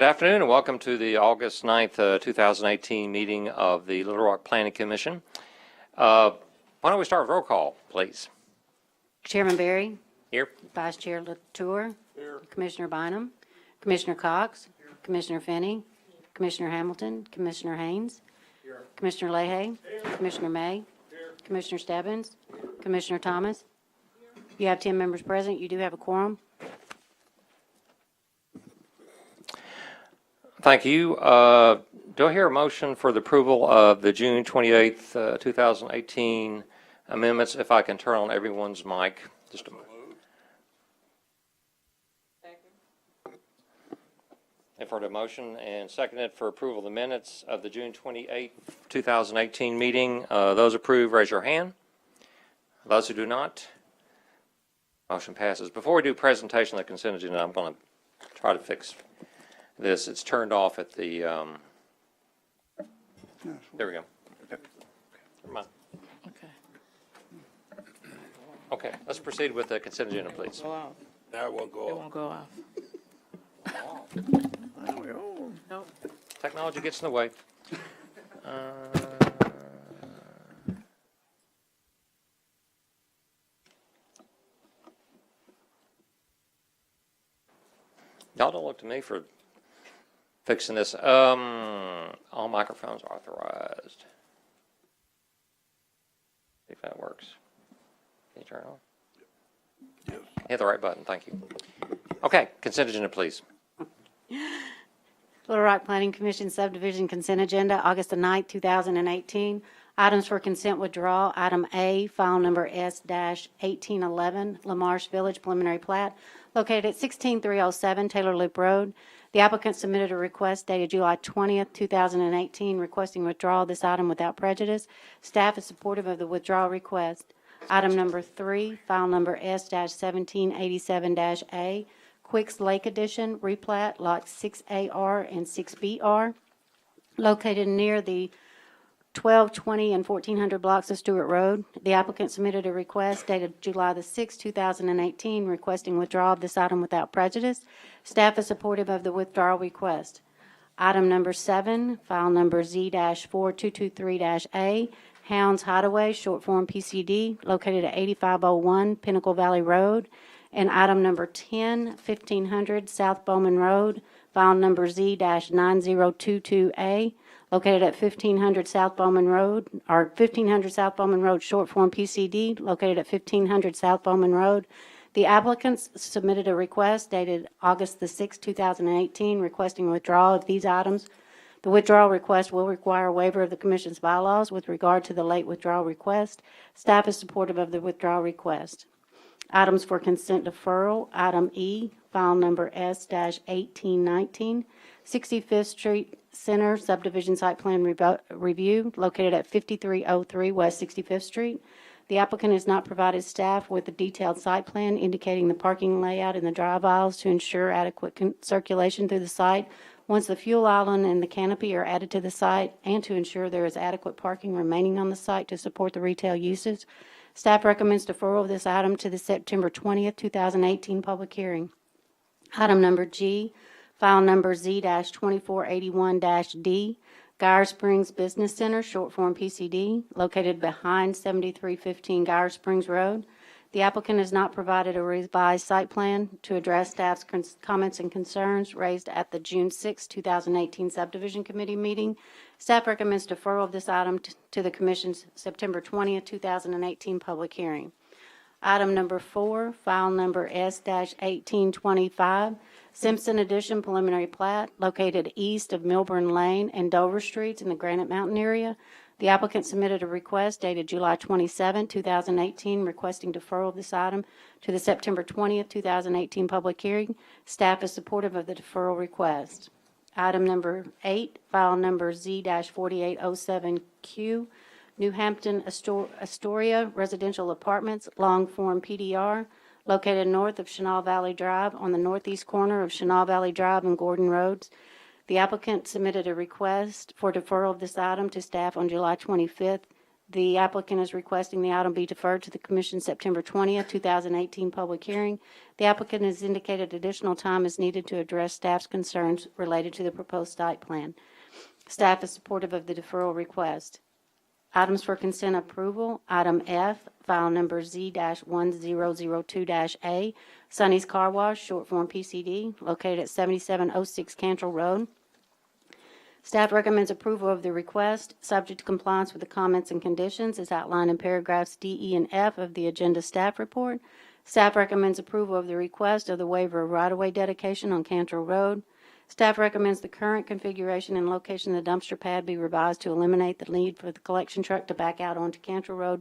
afternoon and welcome to the August 9th, 2018 meeting of the Little Rock Planning Commission. Why don't we start with roll call, please? Chairman Berry. Here. Vice Chair Latour. Here. Commissioner Bynum. Commissioner Cox. Here. Commissioner Finney. Commissioner Hamilton. Commissioner Haynes. Here. Commissioner Leahy. Here. Commissioner May. Here. Commissioner Stebbins. Here. Commissioner Thomas. Here. You have 10 members present. You do have a quorum. Thank you. Do I hear a motion for the approval of the June 28th, 2018 amendments? If I can turn on everyone's mic. Just a moment. I've heard a motion and seconded for approval of the minutes of the June 28th, 2018 meeting. Those approved, raise your hand. Those who do not, motion passes. Before we do presentation of the consent agenda, I'm going to try to fix this. It's turned off at the, there we go. Never mind. Okay, let's proceed with the consent agenda, please. That won't go off. It won't go off. Nope. Technology gets in the way. Y'all don't look to me for fixing this. All microphones are authorized. See if that works. Can you turn it on? Yes. Hit the right button. Thank you. Okay, consent agenda, please. Little Rock Planning Commission Subdivision Consent Agenda, August the 9th, 2018. Items for consent withdrawal. Item A, file number S-1811, Lamarche Village Preliminary Plat, located at 16307 Taylor Loop Road. The applicant submitted a request dated July 20th, 2018, requesting withdrawal of this item without prejudice. Staff is supportive of the withdrawal request. Item number 3, file number S-1787-A, Quicks Lake Edition, replat, lots 6AR and 6BR, located near the 1220 and 1400 blocks of Stewart Road. The applicant submitted a request dated July the 6th, 2018, requesting withdrawal of this item without prejudice. Staff is supportive of the withdrawal request. Item number 7, file number Z-4223-A, Hounds Hideaway, short form PCD, located at 8501 Pinnacle Valley Road. And item number 10, 1500 South Bowman Road, file number Z-9022A, located at 1500 South Bowman Road, or 1500 South Bowman Road, short form PCD, located at 1500 South Bowman Road. The applicants submitted a request dated August the 6th, 2018, requesting withdrawal of these items. The withdrawal request will require a waiver of the Commission's bylaws with regard to the late withdrawal request. Staff is supportive of the withdrawal request. Items for consent deferral. Item E, file number S-1819, 65th Street Center Subdivision Site Plan Review, located at 5303 West 65th Street. The applicant has not provided staff with a detailed site plan indicating the parking layout in the drive aisles to ensure adequate circulation through the site once the fuel island and the canopy are added to the site, and to ensure there is adequate parking remaining on the site to support the retail uses. Staff recommends deferral of this item to the September 20th, 2018 public hearing. Item number G, file number Z-2481-D, Geyer Springs Business Center, short form PCD, located behind 7315 Geyer Springs Road. The applicant has not provided a revised site plan to address staff's comments and concerns raised at the June 6, 2018 Subdivision Committee meeting. Staff recommends deferral of this item to the Commission's September 20th, 2018 public hearing. Item number 4, file number S-1825, Simpson Addition Preliminary Plat, located east of Milburn Lane and Dover Streets in the Granite Mountain area. The applicant submitted a request dated July 27, 2018, requesting deferral of this item to the September 20th, 2018 public hearing. Staff is supportive of the deferral request. Item number 8, file number Z-4807Q, New Hampton Astoria Residential Apartments, long form PDR, located north of Chenal Valley Drive on the northeast corner of Chenal Valley Drive and Gordon Roads. The applicant submitted a request for deferral of this item to staff on July 25th The applicant is requesting the item be deferred to the Commission's September 20th, 2018 public hearing. The applicant has indicated additional time is needed to address staff's concerns related to the proposed site plan. Staff is supportive of the deferral request. Items for consent approval. Item F, file number Z-1002-A, Sonny's Car Wash, short form PCD, located at 7706 Cantrell Road. Staff recommends approval of the request, subject to compliance with the comments and conditions as outlined in paragraphs D, E, and F of the agenda staff report. Staff recommends approval of the request of the waiver of right-of-way dedication on Cantrell Road. Staff recommends the current configuration and location of the dumpster pad be revised to eliminate the need for the collection truck to back out onto Cantrell Road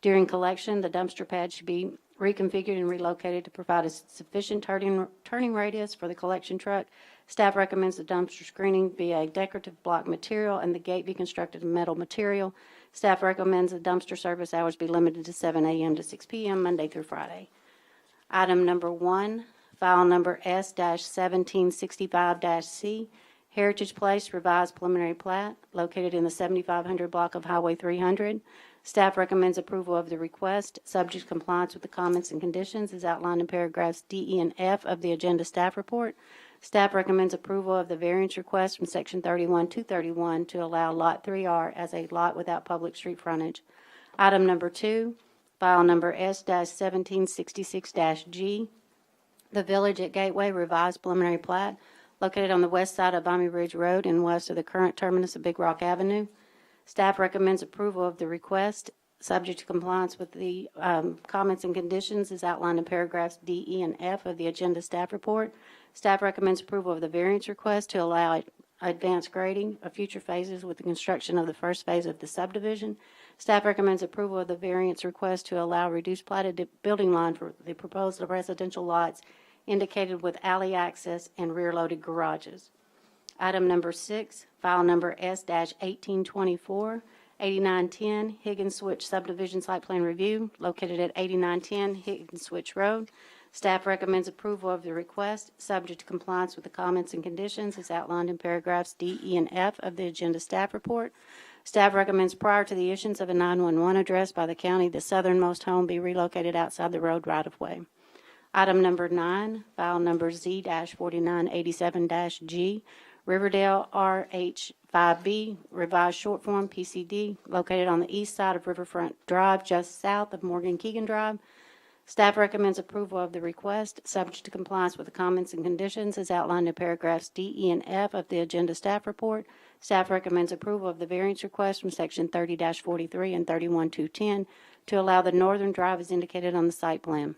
during collection. The dumpster pad should be reconfigured and relocated to provide a sufficient turning radius for the collection truck. Staff recommends the dumpster screening be a decorative block material and the gate be constructed of metal material. Staff recommends the dumpster service hours be limited to 7 a.m. to 6 p.m. Monday through Friday. Item number 1, file number S-1765-C, Heritage Place revised preliminary plat located in the 7500 block of Highway 300. Staff recommends approval of the request, subject to compliance with the comments and conditions as outlined in paragraphs D, E, and F of the agenda staff report. Staff recommends approval of the variance request from Section 31-231 to allow Lot 3R as a lot without public street frontage. Item number 2, file number S-1766-G, the Village at Gateway revised preliminary plat located on the west side of Vimy Ridge Road and west of the current terminus of Big Rock Avenue. Staff recommends approval of the request, subject to compliance with the comments and conditions as outlined in paragraphs D, E, and F of the agenda staff report. Staff recommends approval of the variance request to allow advanced grading of future phases with the construction of the first phase of the subdivision. Staff recommends approval of the variance request to allow reduced platted building line for the proposed residential lots indicated with alley access and rear-loaded garages. Item number 6, file number S-1824, 8910 Higgins Switch Subdivision Site Plan Review, located at 8910 Higgins Switch Road. Staff recommends approval of the request, subject to compliance with the comments and conditions as outlined in paragraphs D, E, and F of the agenda staff report. Staff recommends prior to the issuance of a 911 address by the county, the southernmost home be relocated outside the road right-of-way. Item number 9, file number Z-4987-G, Riverdale RH5B, revised short form PCD, located on the east side of Riverfront Drive, just south of Morgan Keegan Drive. Staff recommends approval of the request, subject to compliance with the comments and conditions as outlined in paragraphs D, E, and F of the agenda staff report. Staff recommends approval of the variance request from Section 30-43 and 31-210 to allow the northern drive as indicated on the site plan.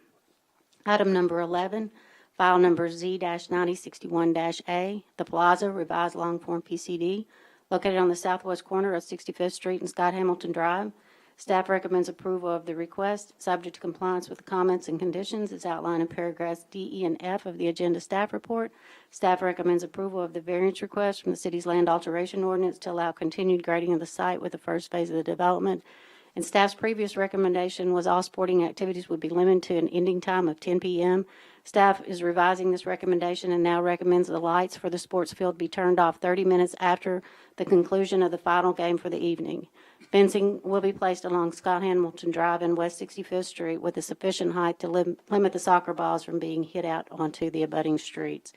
Item number 11, file number Z-9061-A, The Plaza, revised long form PCD, located on the southwest corner of 65th Street and Scott Hamilton Drive. Staff recommends approval of the request, subject to compliance with the comments and conditions as outlined in paragraphs D, E, and F of the agenda staff report. Staff recommends approval of the variance request from the city's land alteration ordinance to allow continued grading of the site with the first phase of the development. And staff's previous recommendation was all sporting activities would be limited to an ending time of 10 p.m. Staff is revising this recommendation and now recommends the lights for the sports field be turned off 30 minutes after the conclusion of the final game for the evening. Fencing will be placed along Scott Hamilton Drive and West 65th Street with a sufficient height to limit the soccer balls from being hit out onto the abutting streets.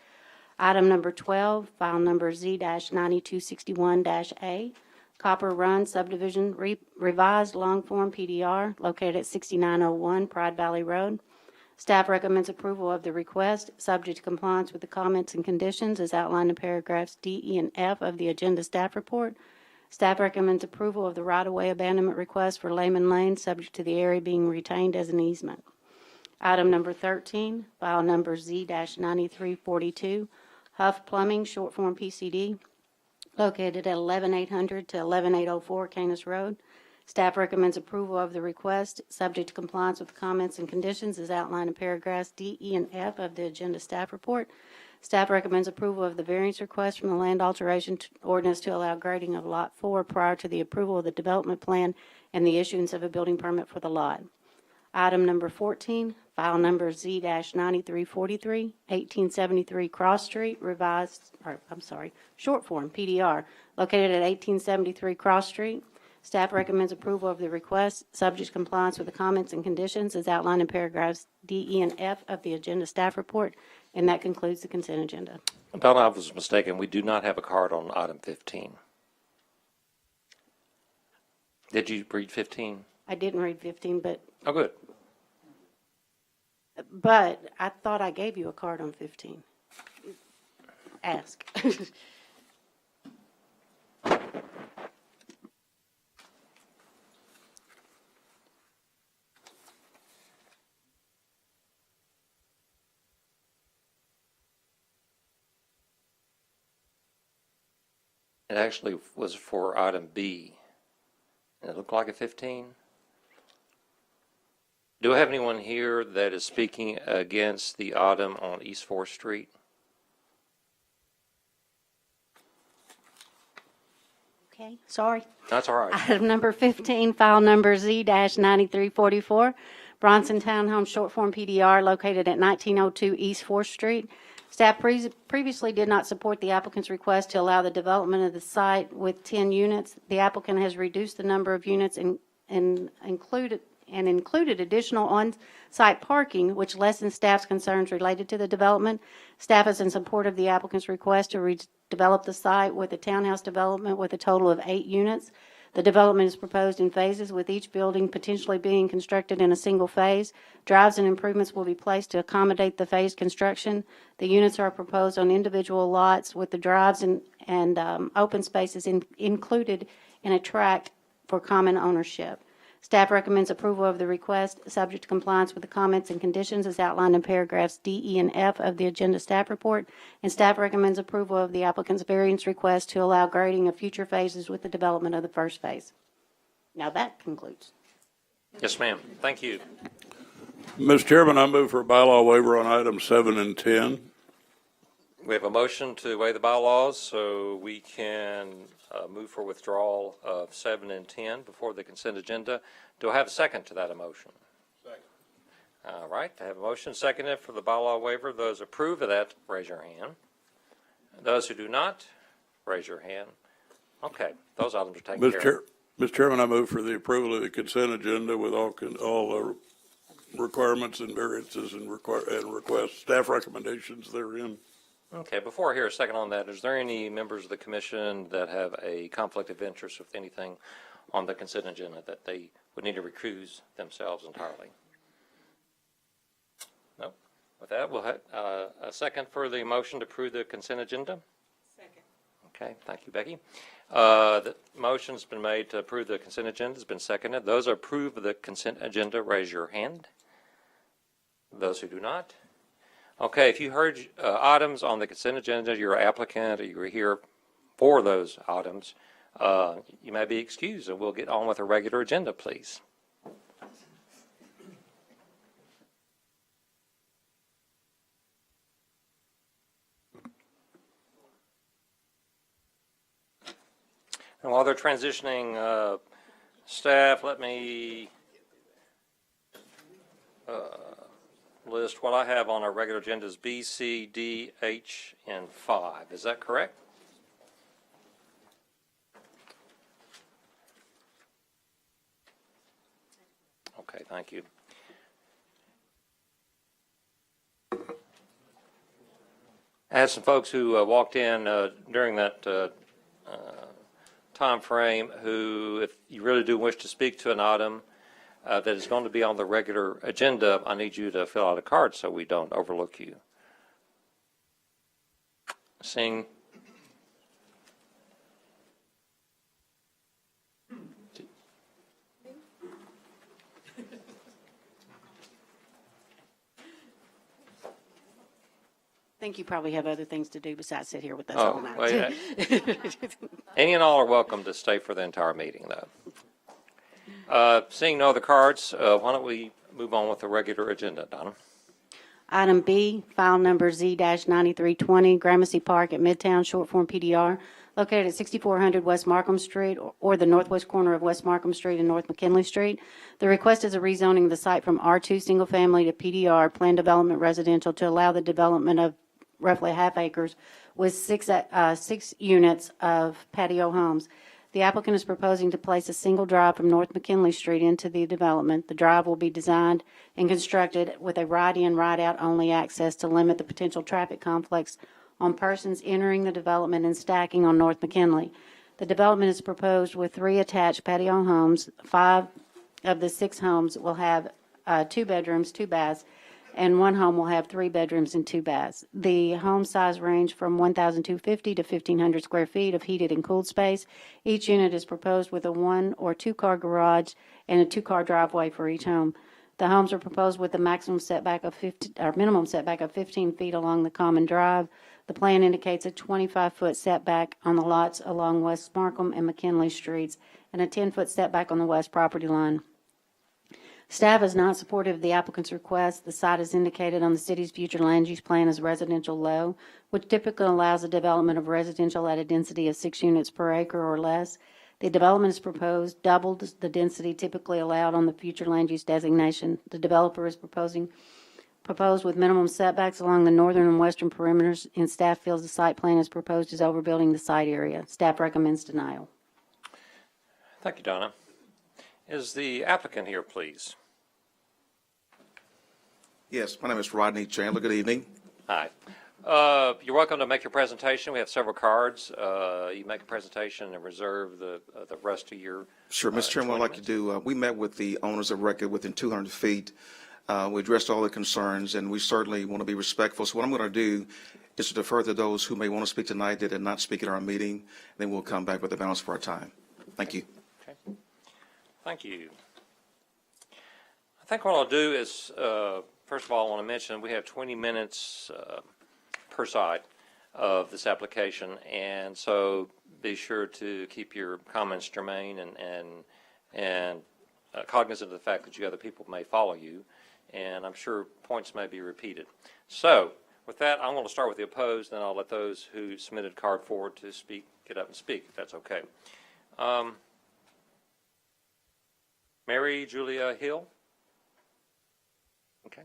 Item number 12, file number Z-9261-A, Copper Run Subdivision revised long form PDR located at 6901 Pride Valley Road. Staff recommends approval of the request, subject to compliance with the comments and conditions as outlined in paragraphs D, E, and F of the agenda staff report. Staff recommends approval of the right-of-way abandonment request for Lehman Lane, subject to the area being retained as an easement. Item number 13, file number Z-9342, Huff Plumbing, short form PCD, located at 11800 to 11804 Canis Road. Staff recommends approval of the request, subject to compliance with the comments and conditions as outlined in paragraphs D, E, and F of the agenda staff report. Staff recommends approval of the variance request from the land alteration ordinance to allow grading of Lot 4 prior to the approval of the development plan and the issuance of a building permit for the lot. Item number 14, file number Z-9343, 1873 Cross Street, short form, PDR, located at 1873 Cross Street. Staff recommends approval of the request, subject to compliance with the comments and conditions as outlined in paragraphs D, E, and F of the agenda staff report, and that concludes the consent agenda. Donna, I was mistaken. We do not have a card on item 15. Did you read 15? I didn't read 15, Oh, good. but I thought I gave you a card on 15. Ask. It actually was for item B. It looked like a 15. Do I have anyone here that is speaking against the item on East 4th Street? Okay, sorry. That's all right. Item number 15, file number Z-9344, Bronson Townhome Short Form PDR located at 1902 East 4th Street. Staff previously did not support the applicant's request to allow the development of the site with 10 units. The applicant has reduced the number of units and included additional on-site parking, which lessens staff's concerns related to the development. Staff is in support of the applicant's request to redevelop the site with a townhouse development with a total of 8 units. The development is proposed in phases, with each building potentially being constructed in a single phase. Drives and improvements will be placed to accommodate the phased construction. The units are proposed on individual lots, with the drives and open spaces included in a tract for common ownership. Staff recommends approval of the request, subject to compliance with the comments and conditions as outlined in paragraphs D, E, and F of the agenda staff report, and staff recommends approval of the applicant's variance request to allow grading of future phases with the development of the first phase. Now that concludes. Yes, ma'am. Thank you. Mr. Chairman, I move for a bylaw waiver on items 7 and 10. We have a motion to waive the bylaws, so we can move for withdrawal of 7 and 10 before the consent agenda. Do I have a second to that motion? Second. All right, I have a motion seconded for the bylaw waiver. Those approve of that, raise your hand. Those who do not, raise your hand. Okay, those items are taken care of. Mr. Chairman, I move for the approval of the consent agenda with all requirements and variances and requests, staff recommendations therein. Okay, before I hear a second on that, is there any members of the commission that have a conflict of interest with anything on the consent agenda that they would need to recuse themselves entirely? No. With that, we'll have a second for the motion to approve the consent agenda. Second. Okay, thank you, Becky. The motion's been made to approve the consent agenda. It's been seconded. Those who approve of the consent agenda, raise your hand. Those who do not. Okay, if you heard items on the consent agenda, you're an applicant, or you're here for those items, you may be excused, and we'll get on with a regular agenda, please. And while they're transitioning staff, let me list what I have on our regular agenda is B, C, D, H, and 5. Is that correct? Okay, thank you. I had some folks who walked in during that time frame who, if you really do wish to speak to an item that is going to be on the regular agenda, I need you to fill out a card so we don't overlook you. Seeing I think you probably have other things to do besides sit here with us all night. well, any and all are welcome to stay for the entire meeting, though. Seeing no other cards, why don't we move on with the regular agenda, Donna? Item B, file number Z-9320, Gramercy Park at Midtown, short form PDR, located at 6400 West Markham Street or the northwest corner of West Markham Street and North McKinley Street. The request is a rezoning of the site from R2 single family to PDR, planned development residential, to allow the development of roughly half acres with six units of patio homes. The The applicant is proposing to place a single drive from North McKinley Street into the development. The drive will be designed and constructed with a right-in, right-out only access to limit the potential traffic conflicts on persons entering the development and stacking on North McKinley. The development is proposed with 3 attached patio homes. 5 of the 6 homes will have 2 bedrooms, 2 baths, and 1 home will have 3 bedrooms and 2 baths. The home size range from 1,250 to 1,500 square feet of heated and cooled space. Each unit is proposed with a 1 or 2 car garage and a 2-car driveway for each home. The homes are proposed with a maximum setback of 15, or minimum setback of 15 feet along the common drive. The plan indicates a 25-foot setback on the lots along West Markham and McKinley Streets and a 10-foot setback on the west property line. Staff is not supportive of the applicant's request. The site is indicated on the city's future land use plan as residential low, which typically allows the development of residential at a density of 6 units per acre or less. The development is proposed doubled the density typically allowed on the future land use designation. The developer is proposed with minimum setbacks along the northern and western perimeters, and staff feels the site plan is proposed as overbuilding the site area. Staff recommends denial. Thank you, Donna. Is the applicant here, please? Yes, my name is Rodney Chandler. Good evening. Hi. You're welcome to make your presentation. We have several cards. You make a presentation and reserve the rest of your. Sure, Mr. Chairman, what I'd like to do, we met with the owners of record within 200 feet. We addressed all the concerns, and we certainly want to be respectful. So what I'm going to do is to defer to those who may want to speak tonight that did not speak at our meeting. Then we'll come back with the balance for our time. Thank you. Okay. Thank you. I think what I'll do is, first of all, I want to mention we have 20 minutes per side of this application, and so be sure to keep your comments germane and cognizant of the fact that you other people may follow you, and I'm sure points may be repeated. So with that, I'm going to start with the opposed, then I'll let those who submitted card forward to speak get up and speak, if that's okay. Mary Julia Hill. Okay.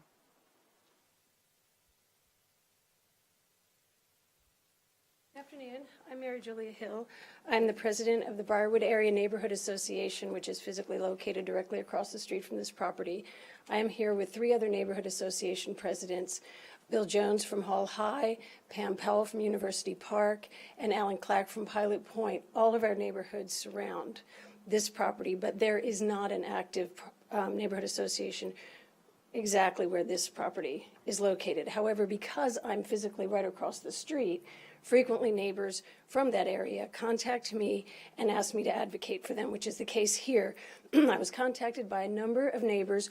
Good afternoon. I'm Mary Julia Hill. I'm the president of the Briarwood Area Neighborhood Association, which is physically located directly across the street from this property. I am here with 3 other neighborhood association presidents, Bill Jones from Hall High, Pam Powell from University Park, and Alan Clack from Pilot Point. All of our neighborhoods surround this property, but there is not an active neighborhood association exactly where this property is located. However, because I'm physically right across the street, frequently neighbors from that area contact me and ask me to advocate for them, which is the case here. I was contacted by a number of neighbors,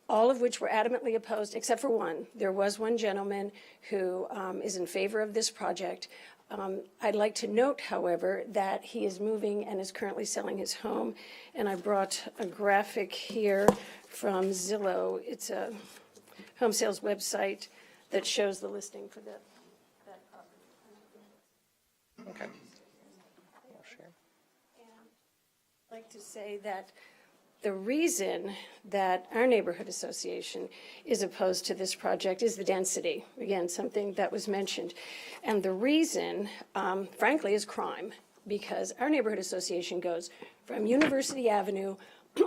all of which were adamantly opposed, except for one. There was one gentleman who is in favor of this project. I'd like to note, however, that he is moving and is currently selling his home, and I brought a graphic here from Zillow. It's a home sales website that shows the listing for that property. Okay. I'd like to say that the reason that our neighborhood association is opposed to this project is the density. Again, something that was mentioned. And the reason, frankly, is crime, because our neighborhood association goes from University Avenue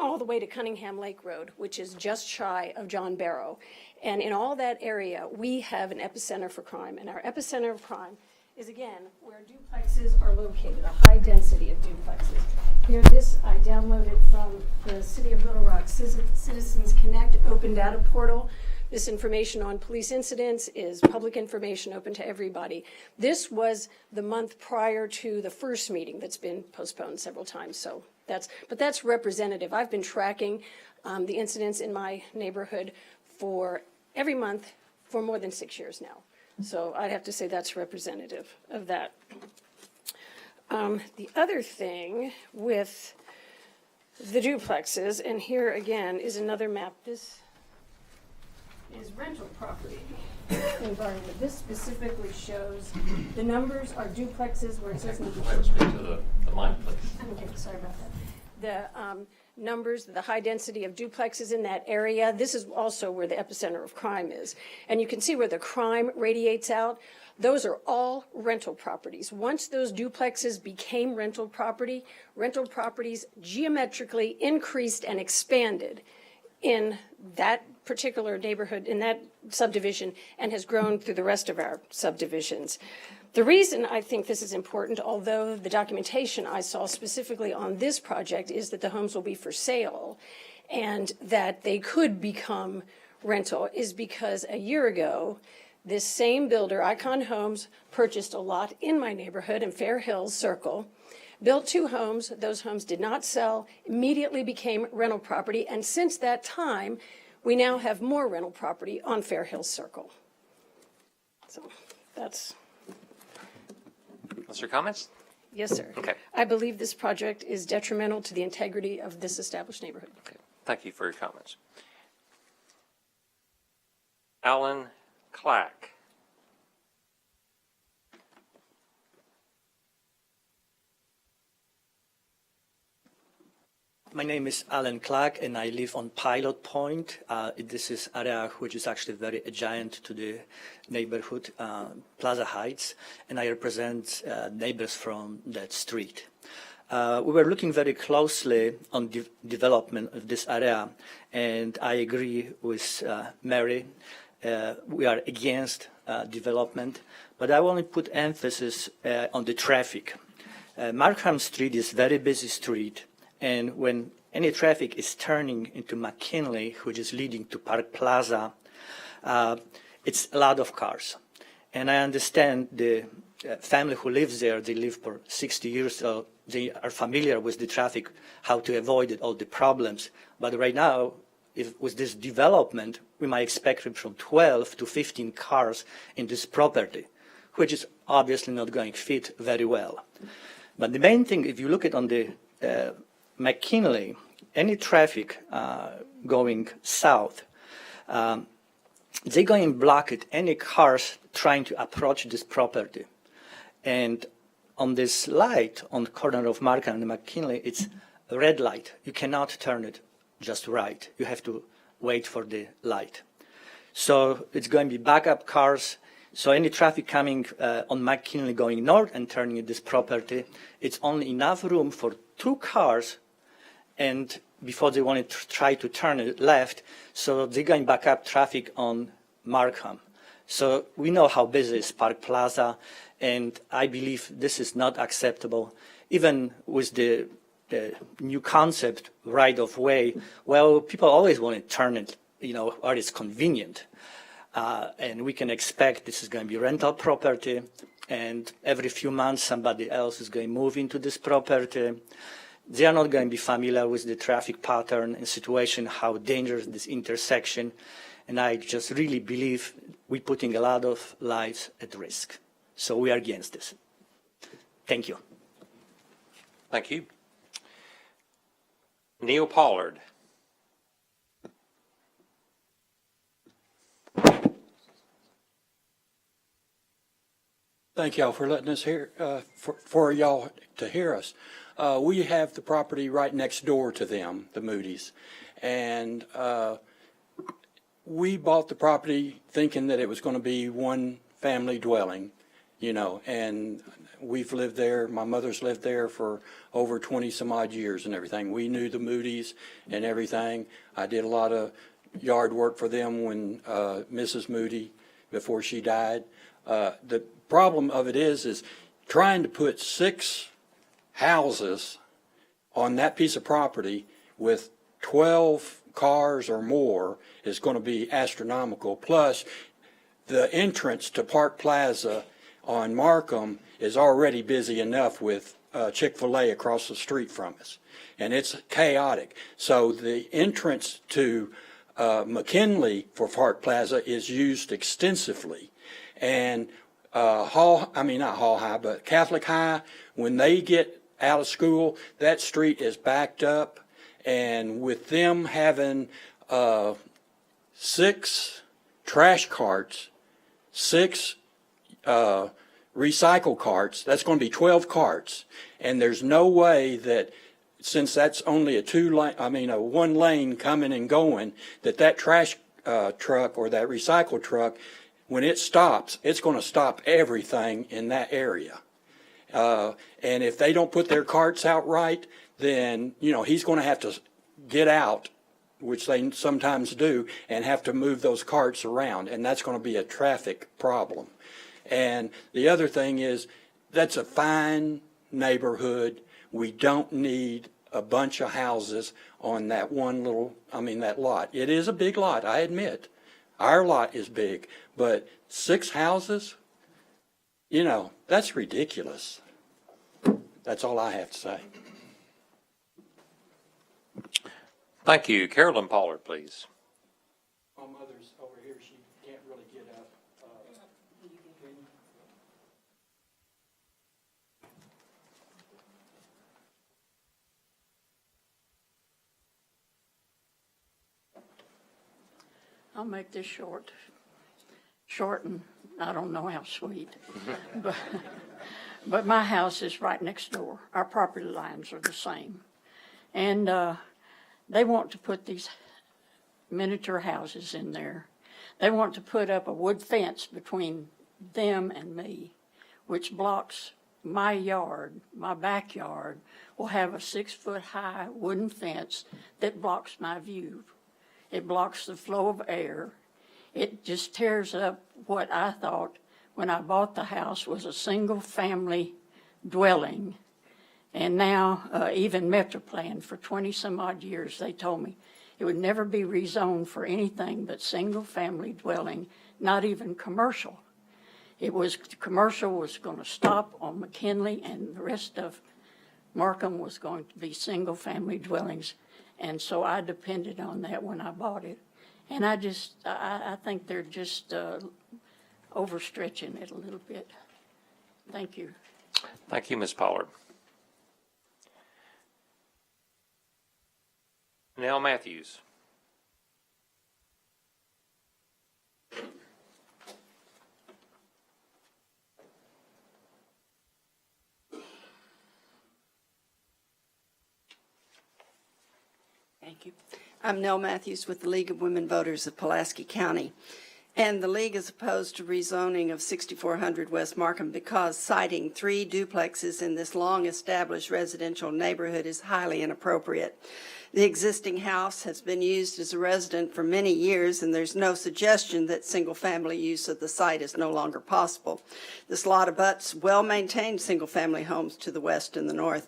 all the way to Cunningham Lake Road, which is just shy of John Barrow. And in all that area, we have an epicenter for crime. And our epicenter of crime is, again, where duplexes are located, a high density of duplexes. Here, this I downloaded from the City of Little Rock Citizens Connect open data portal. This information on police incidents is public information open to everybody. This was the month prior to the first meeting that's been postponed several times. So that's representative. I've been tracking the incidents in my neighborhood for every month for more than 6 years now. So I'd have to say that's representative of that. The other thing with the duplexes, and here again is another map. This is rental property environment. This specifically shows the numbers are duplexes where it says. Speak to the mic, please. Okay, sorry about that. numbers, the high density of duplexes in that area. This is also where the epicenter of crime is. And you can see where the crime radiates out. Those are all rental properties. Once those duplexes became rental properties geometrically increased and expanded in that particular neighborhood, in that subdivision, and has grown through the rest of our subdivisions. The reason I think this is important, although the documentation I saw specifically on this project is that the homes will be for sale and that they could become rental, is because a year ago, this same builder, Icon Homes, purchased a lot in my neighborhood in Fair Hills Circle, built 2 homes. Those homes did not sell, immediately became rental property, and since that time, we now have more rental property on Fair Hills Circle. So that's... What's your comments? Yes, sir. Okay. I believe this project is detrimental to the integrity of this established neighborhood. Okay. Thank you for your comments. Alan Clack. My name is Alan Clark, and I live on Pilot Point. This is area which is actually very adjacent to the neighborhood, Plaza Heights, and I represent neighbors from that street. We were looking very closely on development of this area, and I agree with Mary. We are against development, but I want to put emphasis on the traffic. Markham Street is a very busy street. And when any traffic is turning into McKinley, which is leading to Park Plaza, it's a lot of cars. And I understand the family who lives there, they live for 60 years, so they are familiar with the traffic, how to avoid it, all the problems. But right now, with this development, we might expect from 12 to 15 cars in this property, which is obviously not going to fit very well. But the main thing, if you look at on the McKinley, any traffic going south, they're going to block it, any cars trying to approach this property. And on this light on the corner of Markham and McKinley, it's a red light. You cannot turn it just right. You have to wait for the light. So it's going to be backup cars. So any traffic coming on McKinley going north and turning at this property, it's only enough room for 2 cars, and before they want to try to turn it left, so they're going back up traffic on Markham. So we know how busy is Park Plaza, and I believe this is not acceptable. Even with the new concept, right of way, well, people always want to turn it, where it's convenient. And we can expect this is going to be rental property, and every few months somebody else is going to move into this property. They are not going to be familiar with the traffic pattern and situation, how dangerous this intersection. And I just really believe we're putting a lot of lives at risk. So we are against this. Thank you. Thank you. Neil Pollard. Thank y'all for letting us hear, for y'all to hear us. We have the property right next door to them, the Moody's, and we bought the property thinking that it was going to be one family dwelling, and we've lived there. My mother's lived there for over 20 some odd years and everything. We knew the Moody's and everything. I did a lot of yard work for them when Mrs. Moody, before she died. The problem of it is trying to put 6 houses on that piece of property with 12 cars or more is going to be astronomical. Plus, the entrance to Park Plaza on Markham is already busy enough with Chick-fil-A across the street from us, and it's chaotic. So the entrance to McKinley for Park Plaza is used extensively, and not Hall High, but Catholic High, when they get out of school, that street is backed up, and with them having 6 trash carts, 6 recycle carts, that's going to be 12 carts, and there's no way that since that's only a one lane coming and going, that trash truck or that recycle truck, when it stops, it's going to stop everything in that area. And if they don't put their carts out right, then, he's going to have to get out, which they sometimes do, and have to move those carts around, and that's going to be a traffic problem. And the other thing is, that's a fine neighborhood. We don't need a bunch of houses on that that lot. It is a big lot, I admit. Our lot is big, but 6 houses, that's ridiculous. That's all I have to say. Thank you. Carolyn Pollard, please. My mother's over here. She can't really get up. I'll make this short and I don't know how sweet. But my house is right next door. Our property lines are the same. And they want to put these miniature houses in there. They want to put up a wood fence between them and me, which blocks my yard. My backyard will have a 6-foot-high wooden fence that blocks my view. It blocks the flow of air. It just tears up what I thought when I bought the house was a single-family dwelling. And now, even Metroplan, for 20-some-odd years, they told me it would never be rezoned for anything but single-family dwelling, not even commercial. Commercial was going to stop on McKinley, and the rest of Markham was going to be single-family dwellings. And so I depended on that when I bought it. And I think they're just overstretching it a little bit. Thank you. Thank you, Ms. Pollard. Nell Matthews. Thank you. I'm Nell Matthews with the League of Women Voters of Pulaski County. And the League is opposed to rezoning of 6400 West Markham because citing 3 duplexes in this long-established residential neighborhood is highly inappropriate. The existing house has been used as a residence for many years, and there's no suggestion that single-family use of the site is no longer possible. This lot abuts well-maintained single-family homes to the west and the north.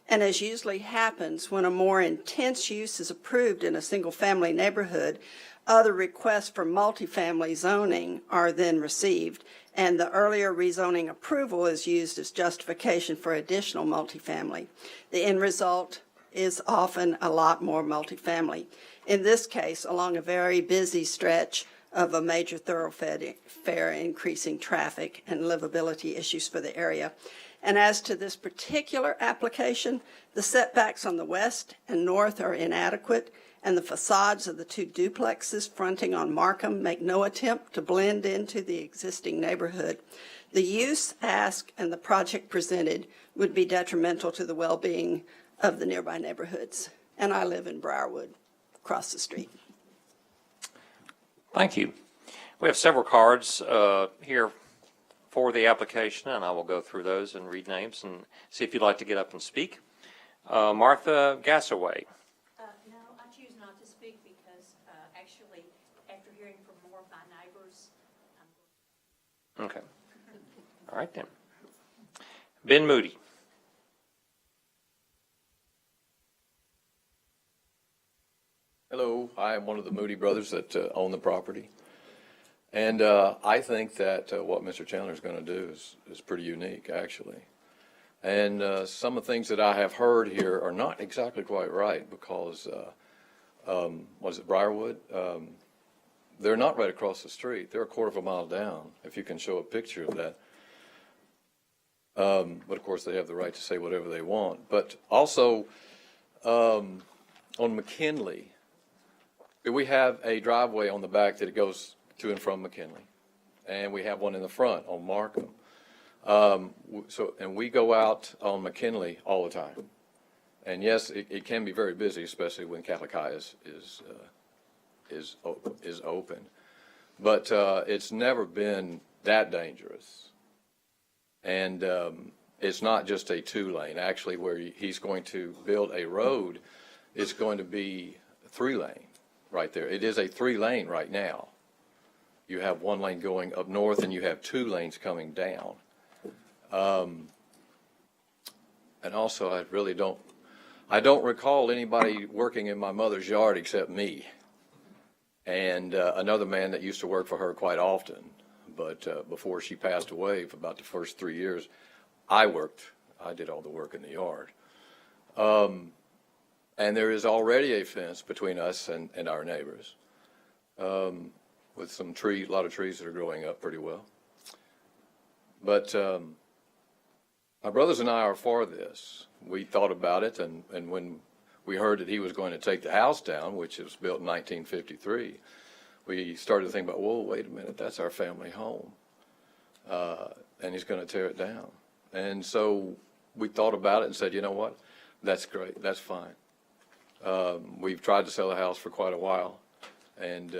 And as usually happens when a more intense use is approved in a single-family neighborhood, other requests for multifamily zoning are then received, and the earlier rezoning approval is used as justification for additional multifamily. The end result is often a lot more multifamily. In this case, along a very busy stretch of a major thoroughfare, increasing traffic and livability issues for the area. And as to this particular application, the setbacks on the west and north are inadequate, and the facades of the 2 duplexes fronting on Markham make no attempt to blend into the existing neighborhood. The use asked and the project presented would be detrimental to the well-being of the nearby neighborhoods. And I live in Briarwood, across the street. Thank you. We have several cards here for the application, and I will go through those and read names and see if you'd like to get up and speak. Martha Gassaway. No, I choose not to speak because actually, after hearing from more of my neighbors, Okay. All right then. Ben Moody. Hello, I am one of the Moody brothers that own the property. And I think that what Mr. Chandler is going to do is pretty unique, actually. And some of the things that I have heard here are not exactly quite right because, was it Briarwood? They're not right across the street. They're a quarter of a mile down, if you can show a picture of that. But of course, they have the right to say whatever they want. But also, on McKinley, we have a driveway on the back that it goes to and from McKinley, and we have one in the front on Markham. And we go out on McKinley all the time, And yes, it can be very busy, especially when Catholic High is open. But it's never been that dangerous. And it's not just a 2-lane. Actually, where he's going to build a road, it's going to be 3-lane right there. It is a 3-lane right now. You have 1 lane going up north, and you have 2 lanes coming down. And also, I don't recall anybody working in my mother's yard except me and another man that used to work for her quite often. But before she passed away, for about the first 3 years, I did all the work in the yard. And there is already a fence between us and our neighbors, with a lot of trees that are growing up pretty well. But my brothers and I are for this. We thought about it, and when we heard that he was going to take the house down, which was built in 1953, we started to think about, whoa, wait a minute, that's our family home. And he's going to tear it down. And so we thought about it and said, you know what, that's great, that's fine. We've tried to sell the house for quite a while, and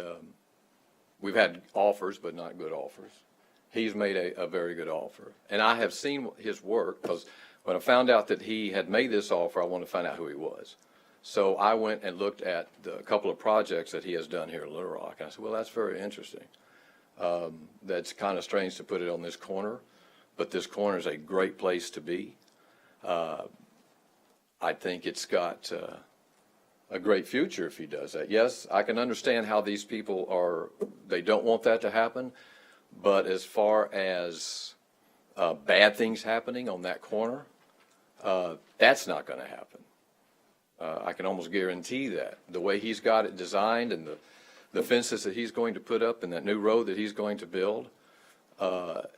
we've had offers, but not good offers. He's made a very good offer. And I have seen his work, because when I found out that he had made this offer, I wanted to find out who he was. So I went and looked at a couple of projects that he has done here in Little Rock. And I said, well, that's very interesting. That's kind of strange to put it on this corner, but this corner is a great place to be. I think it's got a great future if he does that. Yes, I can understand how these people they don't want that to happen, but as far as bad things happening on that corner, that's not going to happen. I can almost guarantee that. The way he's got it designed and the fences that he's going to put up and that new road that he's going to build,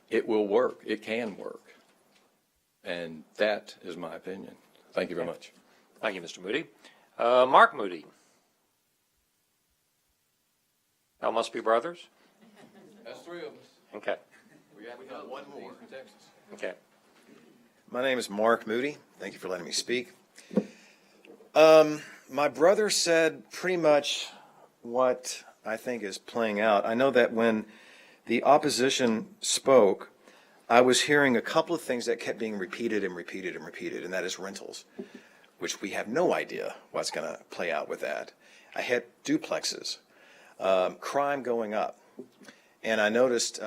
it will work. It can work. And that is my opinion. Thank you very much. Thank you, Mr. Moody. Mark Moody. That must be brothers? That's 3 of us. Okay. We got one more in Texas. Okay. My name is Mark Moody. Thank you for letting me speak. My brother said pretty much what I think is playing out. I know that when the opposition spoke, I was hearing a couple of things that kept being repeated and repeated and repeated, and that is rentals, which we have no idea what's going to play out with that. I had duplexes, crime going up, and I noticed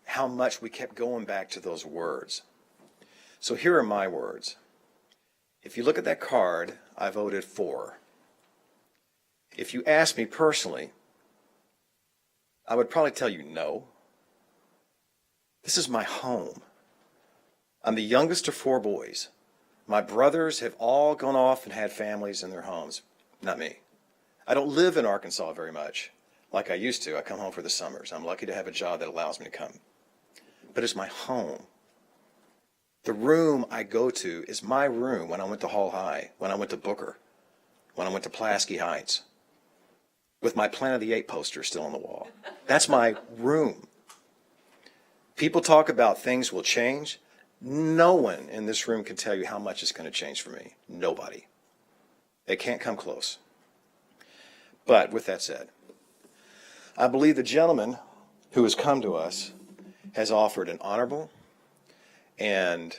how much we kept going back to those words. So here are my words. If you look at that card, I voted for. If you ask me personally, I would probably tell you no. This is my home. I'm the youngest of 4 boys. My brothers have all gone off and had families in their homes. Not me. I don't live in Arkansas very much like I used to. I come home for the summers. I'm lucky to have a job that allows me to come. But it's my home. The room I go to is my room when I went to Hall High, when I went to Booker, when I went to Pulaski Heights, with my Planet of the Apes poster still on the wall. That's my room. People talk about things will change. No one in this room can tell you how much it's going to change for me. Nobody. They can't come close. But with that said, I believe the gentleman who has come to us has offered an honorable and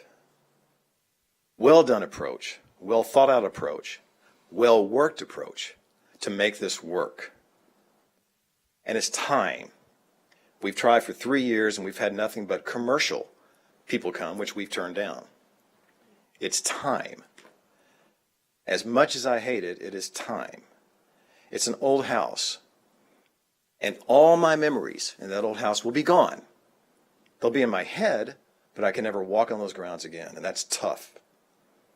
well-done approach, well-thought-out approach, well-worked approach to make this work. And it's time. We've tried for 3 years and we've had nothing but commercial people come, which we've turned down. It's time. As much as I hate it, it is time. It's an old house. And all my memories in that old house will be gone. They'll be in my head, but I can never walk on those grounds again, and that's tough.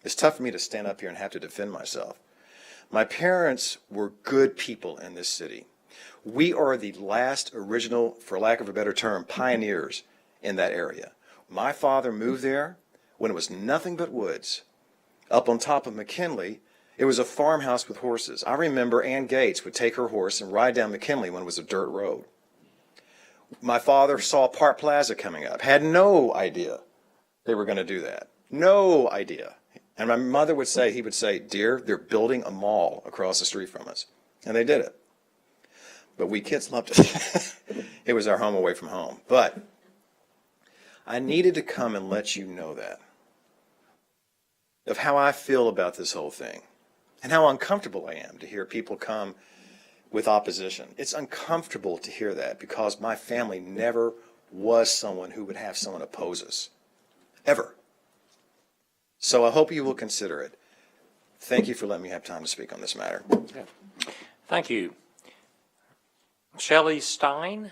It's tough for me to stand up here and have to defend myself. My parents were good people in this city. We are the last original, for lack of a better term, pioneers in that area. My father moved there when it was nothing but woods. Up on top of McKinley, it was a farmhouse with horses. I remember Ann Gates would take her horse and ride down McKinley when it was a dirt road. My father saw Park Plaza coming up, had no idea they were going to do that. No idea. And my mother would say, he would say, dear, they're building a mall across the street from us. And they did it. But we kids loved it. It was our home away from home. But I needed to come and let you know that, of how I feel about this whole thing and how uncomfortable I am to hear people come with opposition. It's uncomfortable to hear that because my family never was someone who would have someone oppose us, ever. So I hope you will consider it. Thank you for letting me have time to speak on this matter. Thank you. Shelley Stein?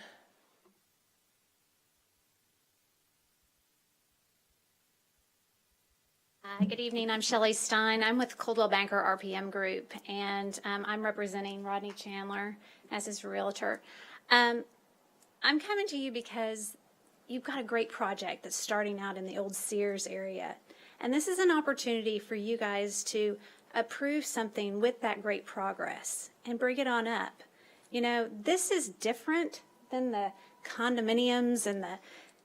Good evening. I'm Shelley Stein. I'm with Coldwell Banker RPM Group, and I'm representing Rodney Chandler as his realtor. I'm coming to you because you've got a great project that's starting out in the old Sears area, and this is an opportunity for you guys to approve something with that great progress and bring it on up. You know, this is different than the condominiums and the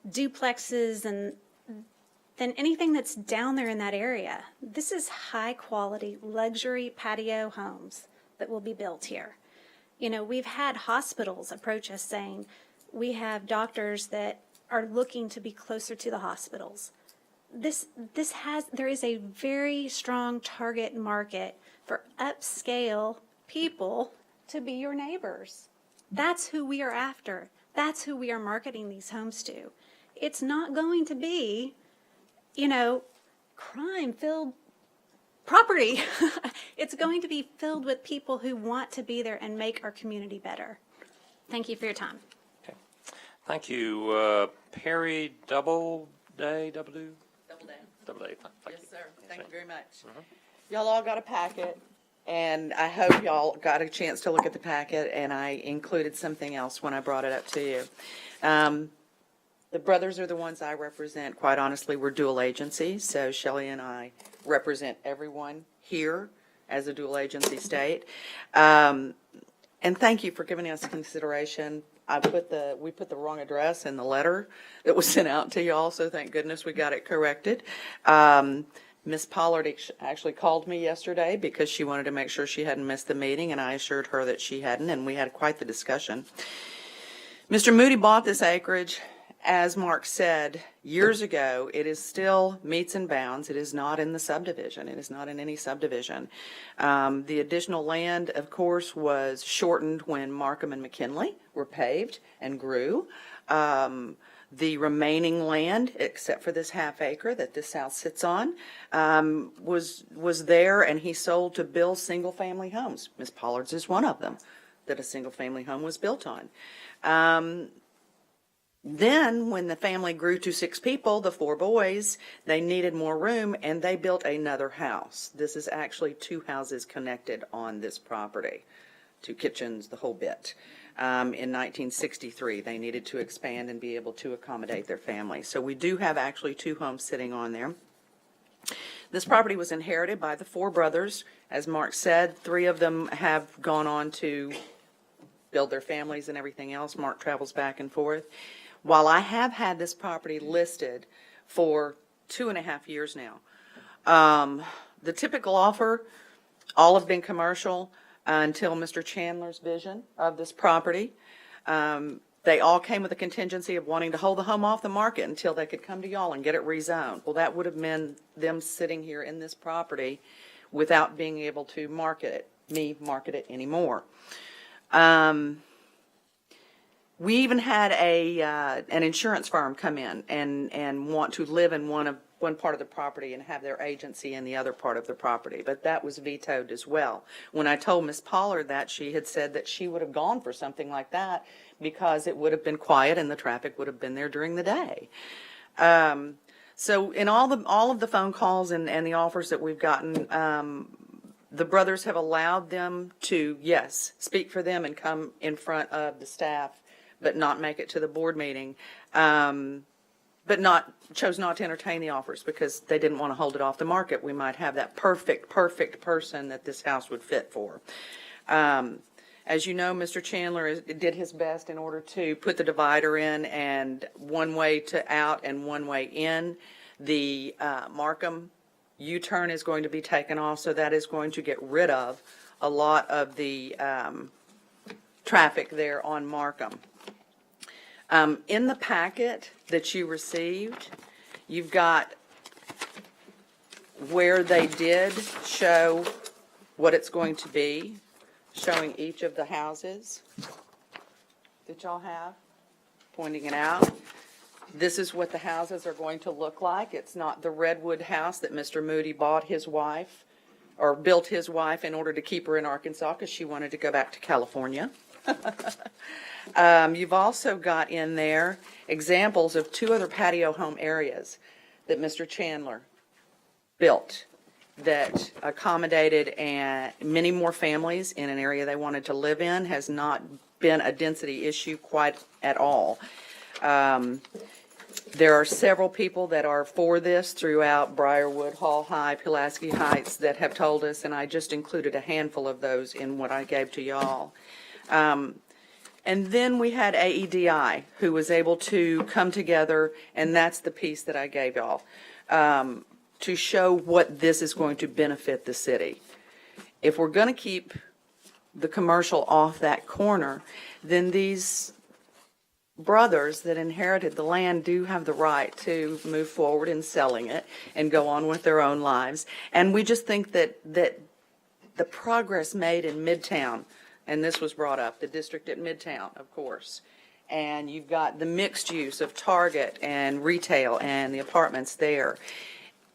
duplexes and than anything that's down there in that area. This is high quality luxury patio homes that will be built here. You know, we've had hospitals approach us saying we have doctors that are looking to be closer to the hospitals. There is a very strong target market for upscale people to be your neighbors. That's who we are after. That's who we are marketing these homes to. It's not going to be, you know, crime-filled property. It's going to be filled with people who want to be there and make our community better. Thank you for your time. Okay. Thank you. Perry Doubleday? Double day. Doubleday. Thank Yes, you. sir. Thank you very much. Mm-hmm. Y'all all got a packet, and I hope y'all got a chance to look at the packet, and I included something else when I brought it up to you. The brothers are the ones I represent. Quite honestly, we're dual agency, so Shelley and I represent everyone here as a dual agency state. And thank you for giving us consideration. We put the wrong address in the letter that was sent out to y'all, so thank goodness we got it corrected. Ms. Pollard actually called me yesterday because she wanted to make sure she hadn't missed the meeting, and I assured her that she hadn't, and we had quite the discussion. Mr. Moody bought this acreage. As Mark said, years ago. It is still meets and bounds. It is not in the subdivision. It is not in any subdivision. The additional land, of course, was shortened when Markham and McKinley were paved and grew. The remaining land, except for this half acre that this house sits on, was there, and he sold to build single-family homes. Ms. Pollard's is one of them that a single-family home was built on. Then, when the family grew to 6 people, the 4 boys, they needed more room, and they built another house. This is actually 2 houses connected on this property, 2 kitchens, the whole bit. In 1963, they needed to expand and be able to accommodate their family. So we do have actually 2 homes sitting on there. This property was inherited by the 4 brothers. As Mark said, 3 of them have gone on to build their families and everything else. Mark travels back and forth. While I have had this property listed for 2.5 years now, the typical offer, all have been commercial until Mr. Chandler's vision of this property. They all came with a contingency of wanting to hold the home off the market until they could come to y'all and get it rezoned. Well, that would have been them sitting here in this property without being able to market it anymore. We even had an insurance firm come in and want to live in one part of the property and have their agency in the other part of the property, but that was vetoed as well. When I told Ms. Pollard that, she had said that she would have gone for something like that because it would have been quiet and the traffic would have been there during the day. So in all of the phone calls and the offers that we've gotten, the brothers have allowed them to, yes, speak for them and come in front of the staff, but not make it to the board meeting, but chose not to entertain the offers because they didn't want to hold it off the market. We might have that perfect person that this house would fit for. As you know, Mr. Chandler did his best in order to put the divider in and one way to out and one way in. The Markham U-turn is going to be taken off, so that is going to get rid of a lot of the traffic there on Markham. In the packet that you received, you've got where they did show what it's going to be, showing each of the houses that y'all have, pointing it out. This is what the houses are going to look like. It's not the redwood house that Mr. Moody bought his wife, or built his wife in order to keep her in Arkansas because she wanted to go back to California. You've also got in there examples of 2 other patio home areas that Mr. Chandler built that accommodated many more families in an area they wanted to live in. Has not been a density issue quite at all. There are several people that are for this throughout Briarwood, Hall High, Pulaski Heights that have told us, and I just included a handful of those in what I gave to y'all. And then we had AEDI, who was able to come together, and that's the piece that I gave y'all, to show what this is going to benefit the city. If we're going to keep the commercial off that corner, then these brothers that inherited the land do have the right to move forward in selling it and go on with their own lives. And we just think that the progress made in Midtown, and this was brought up, the district at Midtown, of course, and you've got the mixed use of Target and retail and the apartments there.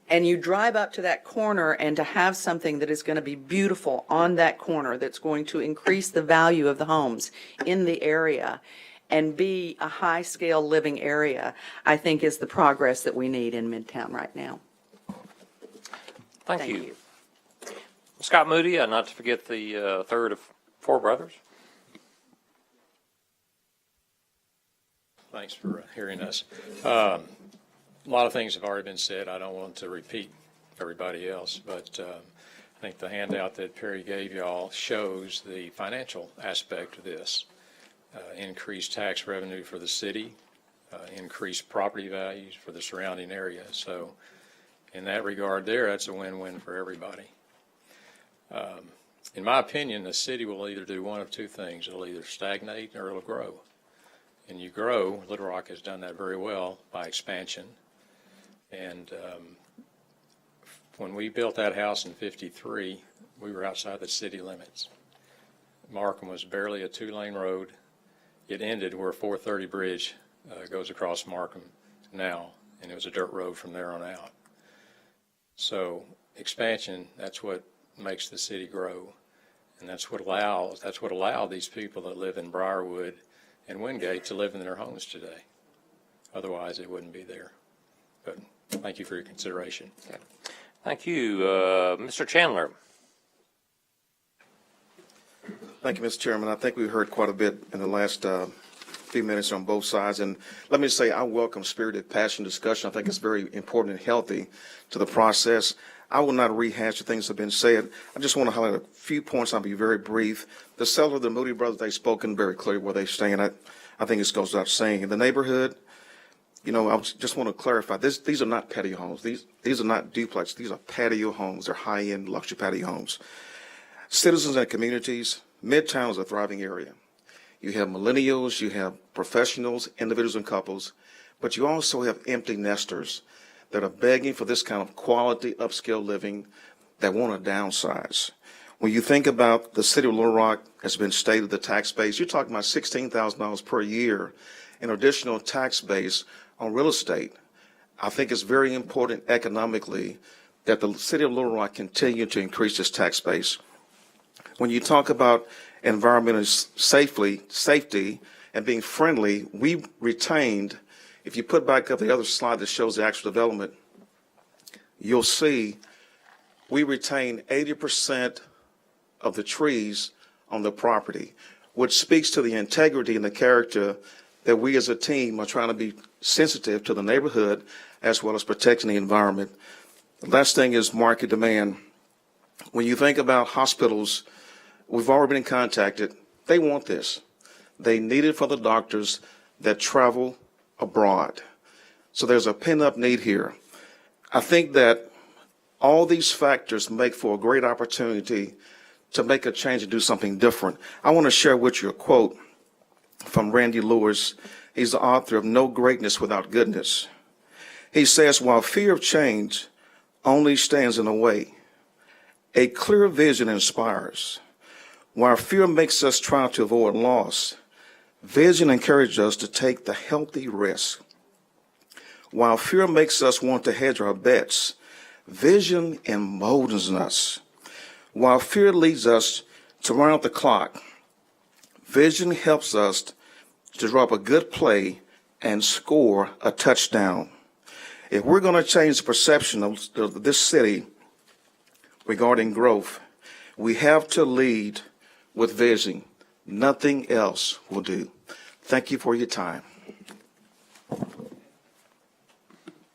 And you drive up to that corner, and to have something that is going to be beautiful on that corner that's going to increase the value of the homes in the area and be a high-scale living area, I think is the progress that we need in Midtown right now. Thank you. Scott Moody, not to forget the third of 4 brothers. Thanks for hearing us. A lot of things have already been said. I don't want to repeat everybody else, but I think the handout that Perry gave y'all shows the financial aspect of this. Increased tax revenue for the city, increased property values for the surrounding area. So in that regard there, that's a win-win for everybody. In my opinion, the city will either do one of 2 things. It'll either stagnate or it'll grow. And you grow, Little Rock has done that very well by expansion. And when we built that house in '53, we were outside the city limits. Markham was barely a 2-lane road. It ended where 430 Bridge goes across Markham now, and it was a dirt road from there on out. So expansion, that's what makes the city grow, and that's what allowed these people that live in Briarwood and Wingate to live in their homes today. Otherwise, it wouldn't be there. But thank you for your consideration. Okay. Thank you. Mr. Chandler. Thank you, Mr. Chairman. I think we heard quite a bit in the last few minutes on both sides. And let me say, I welcome spirited, passionate discussion. I think it's very important and healthy to the process. I will not rehash the things that have been said. I just want to highlight a few points. I'll be very brief. The seller, the Moody brothers, they've spoken very clearly where they stand. I think this goes without saying. In the neighborhood, you know, I just want to clarify, these are not patio homes. These are not duplex. These are patio homes. They're high-end luxury patio homes. Citizens and communities, Midtown is a thriving area. You have millennials, you have professionals, individuals and couples, but you also have empty nesters that are begging for this kind of quality upscale living that want to downsize. When you think about the city of Little Rock has been stated the tax base, you're talking about $16,000 per year in additional tax base on real estate. I think it's very important economically that the city of Little Rock continue to increase its tax base. When you talk about environmental safety and being friendly, we retained, if you put back up the other slide that shows the actual development, you'll see we retained 80% of the trees on the property, which speaks to the integrity and the character that we as a team are trying to be sensitive to the neighborhood as well as protecting the environment. The last thing is market demand. When you think about hospitals, we've already been contacted. They want this. They need it for the doctors that travel abroad. So there's a pent-up need here. I think that All these factors make for a great opportunity to make a change and do something different. I want to share with you a quote from Randy Lewis. He's the author of No Greatness Without Goodness. He says, while fear of change only stands in the way, a clear vision inspires. While fear makes us try to avoid loss, vision encourages us to take the healthy risk. While fear makes us want to hedge our bets, vision emboldens us. While fear leads us to run out the clock, vision helps us to drop a good play and score a touchdown. If we're going to change the perception of this city regarding growth, we have to lead with vision. Nothing else will do. Thank you for your time.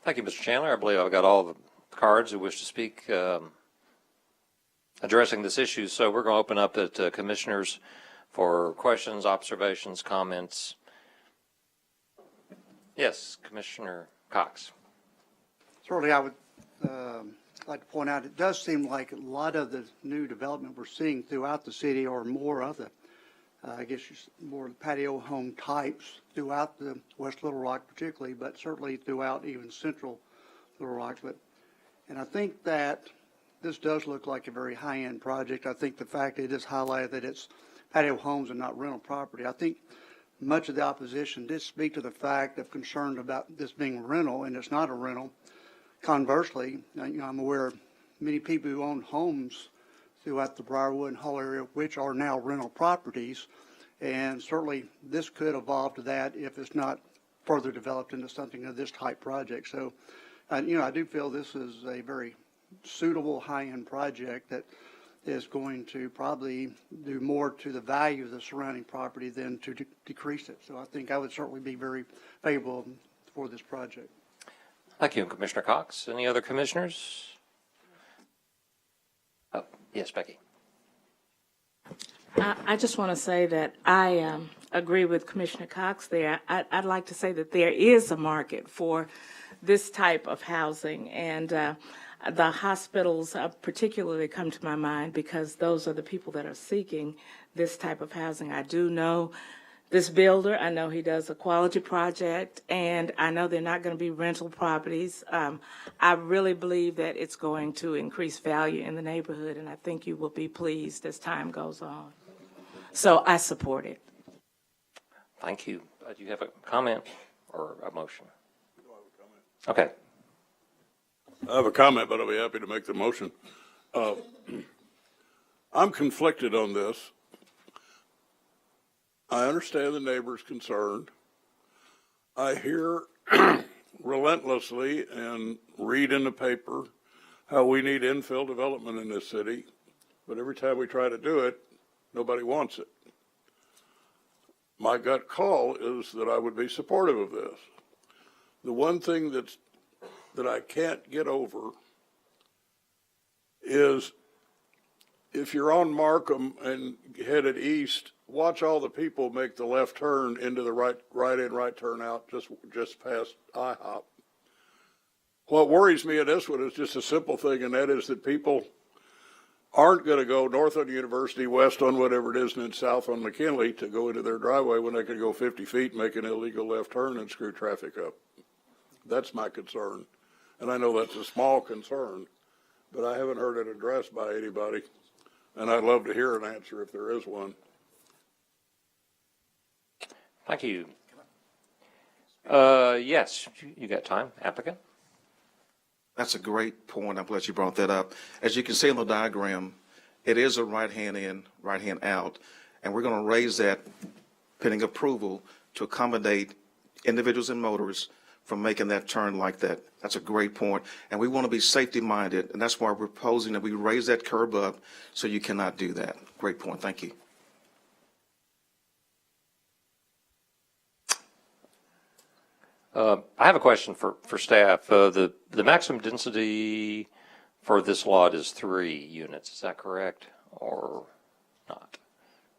Thank you, Mr. Chandler. I believe I've got all the cards who wish to speak addressing this issue. So we're going to open up it to commissioners for questions, observations, comments. Yes, Commissioner Cox. Certainly, I would like to point out, it does seem like a lot of the new development we're seeing throughout the city are more of the, I guess, more patio home types throughout the West Little Rock particularly, but certainly throughout even central Little Rock. And I think that this does look like a very high-end project. I think the fact that it is highlighted that it's patio homes and not rental property. I think much of the opposition did speak to the fact of concern about this being rental, and it's not a rental. Conversely, I'm aware of many people who own homes throughout the Briarwood and Hall area, which are now rental properties, and certainly this could evolve to that if it's not further developed into something of this type project. So, I do feel this is a very suitable high-end project that is going to probably do more to the value of the surrounding property than to decrease it. So I think I would certainly be very favorable for this project. Thank you, Commissioner Cox. Any other commissioners? Oh, yes, Becky. I just want to say that I agree with Commissioner Cox there. I'd like to say that there is a market for this type of housing, and the hospitals particularly come to my mind because those are the people that are seeking this type of housing. I do know this builder. I know he does a quality project, and I know they're not going to be rental properties. I really believe that it's going to increase value in the neighborhood, and I think you will be pleased as time goes on. So I support it. Thank you. Do you have a comment or a motion? Okay. I have a comment, but I'll be happy to make the motion. I'm conflicted on this. I understand the neighbors' concerned. I hear relentlessly and read in the paper how we need infill development in this city, but every time we try to do it, nobody wants it. My gut call is that I would be supportive of this. The one thing that I can't get over is if you're on Markham and headed east, watch all the people make the left turn into the right in, right turn out, just past IHOP. What worries me in this one is just a simple thing, and that is that people aren't going to go north on University, west on whatever it is, and then south on McKinley to go into their driveway when they could go 50 feet, make an illegal left turn, and screw traffic up. That's my concern. And I know that's a small concern, but I haven't heard it addressed by anybody. And I'd love to hear an answer if there is one. Thank you. Yes, you got time. Applicant? That's a great point. I'm glad you brought that up. As you can see in the diagram, it is a right hand in, right hand out, and we're going to raise that pending approval to accommodate individuals and motorists from making that turn like that. That's a great point. And we want to be safety minded, and that's why we're proposing that we raise that curb up so you cannot do that. Great point. Thank you. I have a question for staff. The maximum density for this lot is 3 units. Is that correct or not?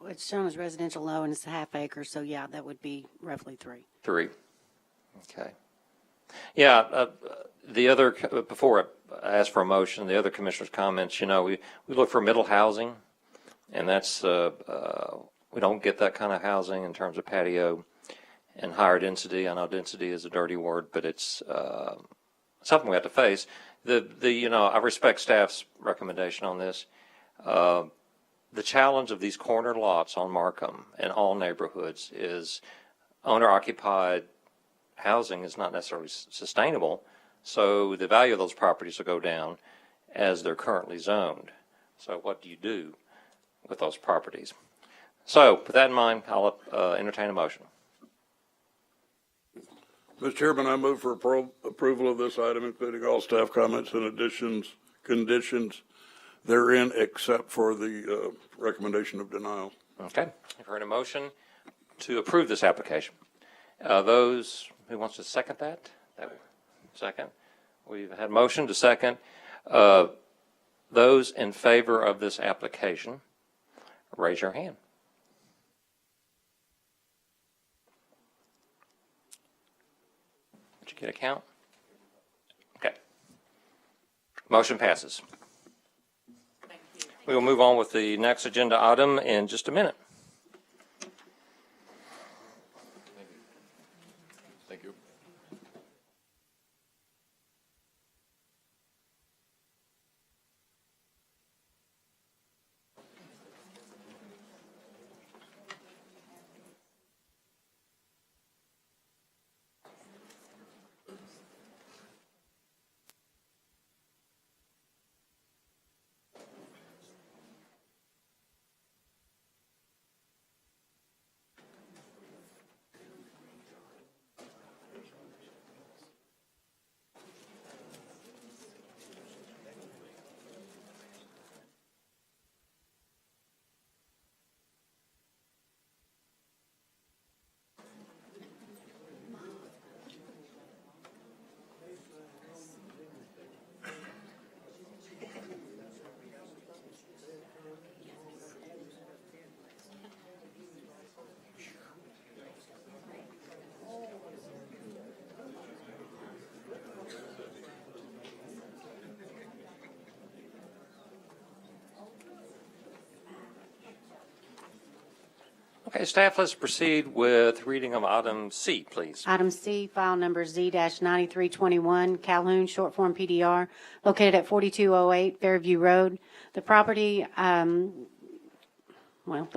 Well, it's shown as residential low and it's a half acre, so yeah, that would be roughly 3. 3. Okay. Yeah, the other, before I ask for a motion, the other commissioners' comments, we look for middle housing, and that's, we don't get that kind of housing in terms of patio and higher density. I know density is a dirty word, but it's something we have to face. I respect staff's recommendation on this. The challenge of these corner lots on Markham and all neighborhoods is owner-occupied housing is not necessarily sustainable, so the value of those properties will go down as they're currently zoned. So what do you do with those properties? So with that in mind, I'll entertain a motion. Mr. Chairman, I move for approval of this item, including all staff comments and conditions therein, except for the recommendation of denial. Okay, you've heard a motion to approve this application. Those who wants to second that? Second. We've had a motion to second. Those in favor of this application, raise your hand. Did you get a count? Okay. Motion passes. We will move on with the next agenda item in just a minute. Thank you. Okay, staff, let's proceed with reading of item C, please. Item C, file number Z-9321, Calhoun, short form PDR, located at 4208 Fairview Road. The property, the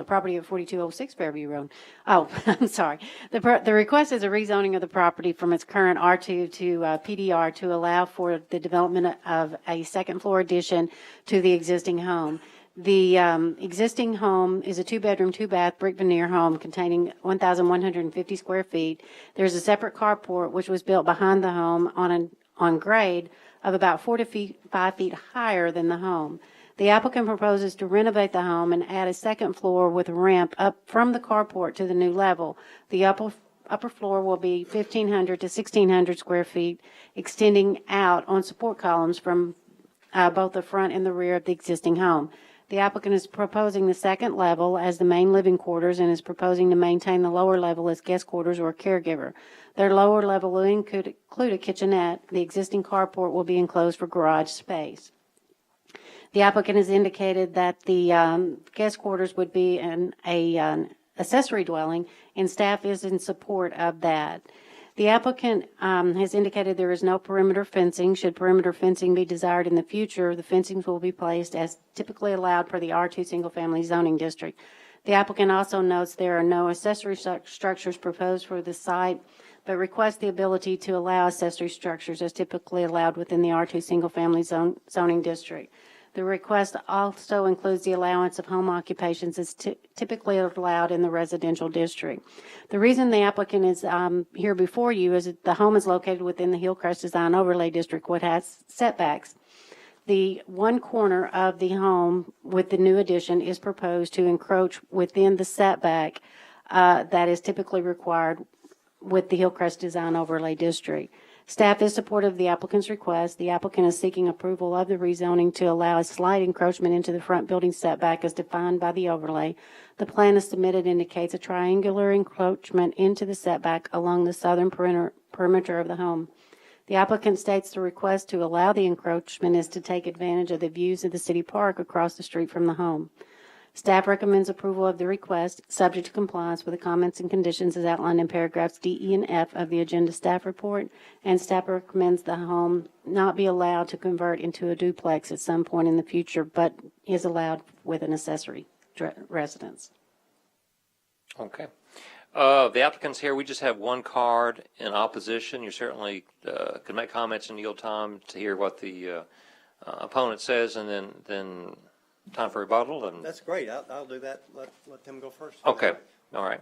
property at 4206 Fairview Road. Oh, I'm sorry. The request is a rezoning of the property from its current R2 to PDR to allow for the development of a second floor addition to the existing home. The existing home is a 2-bedroom, 2-bath brick veneer home containing 1,150 square feet. There's a separate carport which was built behind the home on grade of about 4 to 5 feet higher than the home. The applicant proposes to renovate the home and add a second floor with a ramp up from the carport to the new level. The upper floor will be 1,500 to 1,600 square feet, extending out on support columns from both the front and the rear of the existing home. The applicant is proposing the second level as the main living quarters and is proposing to maintain the lower level as guest quarters or caregiver. Their lower level will include a kitchenette. The existing carport will be enclosed for garage space. The applicant has indicated that the guest quarters would be an accessory dwelling, and staff is in support of that. The applicant has indicated there is no perimeter fencing. Should perimeter fencing be desired in the future, the fencings will be placed as typically allowed per the R2 single-family zoning district. The applicant also notes there are no accessory structures proposed for the site, but requests the ability to allow accessory structures as typically allowed within the R2 single-family zoning district. The request also includes the allowance of home occupations as typically allowed in the residential district. The reason the applicant is here before you is that the home is located within the Hillcrest Design Overlay District, which has setbacks. The one corner of the home with the new addition is proposed to encroach within the setback that is typically required with the Hillcrest Design Overlay District. Staff is supportive of the applicant's request. The applicant is seeking approval of the rezoning to allow a slight encroachment into the front building setback as defined by the overlay. The plan as submitted indicates a triangular encroachment into the setback along the southern perimeter of the home. The applicant states the request to allow the encroachment is to take advantage of the views of the city park across the street from the home. Staff recommends approval of the request, subject to compliance with the comments and conditions as outlined in paragraphs D, E, and F of the agenda staff report, and staff recommends the home not be allowed to convert into a duplex at some point in the future, but is allowed with an accessory residence. Okay. The applicant's here. We just have one card in opposition. You certainly can make comments and yield time to hear what the opponent says, and then time for rebuttal. And that's great. I'll do that. Let them go first. okay, all right.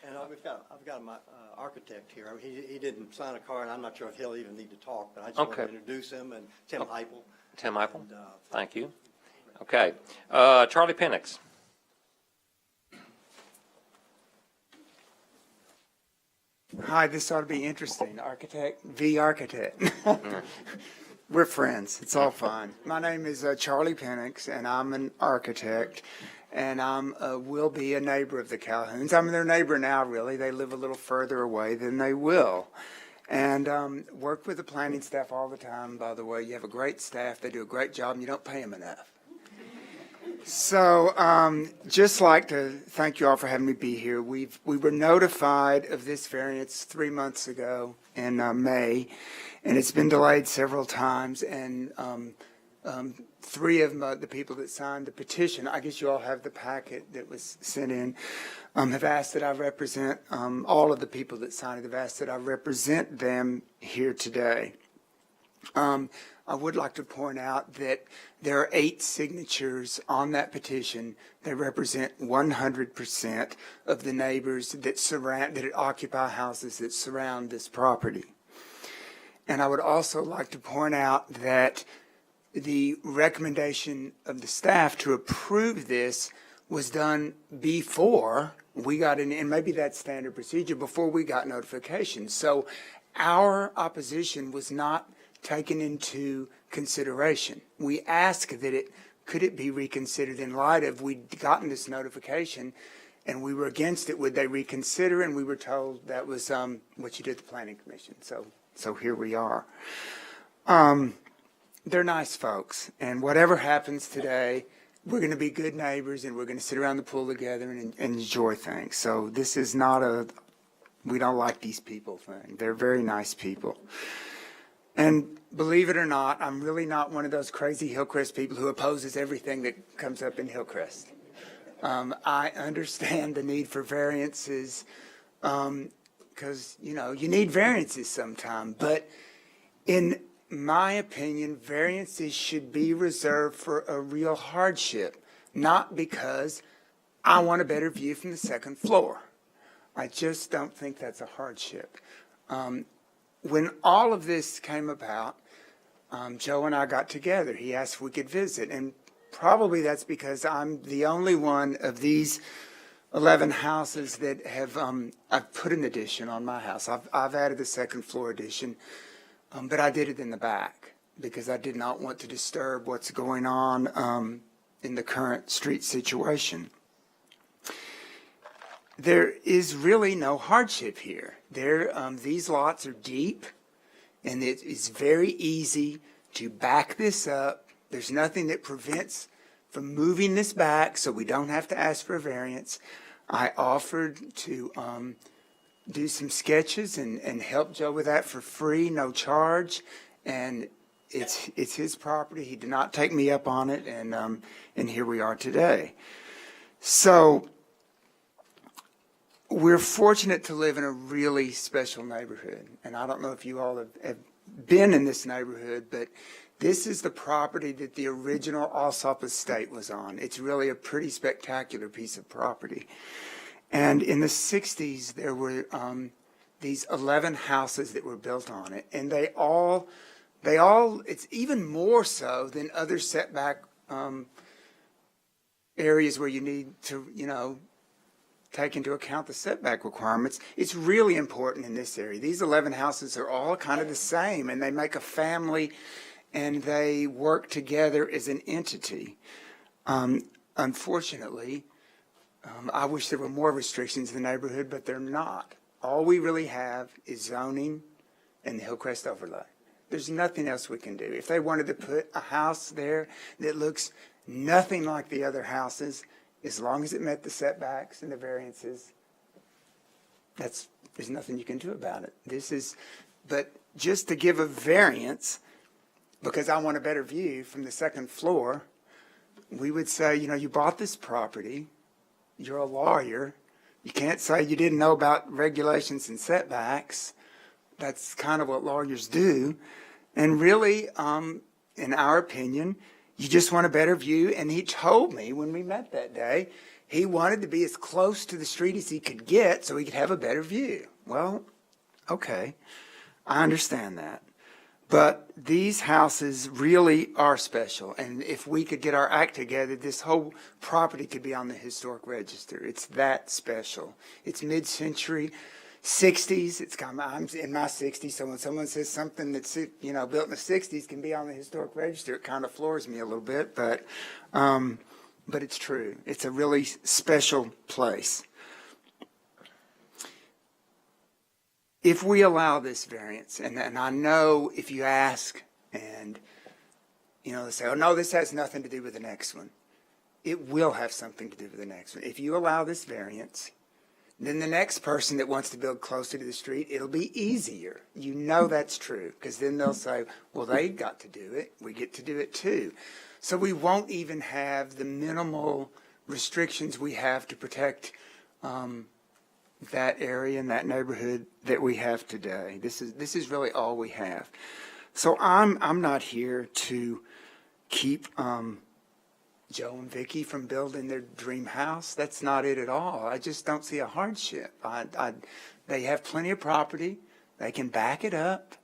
And I've got my architect here. He didn't sign a card. I'm not sure if he'll even need to talk, but I just want to introduce him, and Tim Heipel. Tim Heipel. Thank you. Okay, Charlie Penix. Hi, this ought to be interesting. Architect, architect. We're friends. It's all fun. My name is Charlie Penix, and I'm an architect, and will be a neighbor of the Calhouns. I'm their neighbor now, really. They live a little further away than they will. And work with the planning staff all the time, by the way. You have a great staff. They do a great job, and you don't pay them enough. So just like to thank you all for having me be here. We were notified of this variance 3 months ago in May, and it's been delayed several times. And three of the people that signed the petition, I guess you all have the packet that was sent in, have asked that I represent, all of the people that signed it have asked that I represent them here today. I would like to point out that there are 8 signatures on that petition that represent 100% of the neighbors that occupy houses that surround this property. And I would also like to point out that the recommendation of the staff to approve this was done before we got in, and maybe that's standard procedure, before we got notification. So our opposition was not taken into consideration. We asked that could it be reconsidered in light of we'd gotten this notification and we were against it. Would they reconsider? And we were told that was what you did at the Planning Commission. So here we are. They're nice folks, and whatever happens today, we're going to be good neighbors, and we're going to sit around the pool together and enjoy things. So this is not we don't like these people thing. They're very nice people. And believe it or not, I'm really not one of those crazy Hillcrest people who opposes everything that comes up in Hillcrest. I understand the need for variances because, you need variances sometime. But in my opinion, variances should be reserved for a real hardship, not because I want a better view from the second floor. I just don't think that's a hardship. When all of this came about, Joe and I got together. He asked if we could visit, and probably that's because I'm the only one of these 11 houses that have I've put an addition on my house. I've added the second floor addition, but I did it in the back because I did not want to disturb what's going on in the current street situation. There is really no hardship here. These lots are deep, and it is very easy to back this up. There's nothing that prevents from moving this back, so we don't have to ask for a variance. I offered to do some sketches and help Joe with that for free, no charge, and it's his property. He did not take me up on it, and here we are today. So we're fortunate to live in a really special neighborhood, and I don't know if you all have been in this neighborhood, but this is the property that the original Alsop estate was on. It's really a pretty spectacular piece of property. And in the 60s, there were these 11 houses that were built on it, and they all, it's even more so than other setback areas where you need to, take into account the setback requirements. It's really important in this area. These 11 houses are all kind of the same, and they make a family, and they work together as an entity. Unfortunately, I wish there were more restrictions in the neighborhood, but they're not. All we really have is zoning and the Hillcrest overlay. There's nothing else we can do. If they wanted to put a house there that looks nothing like the other houses, as long as it met the setbacks and the variances, there's nothing you can do about it. But just to give a variance, because I want a better view from the second floor, we would say, you bought this property, you're a lawyer, you can't say you didn't know about regulations and setbacks. That's kind of what lawyers do. And really, in our opinion, you just want a better view. And he told me when we met that day, he wanted to be as close to the street as he could get so he could have a better view. Well, okay, I understand that. But these houses really are special. And if we could get our act together, this whole property could be on the historic register. It's that special. It's mid-century, 60s. I'm in my 60s, so when someone says something that's, built in the 60s can be on the historic register, it kind of floors me a little bit. But it's true. It's a really special place. If we allow this variance, and I know if you ask and, they say, oh, no, this has nothing to do with the next one. It will have something to do with the next one. If you allow this variance, then the next person that wants to build closer to the street, it'll be easier. That's true, because then they'll say, well, they got to do it. We get to do it too. So we won't even have the minimal restrictions we have to protect that area and that neighborhood that we have today. This is really all we have. So I'm not here to keep Joe and Vicky from building their dream house. That's not it at all. I just don't see a hardship. They have plenty of property. They can back it up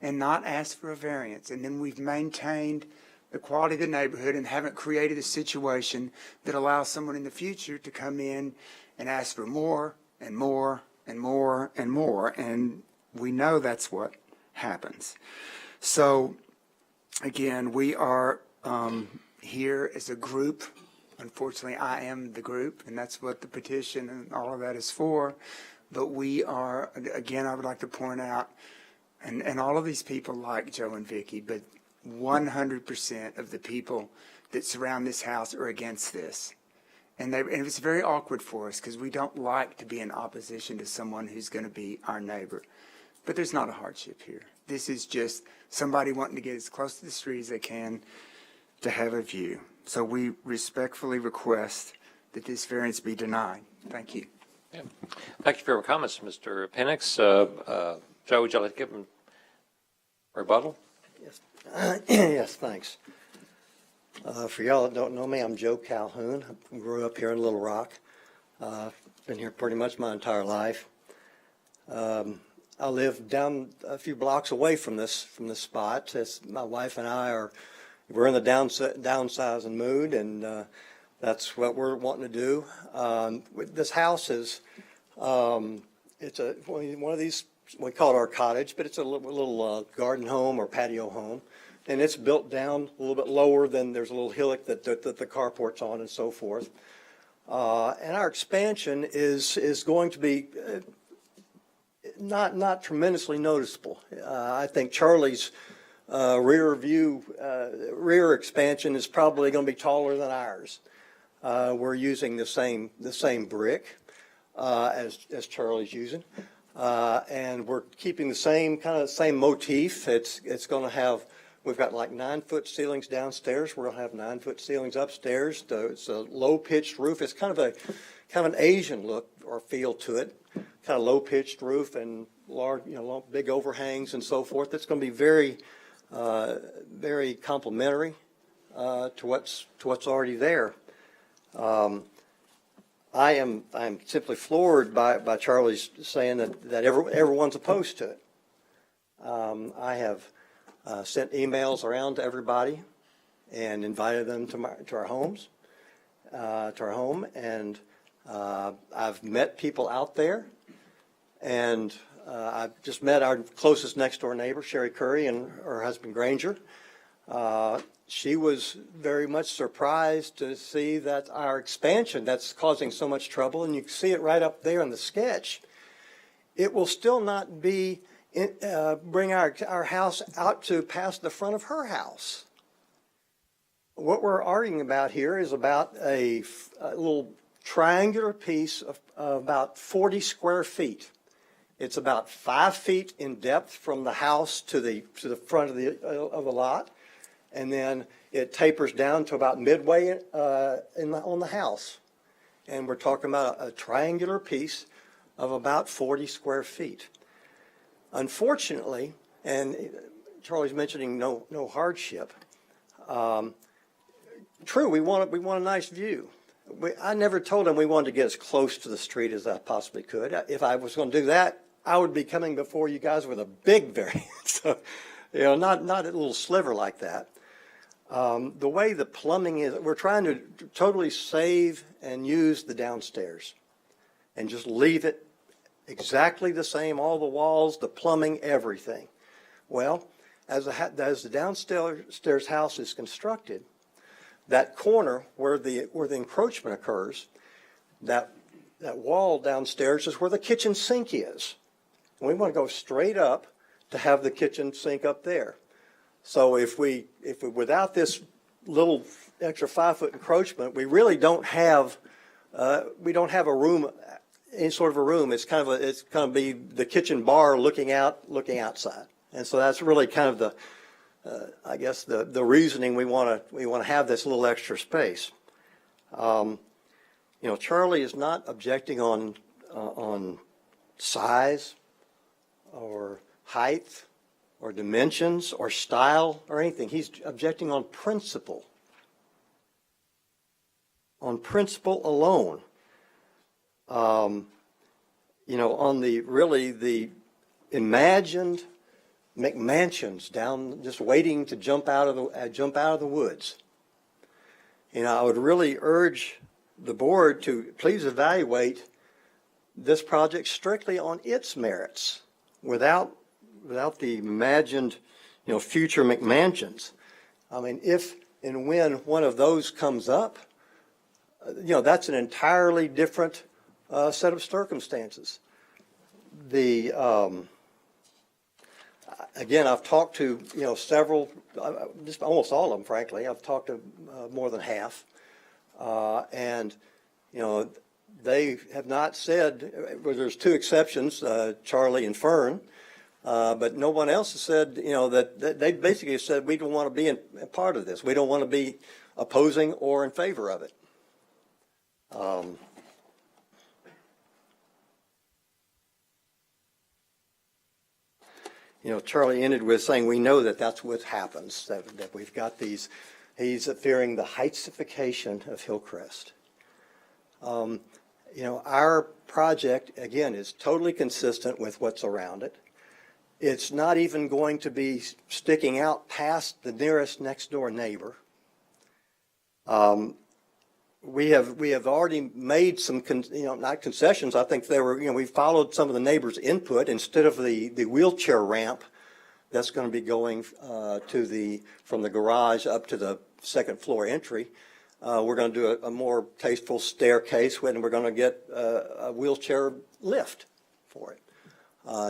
and not ask for a variance. And then we've maintained the quality of the neighborhood and haven't created a situation that allows someone in the future to come in and ask for more and more and more and more. And we know that's what happens. So, again, we are here as a group. Unfortunately, I am the group, and that's what the petition and all of that is for. But we are, again, I would like to point out, and all of these people like Joe and Vicky, but 100% of the people that surround this house are against this. And it's very awkward for us because we don't like to be in opposition to someone who's going to be our neighbor. But there's not a hardship here. This is just somebody wanting to get as close to the street as they can to have a view. So we respectfully request that this variance be denied. Thank you. Yeah. Thank you for your comments, Mr. Penix. Joe, would you like to give him a rebuttal? Yes, yes, thanks. For y'all that don't know me, I'm Joe Calhoun. I grew up here in Little Rock. Been here pretty much my entire life. I live down a few blocks away from this spot. My wife and I we're in the downsizing mood, and that's what we're wanting to do. This house is it's one of these, we call it our cottage, but it's a little garden home or patio home. And it's built down a little bit lower than there's a little hillock that the carport's on and so forth. And our expansion is going to be not tremendously noticeable. I think Charlie's rear expansion is probably going to be taller than ours. We're using the same brick as Charlie's using. And we're keeping the same motif. It's going to have, we've got like 9-foot ceilings downstairs. We're going to have 9-foot ceilings upstairs. It's a low-pitched roof. It's kind of an Asian look or feel to it. Kind of low-pitched roof and large, big overhangs and so forth. It's going to be very, very complementary to what's already there. I'm simply floored by Charlie's saying that everyone's opposed to it. I have sent emails around to everybody and invited them to our homes, and I've met people out there, and I've just met our closest next door neighbor, Sherry Curry, and her husband Granger. She was very much surprised to see that our expansion that's causing so much trouble, and you can see it right up there in the sketch, it will still not be bring our house out to past the front of her house. What we're arguing about here is about a little triangular piece of about 40 square feet. It's about 5 feet in depth from the house to the front of the lot, and then it tapers down to about midway on the house. And we're talking about a triangular piece of about 40 square feet. Unfortunately, and Charlie's mentioning no hardship. True, we want a nice view. I never told him we wanted to get as close to the street as I possibly could. If I was going to do that, I would be coming before you guys with a big variance. So, not a little sliver like that. The way the plumbing is, we're trying to totally save and use the downstairs and just leave it exactly the same, all the walls, the plumbing, everything. Well, as the downstairs house is constructed, that corner where the encroachment occurs, that wall downstairs is where the kitchen sink is. And we want to go straight up to have the kitchen sink up there. So if we without this little extra 5-foot encroachment, we really don't have a room, any sort of a room. It's kind of be the kitchen bar looking outside. And so that's really kind of I guess the reasoning we want to have this little extra space. Charlie is not objecting on size or height or dimensions or style or anything. He's objecting on principle. On principle alone. On the imagined McMansions down, just waiting to jump out of the woods. I would really urge the board to please evaluate this project strictly on its merits, without the imagined, future McMansions. I mean, if and when one of those comes up, that's an entirely different set of circumstances. Again, I've talked to, several, just almost all of them, frankly. I've talked to more than half. And they have not said, well, there's two exceptions, Charlie and Fern, but no one else has said, that they basically said, we don't want to be a part of this. We don't want to be opposing or in favor of it. Charlie ended with saying, we know that that's what happens, that we've got these, he's fearing the heightsification of Hillcrest. Our project, again, is totally consistent with what's around it. It's not even going to be sticking out past the nearest next door neighbor. We have already made some, not concessions. I think they were, we followed some of the neighbors' input. Instead of the wheelchair ramp that's going to be going from the garage up to the second floor entry, we're going to do a more tasteful staircase, and we're going to get a wheelchair lift for it.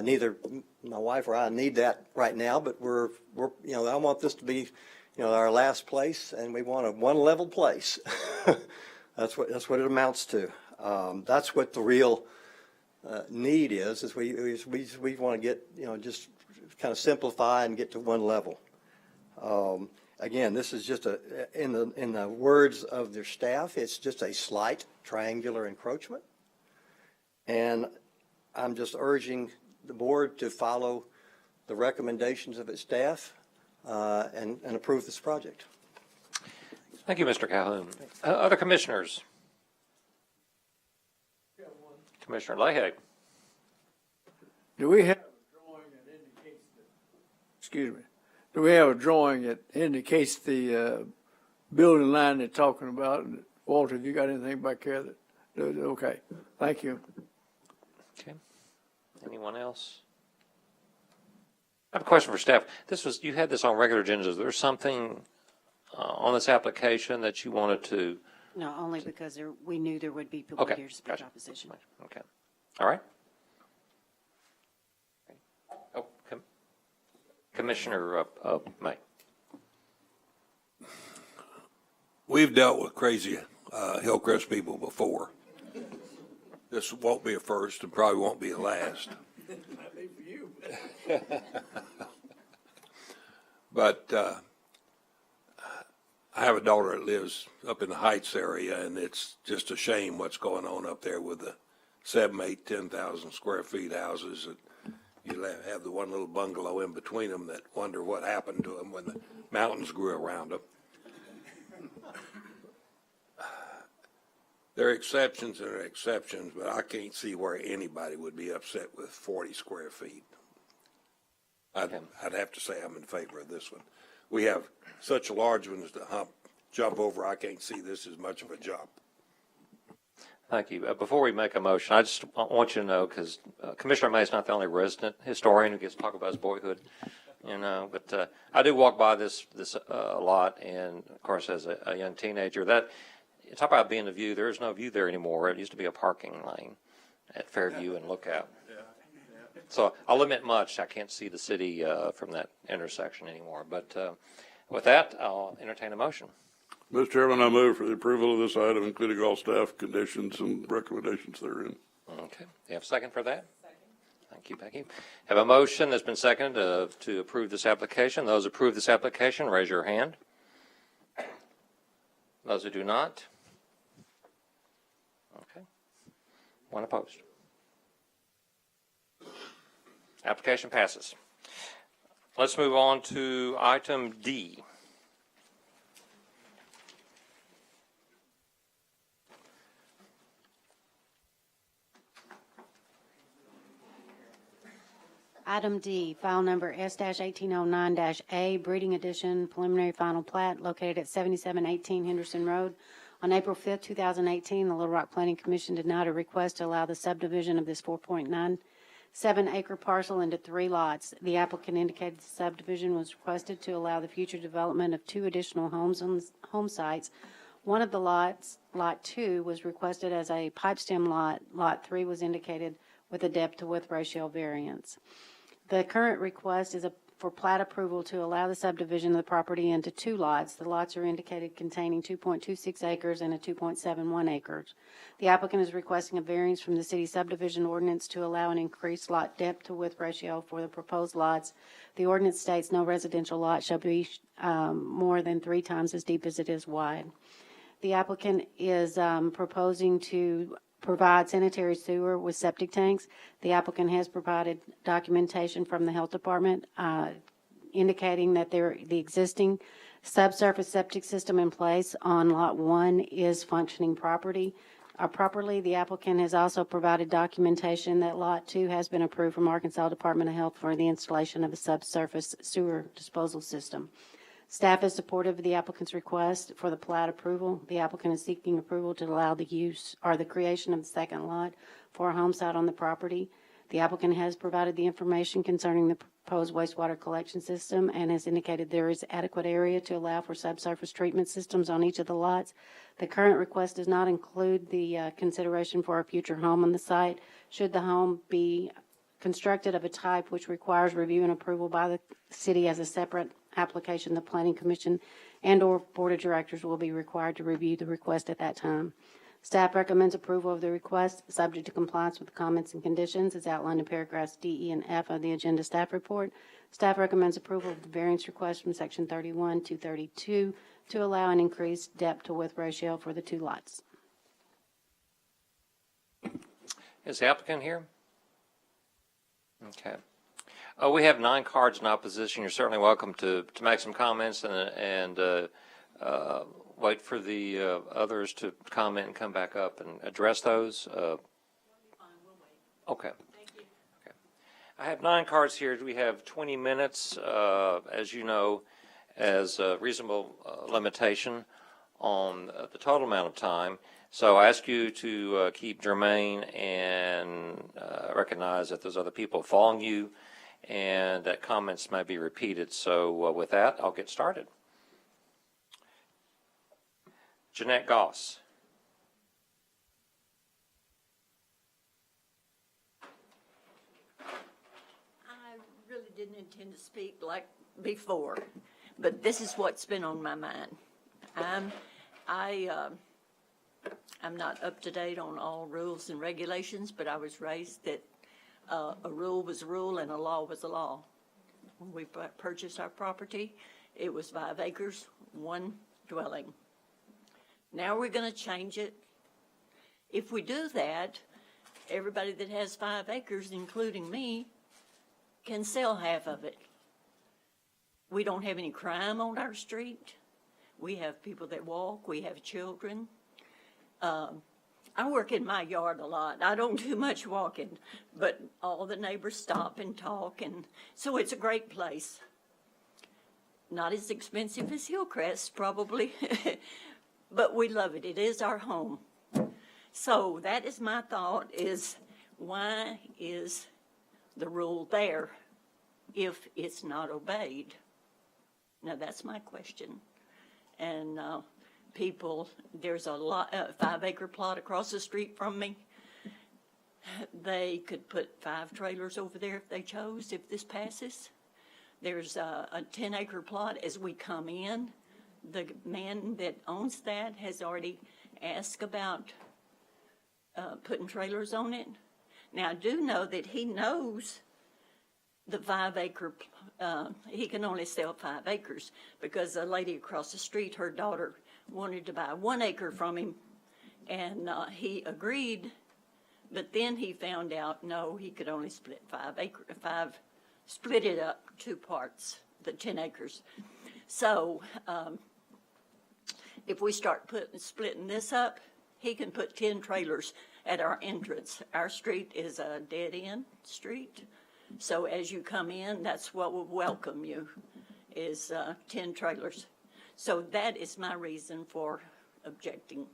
Neither my wife or I need that right now, but we're I want this to be, our last place, and we want a one-level place. That's what it amounts to. That's what the real need is we want to get, just kind of simplify and get to one level. Again, this is just in the words of their staff, it's just a slight triangular encroachment. And I'm just urging the board to follow the recommendations of its staff and approve this project. Thank you, Mr. Calhoun. Other commissioners? Commissioner Leahy. Do we have a drawing that indicates do we have a drawing that indicates the building line they're talking about? Walter, have you got anything back there okay, thank you. Okay. Anyone else? I have a question for staff. You had this on regular agendas. Is there something on this application that you wanted to? No, only because we knew there would be people here to speak opposition. Okay. All right. Oh, Commissioner May. We've dealt with crazy Hillcrest people before. This won't be a first and probably won't be a last. But I have a daughter that lives up in the Heights area, and it's just a shame what's going on up there with the 7, 8, 10,000 square feet houses. You have the one little bungalow in between them that wonder what happened to them when the mountains grew around them. There are exceptions and there are exceptions, but I can't see where anybody would be upset with 40 square feet. I'd have to say I'm in favor of this one. We have such large ones to jump over. I can't see this as much of a jump. Thank you. Before we make a motion, I just want you to know, because Commissioner May is not the only resident historian who gets to talk about his boyhood, but I do walk by this a lot, and of course, as a young teenager, that talk about being a view. There is no view there anymore. It used to be a parking lane at Fairview and Lookout. So I'll admit much. I can't see the city from that intersection anymore. But with that, I'll entertain a motion. Mr. Chairman, I move for the approval of this item, including all staff conditions and recommendations therein. Okay. Do you have a second for that? Second. Thank you, Becky. Have a motion that's been seconded to approve this application. Those who approve this application, raise your hand. Those who do not? Okay. One opposed. Application passes. Let's move on to item D. Item D, file number S-1809-A, Breeding Edition, preliminary final plat located at 7718 Henderson Road. On April 5th, 2018, the Little Rock Planning Commission denied a request to allow the subdivision of this 4.97-acre parcel into 3 lots. The applicant indicated the subdivision was requested to allow the future development of 2 additional home sites. One of the lots, Lot 2, was requested as a pipe stem lot. Lot 3 was indicated with a depth to width ratio variance. The current request is for plat approval to allow the subdivision of the property into 2 lots. The lots are indicated containing 2.26 acres and a 2.71 acres. The applicant is requesting a variance from the city subdivision ordinance to allow an increased lot depth to width ratio for the proposed lots. The ordinance states no residential lot shall be more than 3 times as deep as it is wide. The applicant is proposing to provide sanitary sewer with septic tanks. The applicant has provided documentation from the health department indicating that the existing subsurface septic system in place on Lot 1 is functioning properly. The applicant has also provided documentation that Lot 2 has been approved from Arkansas Department of Health for the installation of a subsurface sewer disposal system. Staff is supportive of the applicant's request for the plat approval. The applicant is seeking approval to allow the use or the creation of the second lot for a home site on the property. The applicant has provided the information concerning the proposed wastewater collection system and has indicated there is adequate area to allow for subsurface treatment systems on each of the lots. The current request does not include the consideration for a future home on the site. Should the home be constructed of a type which requires review and approval by the city as a separate application, the Planning Commission and/or Board of Directors will be required to review the request at that time. Staff recommends approval of the request, subject to compliance with the comments and conditions as outlined in paragraphs D, E, and F of the agenda staff report. Staff recommends approval of the variance request from Section 31 to 32 to allow an increased depth to width ratio for the 2 lots. Is the applicant here? Okay. We have 9 cards in opposition. You're certainly welcome to make some comments and wait for the others to comment and come back up and address those. Okay. Okay. I have 9 cards here. We have 20 minutes, as you know, as a reasonable limitation on the total amount of time. So I ask you to keep germane and recognize that there's other people following you and that comments may be repeated. So with that, I'll get started. Jeanette Goss. I really didn't intend to speak like before, but this is what's been on my mind. I'm not up to date on all rules and regulations, but I was raised that a rule was a rule and a law was a law. When we purchased our property, it was 5 acres, 1 dwelling. Now we're going to change it. If we do that, everybody that has 5 acres, including me, can sell half of it. We don't have any crime on our street. We have people that walk. We have children. I work in my yard a lot. I don't do much walking, but all the neighbors stop and talk, and so it's a great place. Not as expensive as Hillcrest, probably, but we love it. It is our home. So that is my thought, is why is the rule there if it's not obeyed? Now, that's my question. And people, there's a 5-acre plot across the street from me. They could put 5 trailers over there if they chose, if this passes. There's a 10-acre plot as we come in. The man that owns that has already asked about putting trailers on it. Now, I do know that he knows the 5-acre, he can only sell 5 acres because a lady across the street, her daughter, wanted to buy 1 acre from him, and he agreed, but then he found out, no, he could only split 5 split it up 2 parts, the 10 acres. So if we start splitting this up, he can put 10 trailers at our entrance. Our street is a dead-end street, so as you come in, that's what will welcome you, is 10 trailers. So that is my reason for objecting.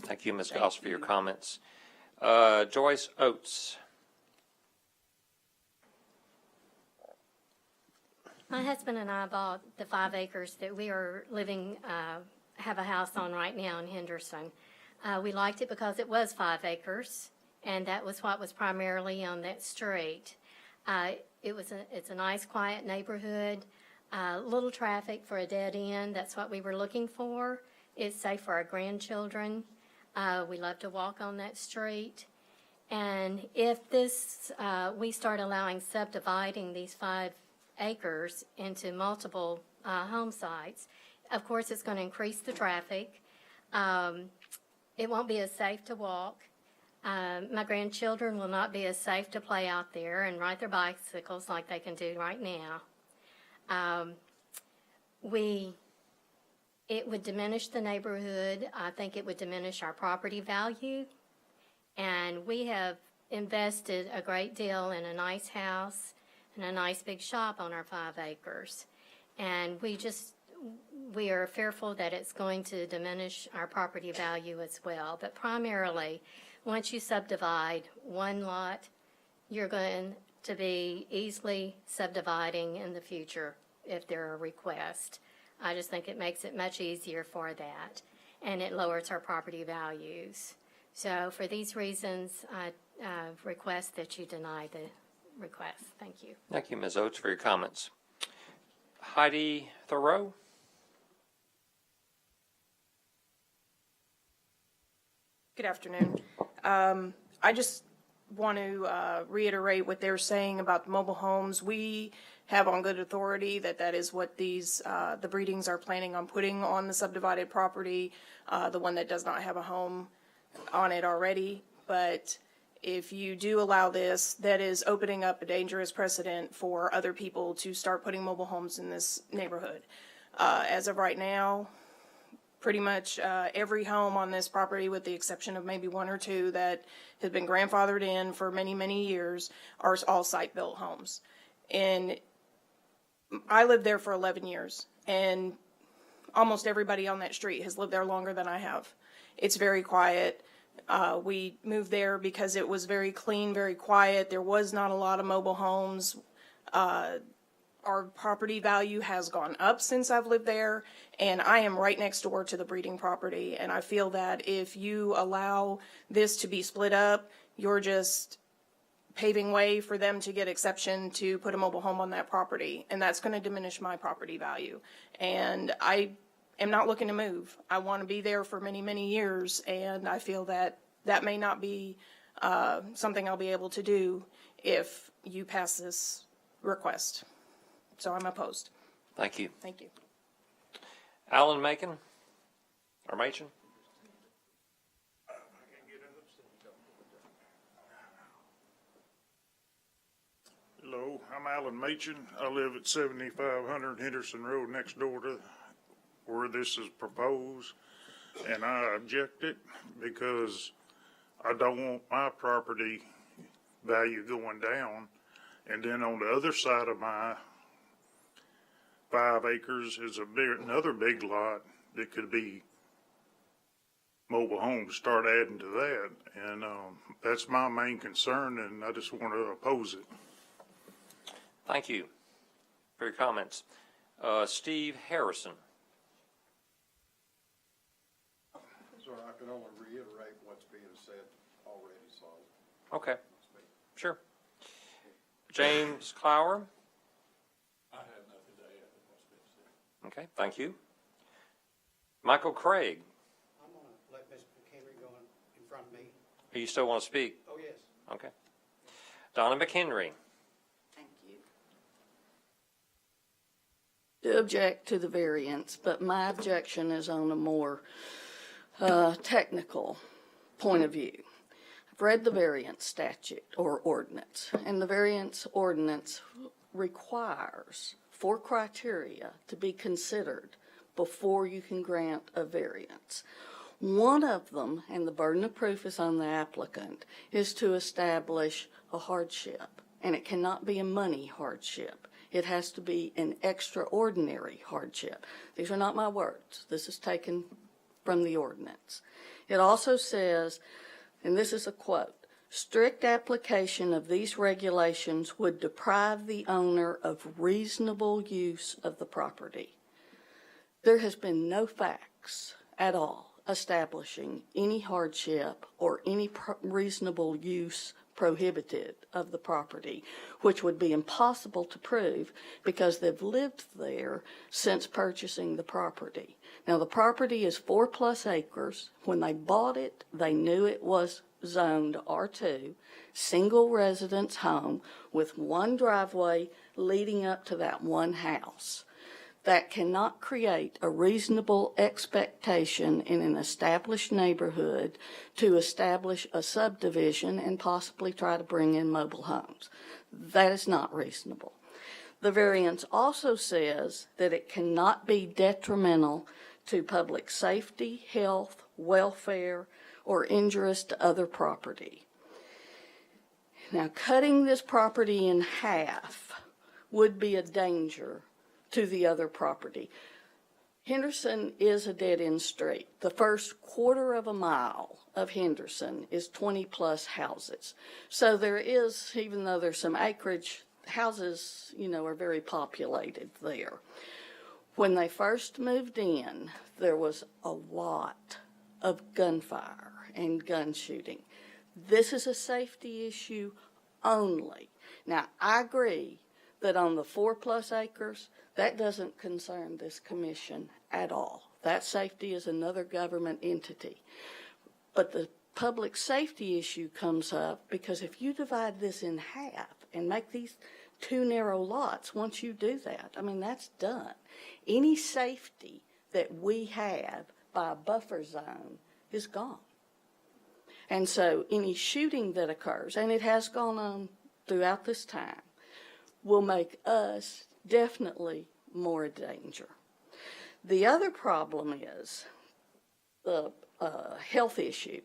Thank you, Ms. Goss, for your comments. Joyce Oates. My husband and I bought the 5 acres that we are living, have a house on right now in Henderson. We liked it because it was 5 acres, and that was what was primarily on that street. It's a nice, quiet neighborhood. Little traffic for a dead end. That's what we were looking for. It's safe for our grandchildren. We love to walk on that street. And if we start allowing subdividing these 5 acres into multiple home sites, of course it's going to increase the traffic. It won't be as safe to walk. My grandchildren will not be as safe to play out there and ride their bicycles like they can do right now. It would diminish the neighborhood. I think it would diminish our property value. And we have invested a great deal in a nice house and a nice big shop on our 5 acres. And we are fearful that it's going to diminish our property value as well. But primarily, once you subdivide 1 lot, you're going to be easily subdividing in the future if there are requests. I just think it makes it much easier for that, and it lowers our property values. So for these reasons, I request that you deny the request. Thank you. Thank you, Ms. Oates, for your comments. Heidi Thoreau. Good afternoon. I just want to reiterate what they're saying about the mobile homes. We have on good authority that is what the breedings are planning on putting on the subdivided property, the one that does not have a home on it already. But if you do allow this, that is opening up a dangerous precedent for other people to start putting mobile homes in this neighborhood. As of right now, pretty much every home on this property, with the exception of maybe 1 or 2 that has been grandfathered in for many, many years, are all site-built homes. And I lived there for 11 years, and almost everybody on that street has lived there longer than I have. It's very quiet. We moved there because it was very clean, very quiet. There was not a lot of mobile homes. Our property value has gone up since I've lived there, and I am right next door to the breeding property. And I feel that if you allow this to be split up, you're just paving way for them to get exception to put a mobile home on that property, and that's going to diminish my property value. And I am not looking to move. I want to be there for many, many years, and I feel that that may not be something I'll be able to do if you pass this request. So I'm opposed. Thank you. Thank you. Alan Macon, or Machen? Hello, I'm Alan Machen. I live at 7500 Henderson Road, next door to where this is proposed, and I object it because I don't want my property value going down. And then on the other side of my 5 acres is another big lot that could be mobile homes. Start adding to that, and that's my main concern, and I just want to oppose it. Thank you for your comments. Steve Harrison. Sir, I can only reiterate what's being said already, so. Okay, sure. James Clower. I have nothing to add to what's been said. Okay, thank you. Michael Craig. I'm going to let Ms. McHenry go in front of me. Do you still want to speak? Oh, yes. Okay. Donna McHenry. Thank you. Do object to the variance, but my objection is on a more technical point of view. I've read the variance statute or ordinance, and the variance ordinance requires 4 criteria to be considered before you can grant a variance. One of them, and the burden of proof is on the applicant, is to establish a hardship, and it cannot be a money hardship. It has to be an extraordinary hardship. These are not my words. This is taken from the ordinance. It also says, and this is a quote, strict application of these regulations would deprive the owner of reasonable use of the property. There has been no facts at all establishing any hardship or any reasonable use prohibited of the property, which would be impossible to prove because they've lived there since purchasing the property. Now, the property is 4+ acres. When they bought it, they knew it was zoned R2, single residence home with 1 driveway leading up to that one house. That cannot create a reasonable expectation in an established neighborhood to establish a subdivision and possibly try to bring in mobile homes. That is not reasonable. The variance also says that it cannot be detrimental to public safety, health, welfare, or injurious to other property. Now, cutting this property in half would be a danger to the other property. Henderson is a dead-end street. The first 1/4 mile of Henderson is 20+ houses. So there is, even though there's some acreage, houses, are very populated there. When they first moved in, there was a lot of gunfire and gun shooting. This is a safety issue only. Now, I agree that on the 4+ acres, that doesn't concern this commission at all. That safety is another government entity. But the public safety issue comes up because if you divide this in half and make these 2 narrow lots, once you do that, that's done. Any safety that we have by a buffer zone is gone. And so any shooting that occurs, and it has gone on throughout this time, will make us definitely more danger. The other problem is the health issue.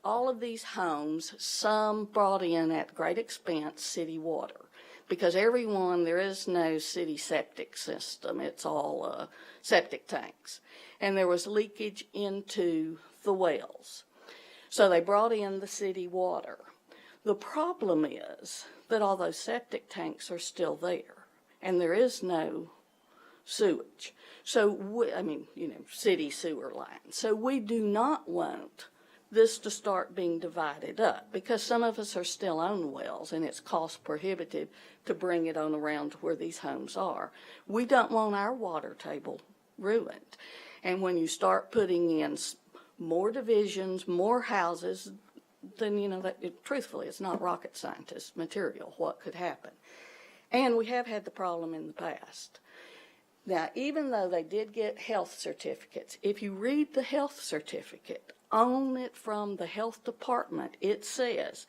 All of these homes, some brought in at great expense city water, because there is no city septic system. It's all septic tanks. And there was leakage into the wells. So they brought in the city water. The problem is that all those septic tanks are still there, and there is no sewage. So, city sewer lines. So we do not want this to start being divided up, because some of us are still on wells and it's cost prohibitive to bring it on around to where these homes are. We don't want our water table ruined. And when you start putting in more divisions, more houses, then, you know, truthfully, it's not rocket scientist material what could happen. And we have had the problem in the past. Now, even though they did get health certificates, if you read the health certificate on it from the health department, it says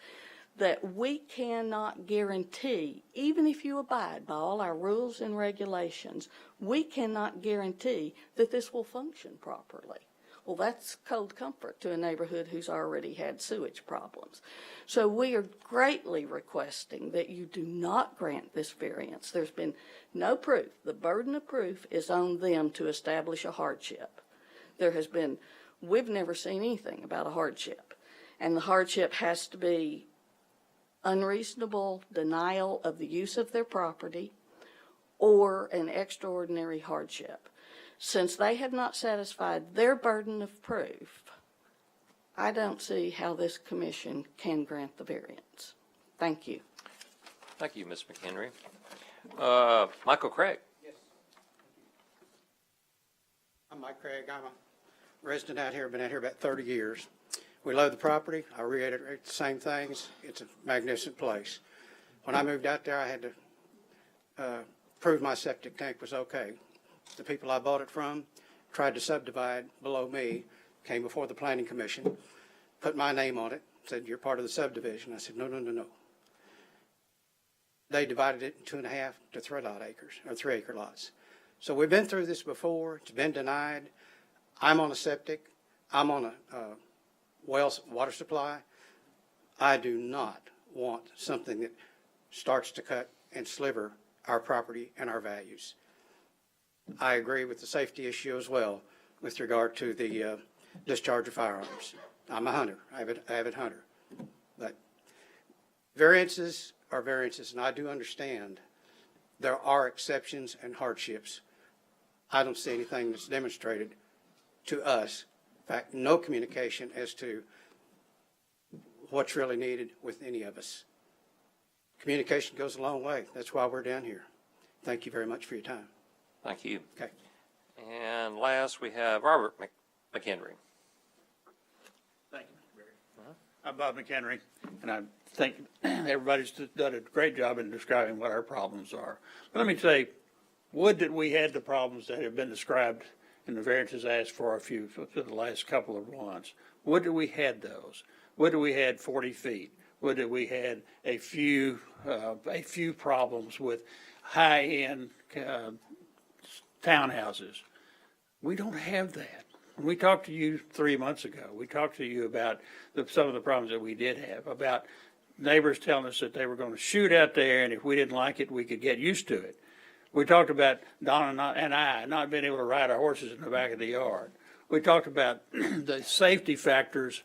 that we cannot guarantee, even if you abide by all our rules and regulations, we cannot guarantee that this will function properly. Well, that's cold comfort to a neighborhood who's already had sewage problems. So we are greatly requesting that you do not grant this variance. There's been no proof. The burden of proof is on them to establish a hardship. We've never seen anything about a hardship. And the hardship has to be unreasonable denial of the use of their property or an extraordinary hardship. Since they have not satisfied their burden of proof, I don't see how this commission can grant the variance. Thank you. Thank you, Ms. McHenry. Michael Craig. I'm Mike Craig. I'm a resident out here, been out here about 30 years. We love the property. I reiterate the same things. It's a magnificent place. When I moved out there, I had to prove my septic tank was okay. The people I bought it from tried to subdivide below me, came before the planning commission, put my name on it, said, you're part of the subdivision. I said, no, no, no, no. They divided it in 2.5 to 3 acres, or 3 acre lots. So we've been through this before. It's been denied. I'm on a septic. I'm on a well water supply. I do not want something that starts to cut and sliver our property and our values. I agree with the safety issue as well with regard to the discharge of firearms. I'm a hunter, avid hunter. But variances are variances, and I do understand there are exceptions and hardships. I don't see anything that's demonstrated to us. In fact, no communication as to what's really needed with any of us. Communication goes a long way. That's why we're down here. Thank you very much for your time. Thank you. Okay. And last, we have Robert McHenry. Thank you, Mr. Barry. I'm Bob McHenry, and I think everybody's done a great job in describing what our problems are. But let me say, would that we had the problems that have been described in the variances asked for the last couple of ones. Would that we had those. Would that we had 40 feet. Would that we had a few problems with high-end townhouses. We don't have that. When we talked to you 3 months ago, we talked to you about some of the problems that we did have, about neighbors telling us that they were going to shoot out there, and if we didn't like it, we could get used to it. We talked about Donna and I not being able to ride our horses in the back of the yard. We talked about the safety factors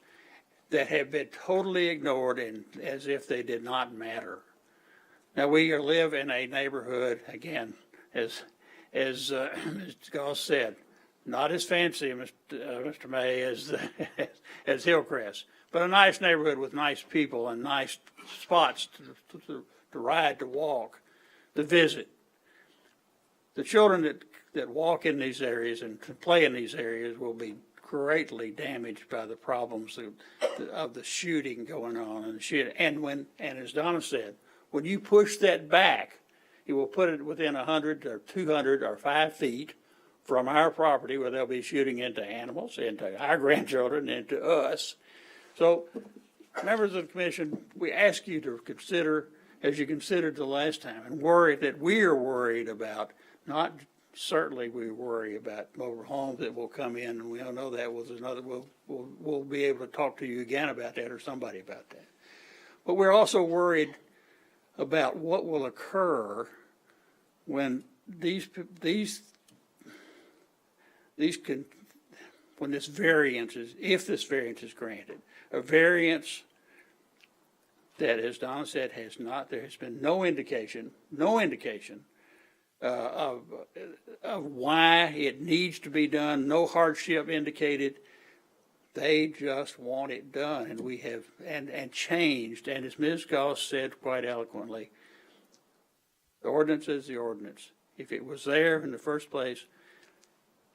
that have been totally ignored and as if they did not matter. Now, we live in a neighborhood, again, as Goss said, not as fancy, Mr. May, as Hillcrest, but a nice neighborhood with nice people and nice spots to ride, to walk, to visit. The children that walk in these areas and play in these areas will be greatly damaged by the problems of the shooting going on and as Donna said, when you push that back, it will put it within 100 or 200 or 5 feet from our property where they'll be shooting into animals, into our grandchildren, into us. So, members of the commission, we ask you to consider, as you considered the last time, and we are worried about, not certainly we worry about mobile homes that will come in, and we all know that was another, we'll be able to talk to you again about that or somebody about that. But we're also worried about what will occur when when this variance is, if this variance is granted, a variance that, as Donna said, there has been no indication of why it needs to be done, no hardship indicated. They just want it done, and we have, and changed. And as Ms. Goss said quite eloquently, the ordinance is the ordinance. If it was there in the first place,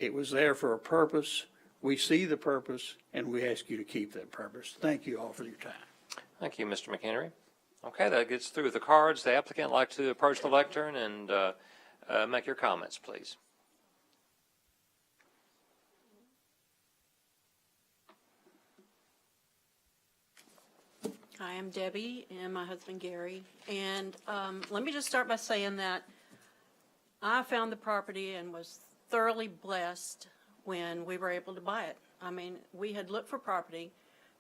it was there for a purpose. We see the purpose, and we ask you to keep that purpose. Thank you all for your time. Thank you, Mr. McHenry. Okay, that gets through the cards. The applicant would like to approach the lectern and make your comments, please. Hi, I'm Debbie and my husband Gary. And let me just start by saying that I found the property and was thoroughly blessed when we were able to buy it. I mean, we had looked for property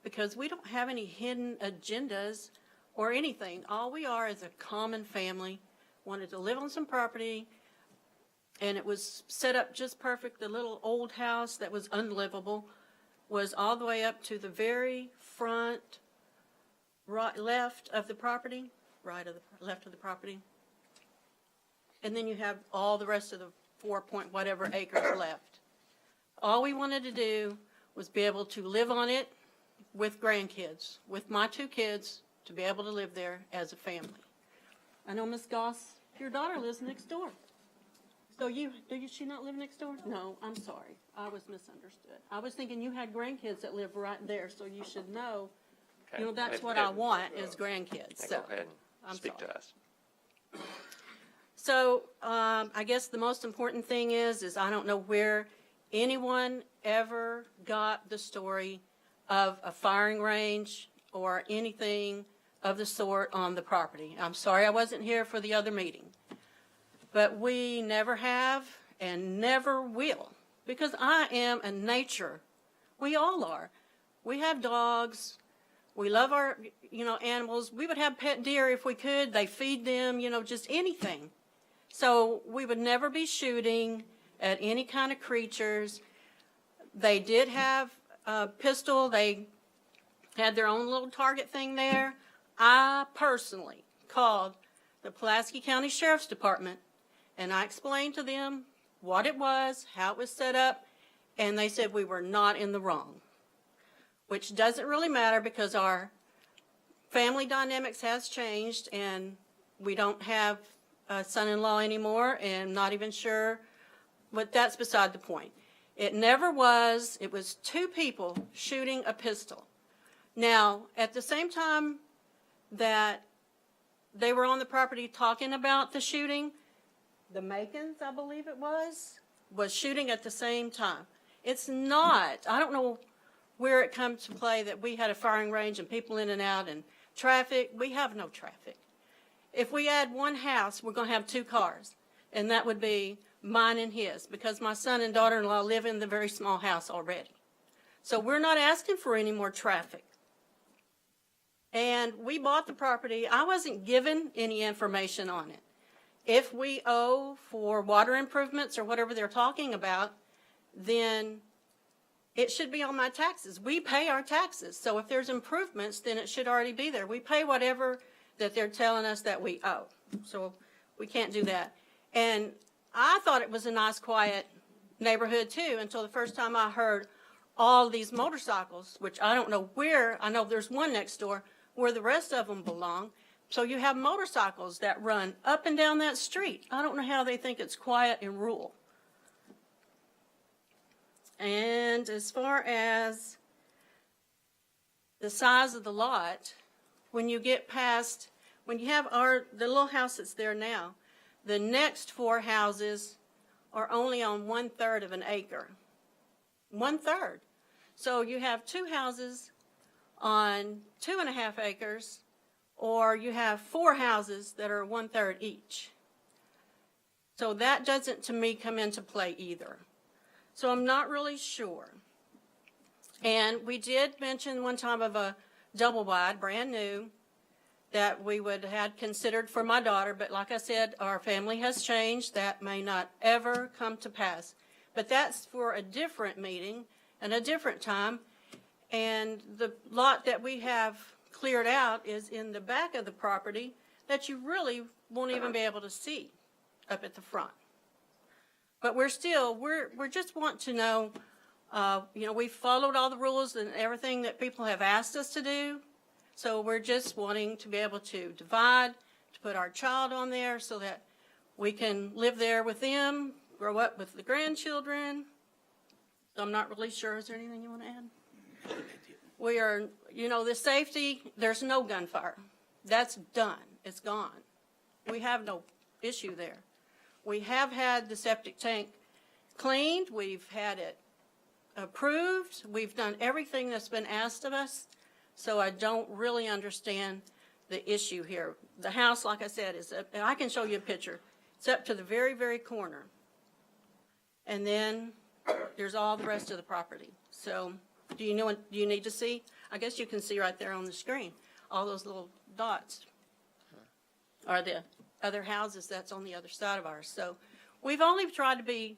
because we don't have any hidden agendas or anything. All we are is a common family, wanted to live on some property, and it was set up just perfect. The little old house that was unlivable was all the way up to the very front left of the property, left of the property. And then you have all the rest of the 4 point whatever acres left. All we wanted to do was be able to live on it with grandkids, with my 2 kids, to be able to live there as a family. I know, Ms. Goss, your daughter lives next door. So she not live next door? No, I'm sorry. I was misunderstood. I was thinking you had grandkids that live right there, so you should know. Okay. You know, that's what I want is grandkids. Go So ahead and I'm speak sorry. to us. So I guess the most important thing is I don't know where anyone ever got the story of a firing range or anything of the sort on the property. I'm sorry I wasn't here for the other meeting. But we never have and never will, because I am a nature. We all are. We have dogs. We love our, animals. We would have pet deer if we could. They feed them, just anything. So we would never be shooting at any kind of creatures. They did have a pistol. They had their own little target thing there. I personally called the Pulaski County Sheriff's Department, and I explained to them what it was, how it was set up, and they said we were not in the wrong, which doesn't really matter because our family dynamics has changed, and we don't have a son-in-law anymore, and not even sure, but that's beside the point. It never was. It was 2 people shooting a pistol. Now, at the same time that they were on the property talking about the shooting, the Macons, I believe it was shooting at the same time. It's not, I don't know where it comes to play that we had a firing range and people in and out and traffic. We have no traffic. If we add 1 house, we're going to have 2 cars, and that would be mine and his, because my son and daughter-in-law live in the very small house already. So we're not asking for any more traffic. And we bought the property. I wasn't given any information on it. If we owe for water improvements or whatever they're talking about, then it should be on my taxes. We pay our taxes. So if there's improvements, then it should already be there. We pay whatever that they're telling us that we owe. So we can't do that. And I thought it was a nice, quiet neighborhood too, until the first time I heard all these motorcycles, which I don't know where. I know there's one next door where the rest of them belong. So you have motorcycles that run up and down that street. I don't know how they think it's quiet and rural. And as far as the size of the lot, when you get past, when you have the little house that's there now, the next 4 houses are only on 1/3 of an acre. 1/3. So you have 2 houses on 2.5 acres, or you have 4 houses that are 1/3 each. So that doesn't, to me, come into play either. So I'm not really sure. And we did mention one time of a double wide, brand new, that we would have considered for my daughter, but like I said, our family has changed. That may not ever come to pass. But that's for a different meeting and a different time. And the lot that we have cleared out is in the back of the property that you really won't even be able to see up at the front. But we're just want to know We've followed all the rules and everything that people have asked us to do. So we're just wanting to be able to divide, to put our child on there so that we can live there with them, grow up with the grandchildren. So I'm not really sure. Is there anything you want to add? We are, the safety, there's no gunfire. That's done. It's gone. We have no issue there. We have had the septic tank cleaned. We've had it approved. We've done everything that's been asked of us. So I don't really understand the issue here. The house, like I said, is up, and I can show you a picture. It's up to the very, very corner. And then there's all the rest of the property. So do you need to see? I guess you can see right there on the screen. All those little dots are the other houses that's on the other side of ours. So we've only tried to be,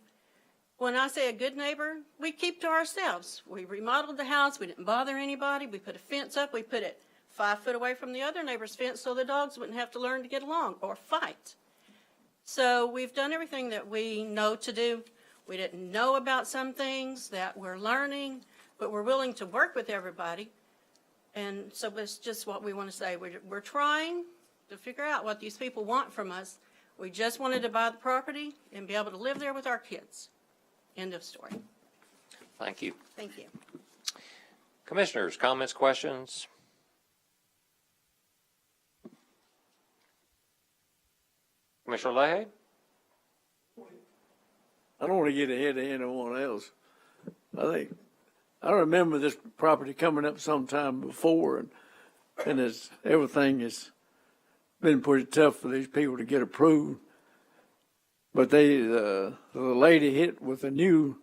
when I say a good neighbor, we keep to ourselves. We remodeled the house. We didn't bother anybody. We put a fence up. We put it 5 foot away from the other neighbor's fence so the dogs wouldn't have to learn to get along or fight. So we've done everything that we know to do. We didn't know about some things that we're learning, but we're willing to work with everybody. And so it's just what we want to say. We're trying to figure out what these people want from us. We just wanted to buy the property and be able to live there with our kids. End of story. Thank you. Thank you. Commissioners, comments, questions? Commissioner Leahy? I don't want to get ahead of anyone else. I remember this property coming up sometime before, and everything has been pretty tough for these people to get approved. But the lady hit with a new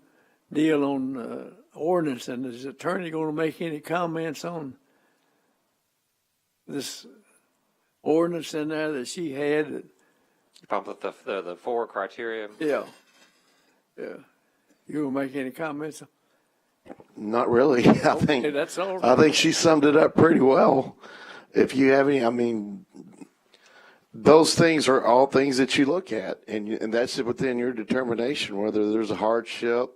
deal on ordinance, and is the attorney going to make any comments on this ordinance in there that she had? Probably the 4 criteria. Yeah. You gonna make any comments? Not really. Okay, that's all right. I think she summed it up pretty well. If you have any, those things are all things that you look at, and that's within your determination, whether there's a hardship,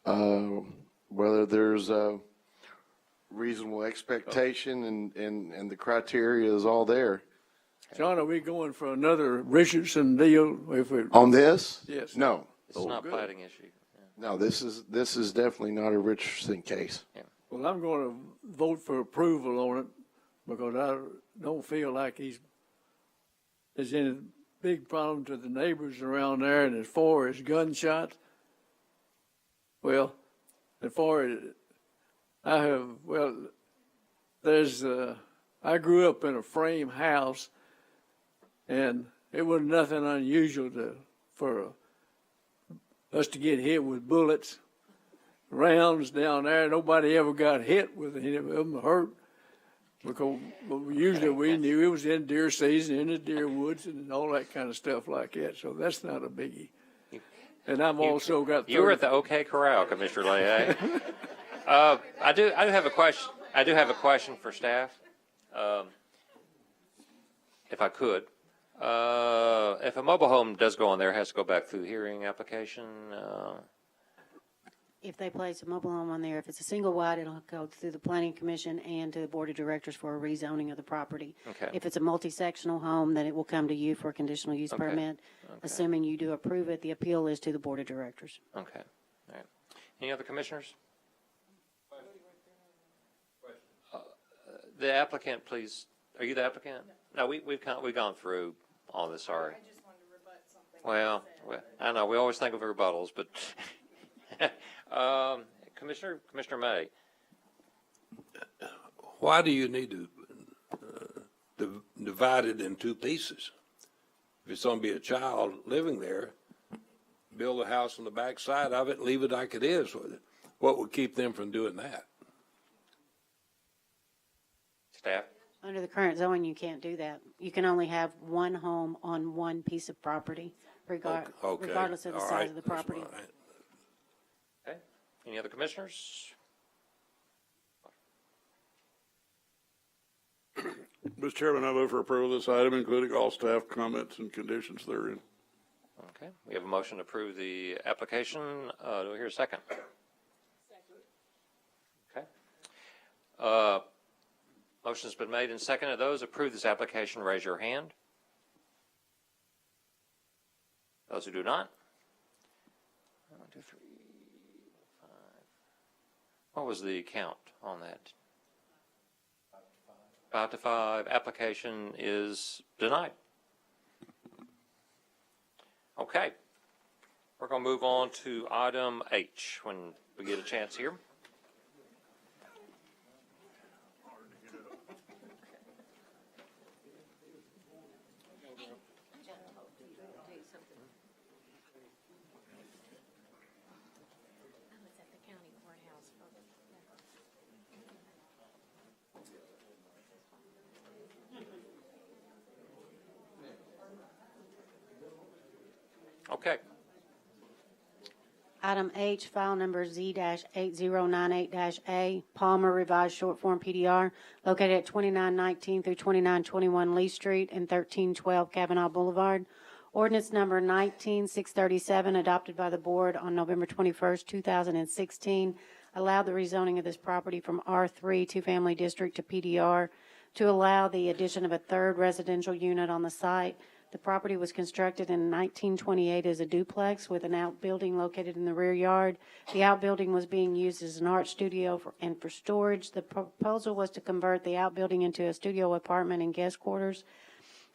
whether there's a reasonable expectation, and the criteria is all there. John, are we going for another Richardson deal? On this? Yes. No. It's not a plating issue. No, this is definitely not a Richardson case. Well, I'm going to vote for approval on it because I don't feel like there's any big problem to the neighbors around there. And as far as gunshots, well, as far as I grew up in a frame house, and it was nothing unusual for us to get hit with bullets, rounds down there. Nobody ever got hit with any of them, hurt, because usually we knew it was in deer season, in the deer woods, and all that kind of stuff like that. So that's not a biggie. And I've also got. You were at the OK Corral, Commissioner Leahy. I do have a question. I do have a question for staff, if I could. If a mobile home does go on there, it has to go back through hearing application. If they place a mobile home on there, if it's a single wide, it'll go through the planning commission and to the board of directors for a rezoning of the property. Okay. If it's a multi-sectional home, then it will come to you for a conditional use permit. Assuming you do approve it, the appeal is to the board of directors. Okay. All right. Any other commissioners? The applicant, please. Are you the applicant? No, we've gone through all this. Sorry. I just wanted to rebut something. Well, I know we always think of rebuttals, but Commissioner May. Why do you need to divide it in 2 pieces? If it's going to be a child living there, build a house on the back side of it and leave it like it is. What would keep them from doing that? Staff? Under the current zoning, you can't do that. You can only have one home on one piece of property, regardless of the size of the property. Okay. Any other commissioners? Mr. Chairman, I vote for approval of this item, including all staff comments and conditions therein. Okay. We have a motion to approve the application. Do we hear a second? Motion's been made and seconded. Those approve this application, raise your hand. Those who do not? 1, 2, 3, 5. What was the count on that? 5 to 5. Application is denied. Okay. We're going to move on to item H when we get a chance here. Okay. Item H, file number Z-8098-A, Palmer Revised Short Form PDR, located at 2919 through 2921 Lee Street and 1312 Kavanaugh Boulevard. Ordinance number 19637, adopted by the board on November 21st, 2016, allowed the rezoning of this property from R3 two-family district to PDR to allow the addition of a third residential unit on the site. The property was constructed in 1928 as a duplex with an outbuilding located in the rear yard. The outbuilding was being used as an art studio and for storage. The proposal was to convert the outbuilding into a studio apartment and guest quarters.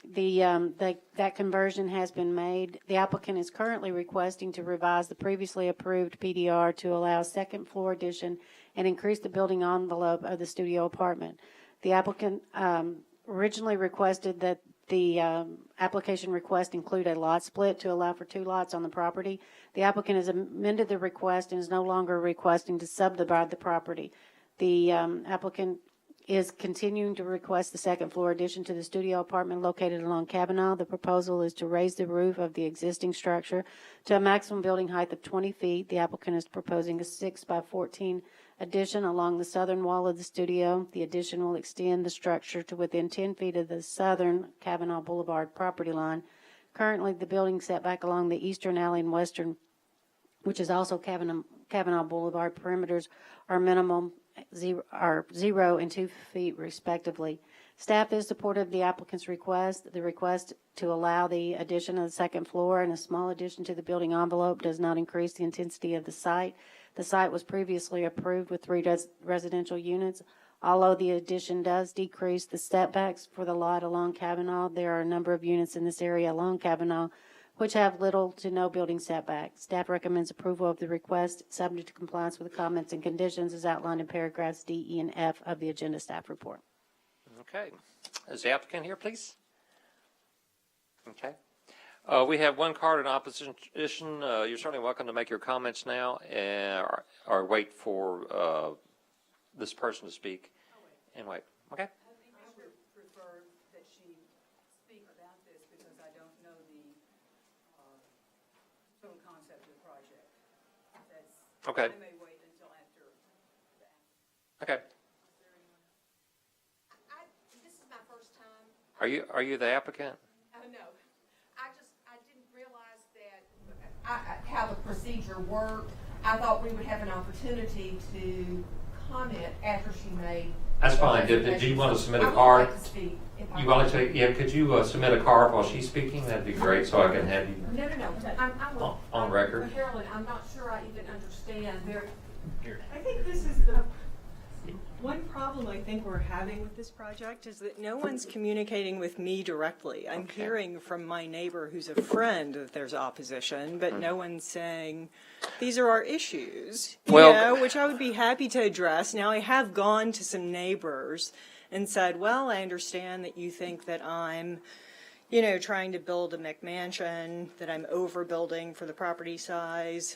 That conversion has been made. The applicant is currently requesting to revise the previously approved PDR to allow second floor addition and increase the building envelope of the studio apartment. The applicant originally requested that the application request include a lot split to allow for 2 lots on the property. The applicant has amended the request and is no longer requesting to subdivide the property. The applicant is continuing to request the second floor addition to the studio apartment located along Kavanaugh. The proposal is to raise the roof of the existing structure to a maximum building height of 20 feet. The applicant is proposing a 6 by 14 addition along the southern wall of the studio. The addition will extend the structure to within 10 feet of the southern Kavanaugh Boulevard property line. Currently, the building setback along the eastern alley and western, which is also Kavanaugh Boulevard perimeters, are minimum 0 and 2 feet respectively. Staff is supportive of the applicant's request. The request to allow the addition of the second floor and a small addition to the building envelope does not increase the intensity of the site. The site was previously approved with 3 residential units. Although the addition does decrease the setbacks for the lot along Kavanaugh, there are a number of units in this area along Kavanaugh which have little to no building setback. Staff recommends approval of the request, subject to compliance with the comments and conditions as outlined in paragraphs D, E, and F of the agenda staff report. Okay. Is the applicant here, please? Okay. We have one card in opposition. You're certainly welcome to make your comments now or wait for this person to speak and wait. Okay? I think I would prefer that she speak about this because I don't know the total concept of the project. Okay. I may wait until after that. Okay. This is my first time. Are you the applicant? No. I didn't realize that how the procedure worked. I thought we would have an opportunity to comment after she made. That's fine. Do you want to submit a card? You want to? Yeah. Could you submit a card while she's speaking? That'd be great, so I can have you. No. I'm on record. Carolyn, I'm not sure I even understand. I think this is the one problem I think we're having with this project is that no one's communicating with me directly. I'm hearing from my neighbor who's a friend that there's opposition, but no one's saying, these are our issues, which I would be happy to address. Now, I have gone to some neighbors and said, well, I understand that you think that I'm, trying to build a McMansion, that I'm overbuilding for the property size,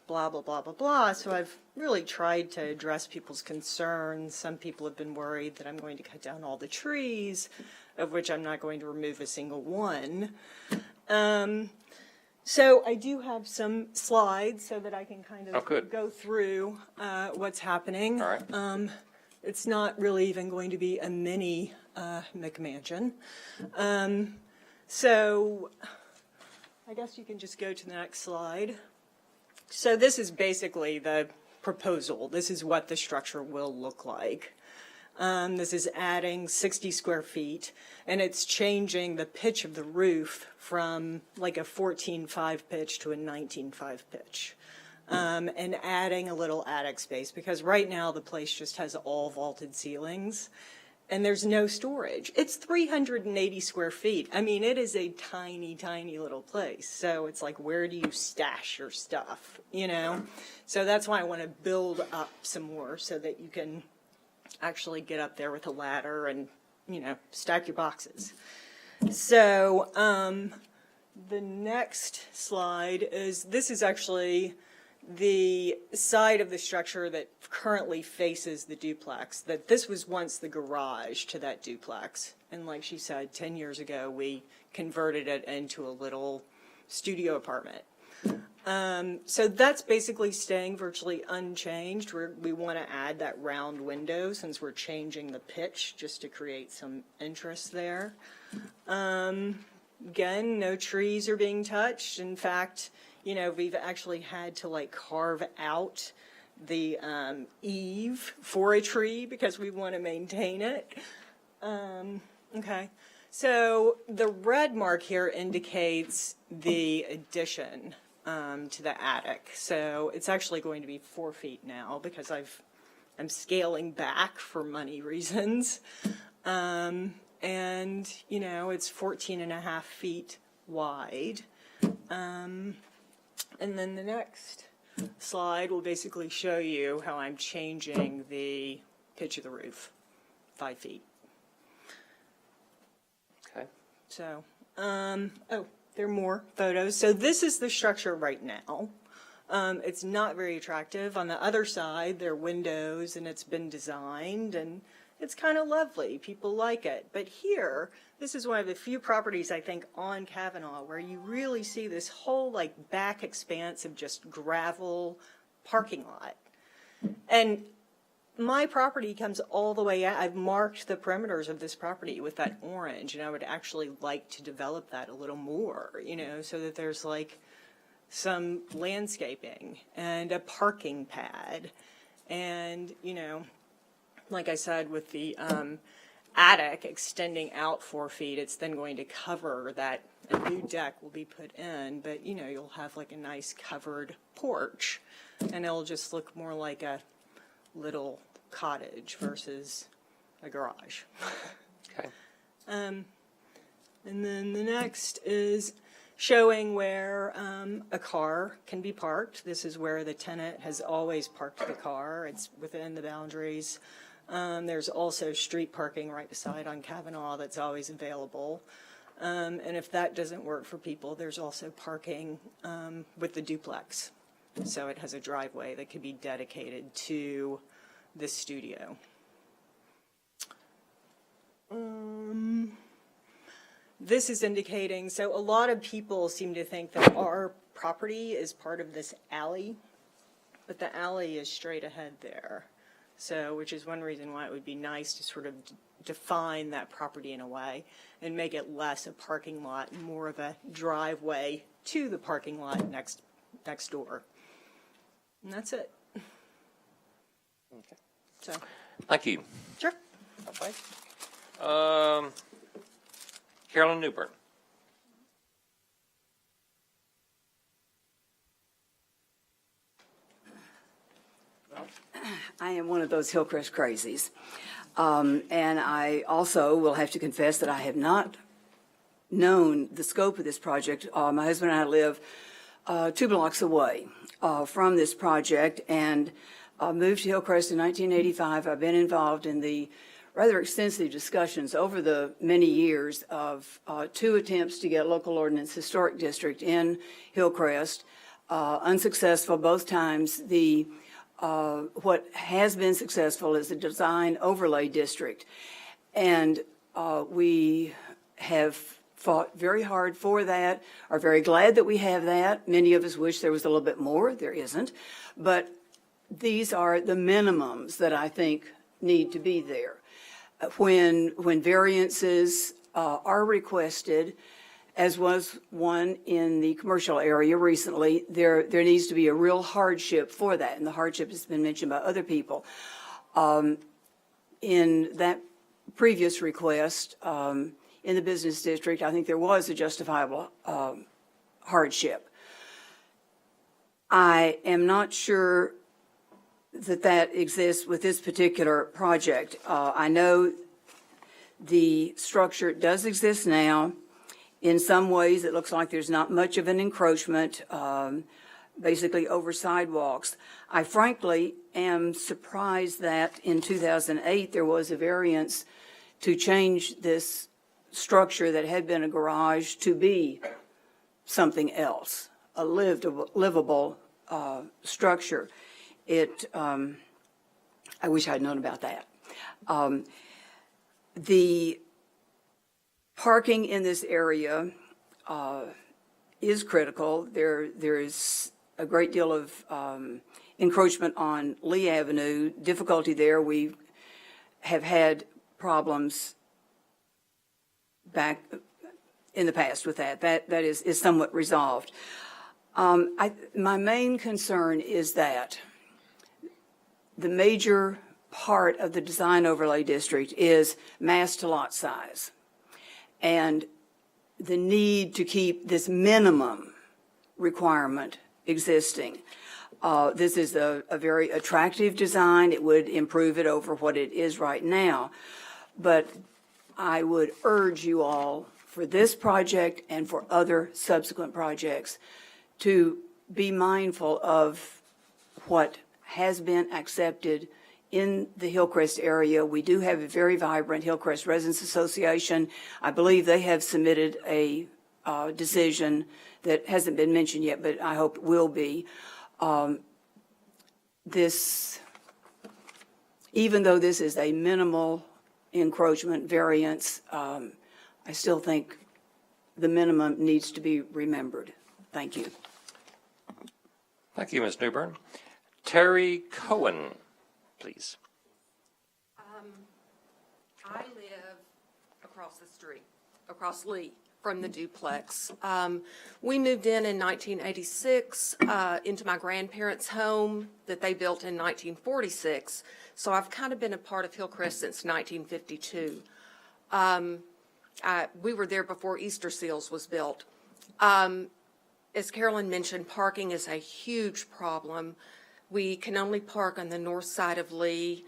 blah, blah, blah, blah, blah. So I've really tried to address people's concerns. Some people have been worried that I'm going to cut down all the trees, of which I'm not going to remove a single one. So I do have some slides so that I can kind of go through what's happening. All right. It's not really even going to be a mini McMansion. So I guess you can just go to the next slide. So this is basically the proposal. This is what the structure will look like. This is adding 60 square feet, and it's changing the pitch of the roof from like a 14.5 pitch to a 19.5 pitch. And adding a little attic space, because right now the place just has all vaulted ceilings and there's no storage. It's 380 square feet. I mean, it is a tiny, tiny little place. So it's like, where do you stash your stuff, you know? So that's why I want to build up some more so that you can actually get up there with a ladder and, you know, stack your boxes. So the next slide is, this is actually the side of the structure that currently faces the duplex, that this was once the garage to that duplex. And like she said, 10 years ago, we converted it into a little studio apartment. So that's basically staying virtually unchanged. We want to add that round window since we're changing the pitch just to create some interest there. Again, no trees are being touched. In fact, you know, we've actually had to like carve out the eave for a tree because we want to maintain it. Okay, so the red mark here indicates the addition to the attic. So it's actually going to be 4 feet now because I'm scaling back for money reasons. And, you know, it's 14.5 feet wide. And then the next slide will basically show you how I'm changing the pitch of the roof, 5 feet. Okay. So, oh, there are more photos. So this is the structure right now. It's not very attractive. On the other side, there are windows and it's been designed and it's kind of lovely. People like it. But here, this is one of the few properties, I think, on Kavanaugh where you really see this whole like back expanse of just gravel parking lot. And my property comes all the way out. I've marked the perimeters of this property with that orange, and I would actually like to develop that a little more, you know, so that there's like some landscaping and a parking pad. And, you know, like I said, with the attic extending out 4 feet, it's then going to cover that. A new deck will be put in, but, you know, you'll have like a nice covered porch, and it'll just look more like a little cottage versus a garage. Okay. And then the next is showing where a car can be parked. This is where the tenant has always parked the car. It's within the boundaries. There's also street parking right beside on Kavanaugh that's always available. And if that doesn't work for people, there's also parking with the duplex. So it has a driveway that could be dedicated to this studio. This is indicating, so a lot of people seem to think that our property is part of this alley, but the alley is straight ahead there. So, which is one reason why it would be nice to sort of define that property in a way and make it less a parking lot, more of a driveway to the parking lot next door. And that's it. Okay. So. Thank you. Sure. Carolyn Newburn. I am one of those Hillcrest crazies. And I also will have to confess that I have not known the scope of this project. My husband and I live 2 blocks away from this project and moved to Hillcrest in 1985. I've been involved in the rather extensive discussions over the many years of 2 attempts to get local ordinance historic district in Hillcrest, unsuccessful both times. What has been successful is the design overlay district. And we have fought very hard for that, are very glad that we have that. Many of us wish there was a little bit more. There isn't. But these are the minimums that I think need to be there. When variances are requested, as was one in the commercial area recently, there needs to be a real hardship for that, and the hardship has been mentioned by other people. in that previous request, in the business district, I think there was a justifiable hardship. I am not sure that that exists with this particular project. I know the structure does exist now. In some ways, it looks like there's not much of an encroachment, basically over sidewalks. I frankly am surprised that in 2008, there was a variance to change this structure that had been a garage to be something else, a livable structure. I wish I'd known about that. The parking in this area is critical. There is a great deal of encroachment on Lee Avenue, difficulty there. We have had problems back in the past with that. That is somewhat resolved. My main concern is that the major part of the design overlay district is mass to lot size, and the need to keep this minimum requirement existing. This is a very attractive design. It would improve it over what it is right now. But I would urge you all, for this project and for other subsequent projects, to be mindful of what has been accepted in the Hillcrest area. We do have a very vibrant Hillcrest Residents Association. I believe they have submitted a decision that hasn't been mentioned yet, but I hope will be. Even though this is a minimal encroachment variance, I still think the minimum needs to be remembered. Thank you. Thank you, Ms. Newbern. Terry Cohen, please. I live across the street, across Lee from the duplex. We moved in 1986 into my grandparents' home that they built in 1946. So I've kind of been a part of Hillcrest since 1952. We were there before Easter Seals was built. As Carolyn mentioned, parking is a huge problem. We can only park on the north side of Lee.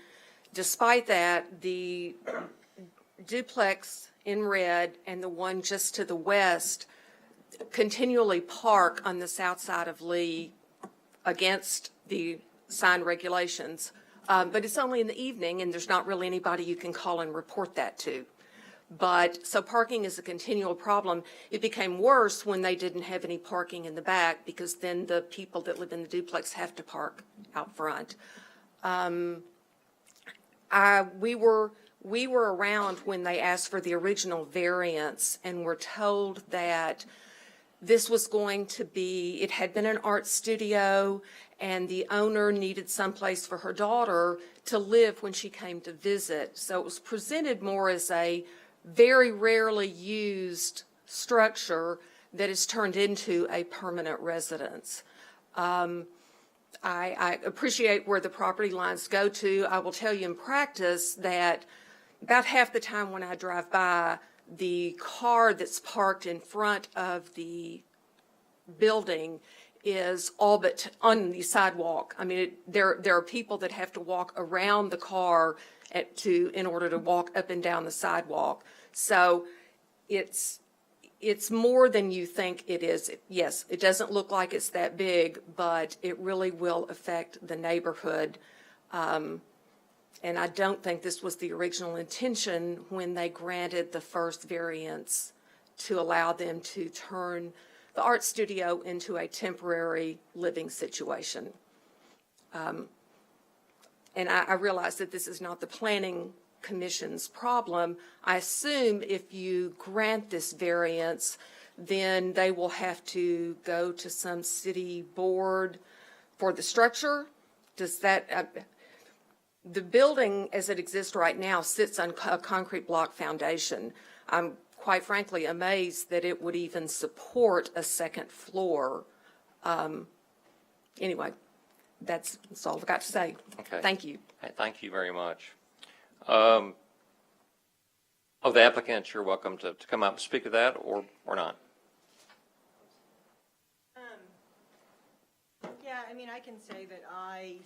Despite that, the duplex in red and the one just to the west continually park on the south side of Lee against the sign regulations. But it's only in the evening, and there's not really anybody you can call and report that to. But so parking is a continual problem. It became worse when they didn't have any parking in the back, because then the people that live in the duplex have to park out front. We were around when they asked for the original variance, and were told that this was going to be, it had been an art studio, and the owner needed someplace for her daughter to live when she came to visit. So it was presented more as a very rarely used structure that is turned into a permanent residence. I appreciate where the property lines go to. I will tell you in practice that about half the time when I drive by, the car that's parked in front of the building is all but on the sidewalk. I mean, there are people that have to walk around the car in order to walk up and down the sidewalk. So it's more than you think it is. Yes, it doesn't look like it's that big, but it really will affect the neighborhood. And I don't think this was the original intention when they granted the first variance to allow them to turn the art studio into a temporary living situation. And I realize that this is not the Planning Commission's problem. I assume if you grant this variance, then they will have to go to some city board for the structure. Does that, the building as it exists right now sits on a concrete block foundation. I'm quite frankly amazed that it would even support a second floor. Anyway, that's all I've got to say. Okay. Thank you. Thank you very much. Oh, the applicant, you're welcome to come up and speak to that or not. Yeah, I mean, I can say that I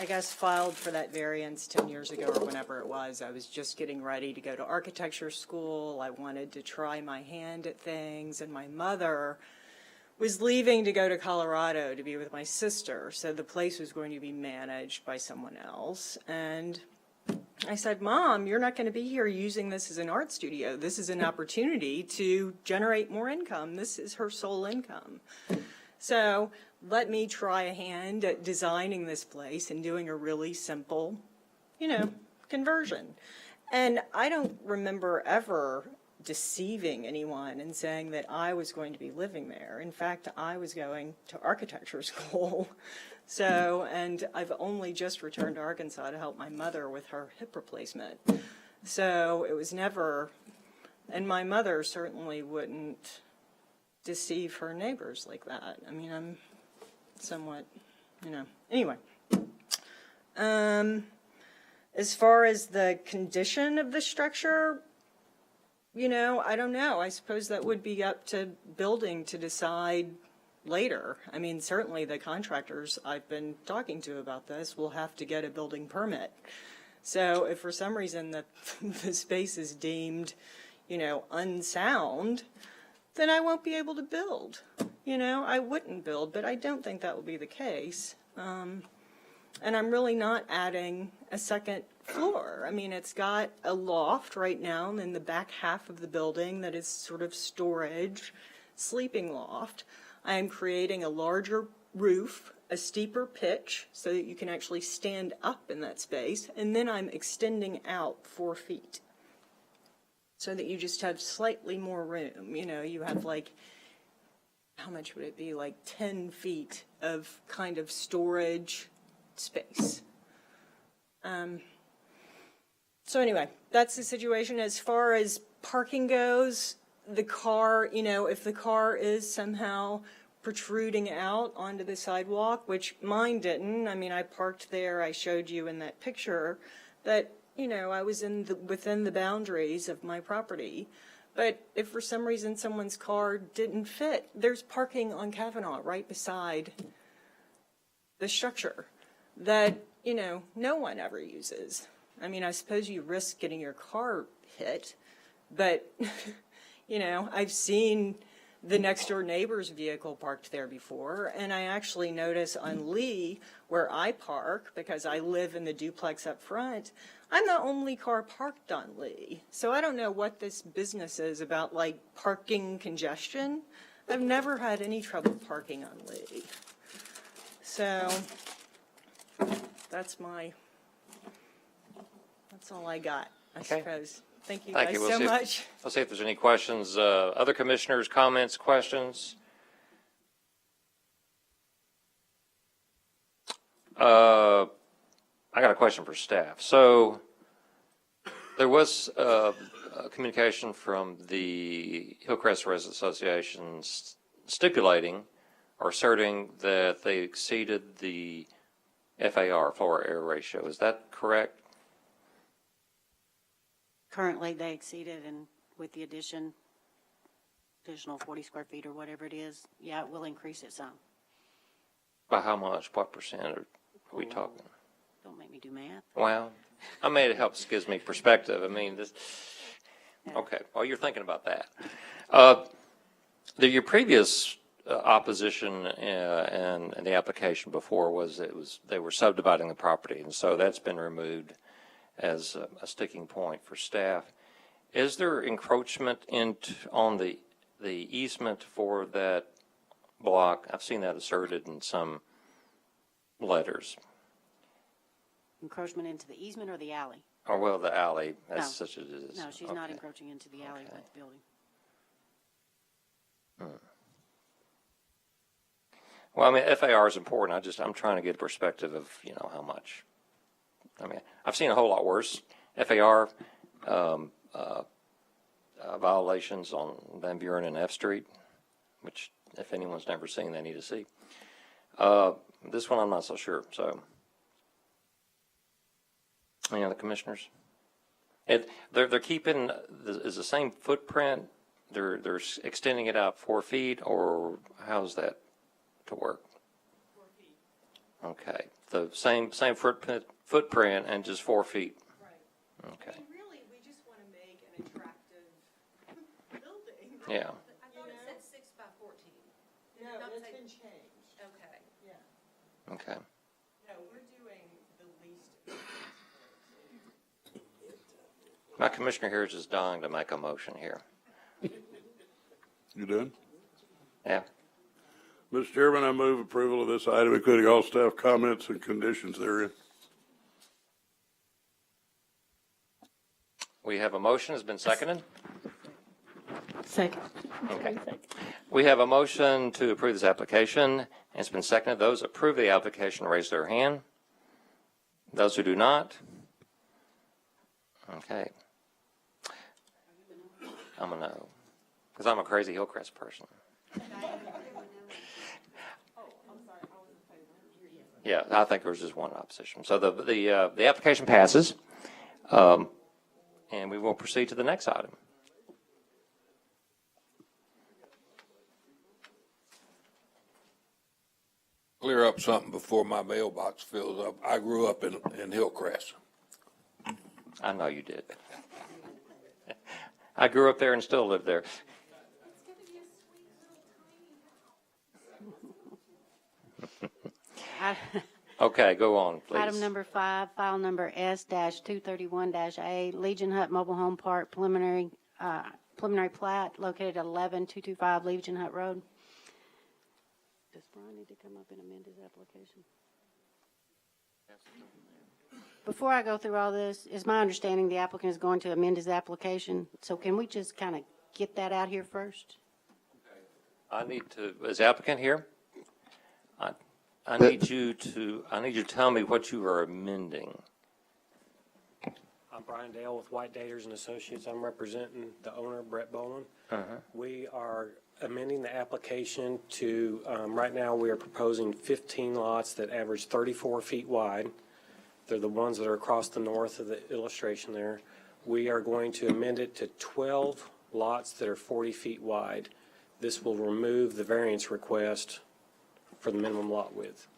guess filed for that variance 10 years ago or whenever it was. I was just getting ready to go to architecture school. I wanted to try my hand at things, and my mother was leaving to go to Colorado to be with my sister, so the place was going to be managed by someone else. And I said, Mom, you're not going to be here using this as an art studio. This is an opportunity to generate more income. This is her sole income. So let me try a hand at designing this place and doing a really simple, conversion. And I don't remember ever deceiving anyone and saying that I was going to be living there. In fact, I was going to architecture school. So, and I've only just returned to Arkansas to help my mother with her hip replacement. So it was never, and my mother certainly wouldn't deceive her neighbors like that. I mean, I'm somewhat, anyway. As far as the condition of the structure, I don't know. I suppose that would be up to building to decide later. I mean, certainly the contractors I've been talking to about this will have to get a building permit. So if for some reason the space is deemed, unsound, then I won't be able to build. I wouldn't build, but I don't think that will be the case. And I'm really not adding a second floor. I mean, it's got a loft right now in the back half of the building that is sort of storage, sleeping loft. I am creating a larger roof, a steeper pitch, so that you can actually stand up in that space, and then I'm extending out 4 feet so that you just have slightly more room. You have how much would it be? 10 feet of kind of storage space. So anyway, that's the situation. As far as parking goes, the car, if the car is somehow protruding out onto the sidewalk, which mine didn't. I mean, I parked there. I showed you in that picture that, I was within the boundaries of my property. But if for some reason someone's car didn't fit, there's parking on Kavanaugh right beside the structure that, no one ever uses. I mean, I suppose you risk getting your car hit, but, I've seen the next door neighbor's vehicle parked there before, and I actually notice on Lee, where I park, because I live in the duplex up front, I'm the only car parked on Lee. So I don't know what this business is about, parking congestion. I've never had any trouble parking on Lee. So that's all I got, I suppose. Thank you guys so much. Let's see if there's any questions. Other commissioners, comments, questions? I got a question for staff. So there was a communication from the Hillcrest Residents Association stipulating or asserting that they exceeded the FAR, floor air ratio. Is that correct? Currently, they exceeded, and with the additional 40 square feet or whatever it is, yeah, it will increase it some. By how much? What percent are we talking? Don't make me do math. Well, I mean, it helps, gives me perspective. I mean, okay, well, you're thinking about that. Your previous opposition and the application before was they were subdividing the property, and so that's been removed as a sticking point for staff. Is there encroachment on the easement for that block? I've seen that asserted in some letters. Encroachment into the easement or the alley? Or, well, the alley, as No. such as it is. No, she's not encroaching into the alley with the building. Well, I mean, FAR is important. I'm trying to get a perspective of, how much. I mean, I've seen a whole lot worse FAR violations on Van Buren and F Street, which, if anyone's never seen, they need to see. This one, I'm not so sure. So, Any other commissioners? They're keeping, is the same footprint, they're extending it out 4 feet, or how's that to work? 4 feet. Okay, the same footprint and just 4 feet. Right. Okay. I mean, really, we just want to make an attractive building. Yeah. I thought it said 6 by 14. Did No, it not that's say- been changed. Okay. Yeah. Okay. No, we're doing the least. My commissioner here is just dying to make a motion here. You done? Yeah. Mr. Chairman, I move approval of this item, including all staff comments and conditions therein. We have a motion, has been seconded. Second. Okay. We have a motion to approve this application, and it's been seconded. Those that approve the application raise their hand. Those who do not? Okay. I'm a no, because I'm a crazy Hillcrest person. Yeah, I think there was just one opposition. So the application passes, and we will proceed to the next item. Clear up something before my mailbox fills up. I grew up in Hillcrest. I know you did. I grew up there and still live there. Okay, go on, please. Item number 5, file number S-231-A, Legion Hut Mobile Home Park preliminary plat located at 11225 Legion Hut Road. Does Brian need to come up and amend his application? Before I go through all this, is my understanding the applicant is going to amend his application, so can we just kind of get that out here first? I need to, is the applicant here? I need you to tell me what you are amending. I'm Brian Dale with White Daters and Associates. I'm representing the owner, Brett Boland. We are amending the application to, right now we are proposing 15 lots that average 34 feet wide. They're the ones that are across the north of the illustration there. We are going to amend it to 12 lots that are 40 feet wide. This will remove the variance request for the minimum lot width.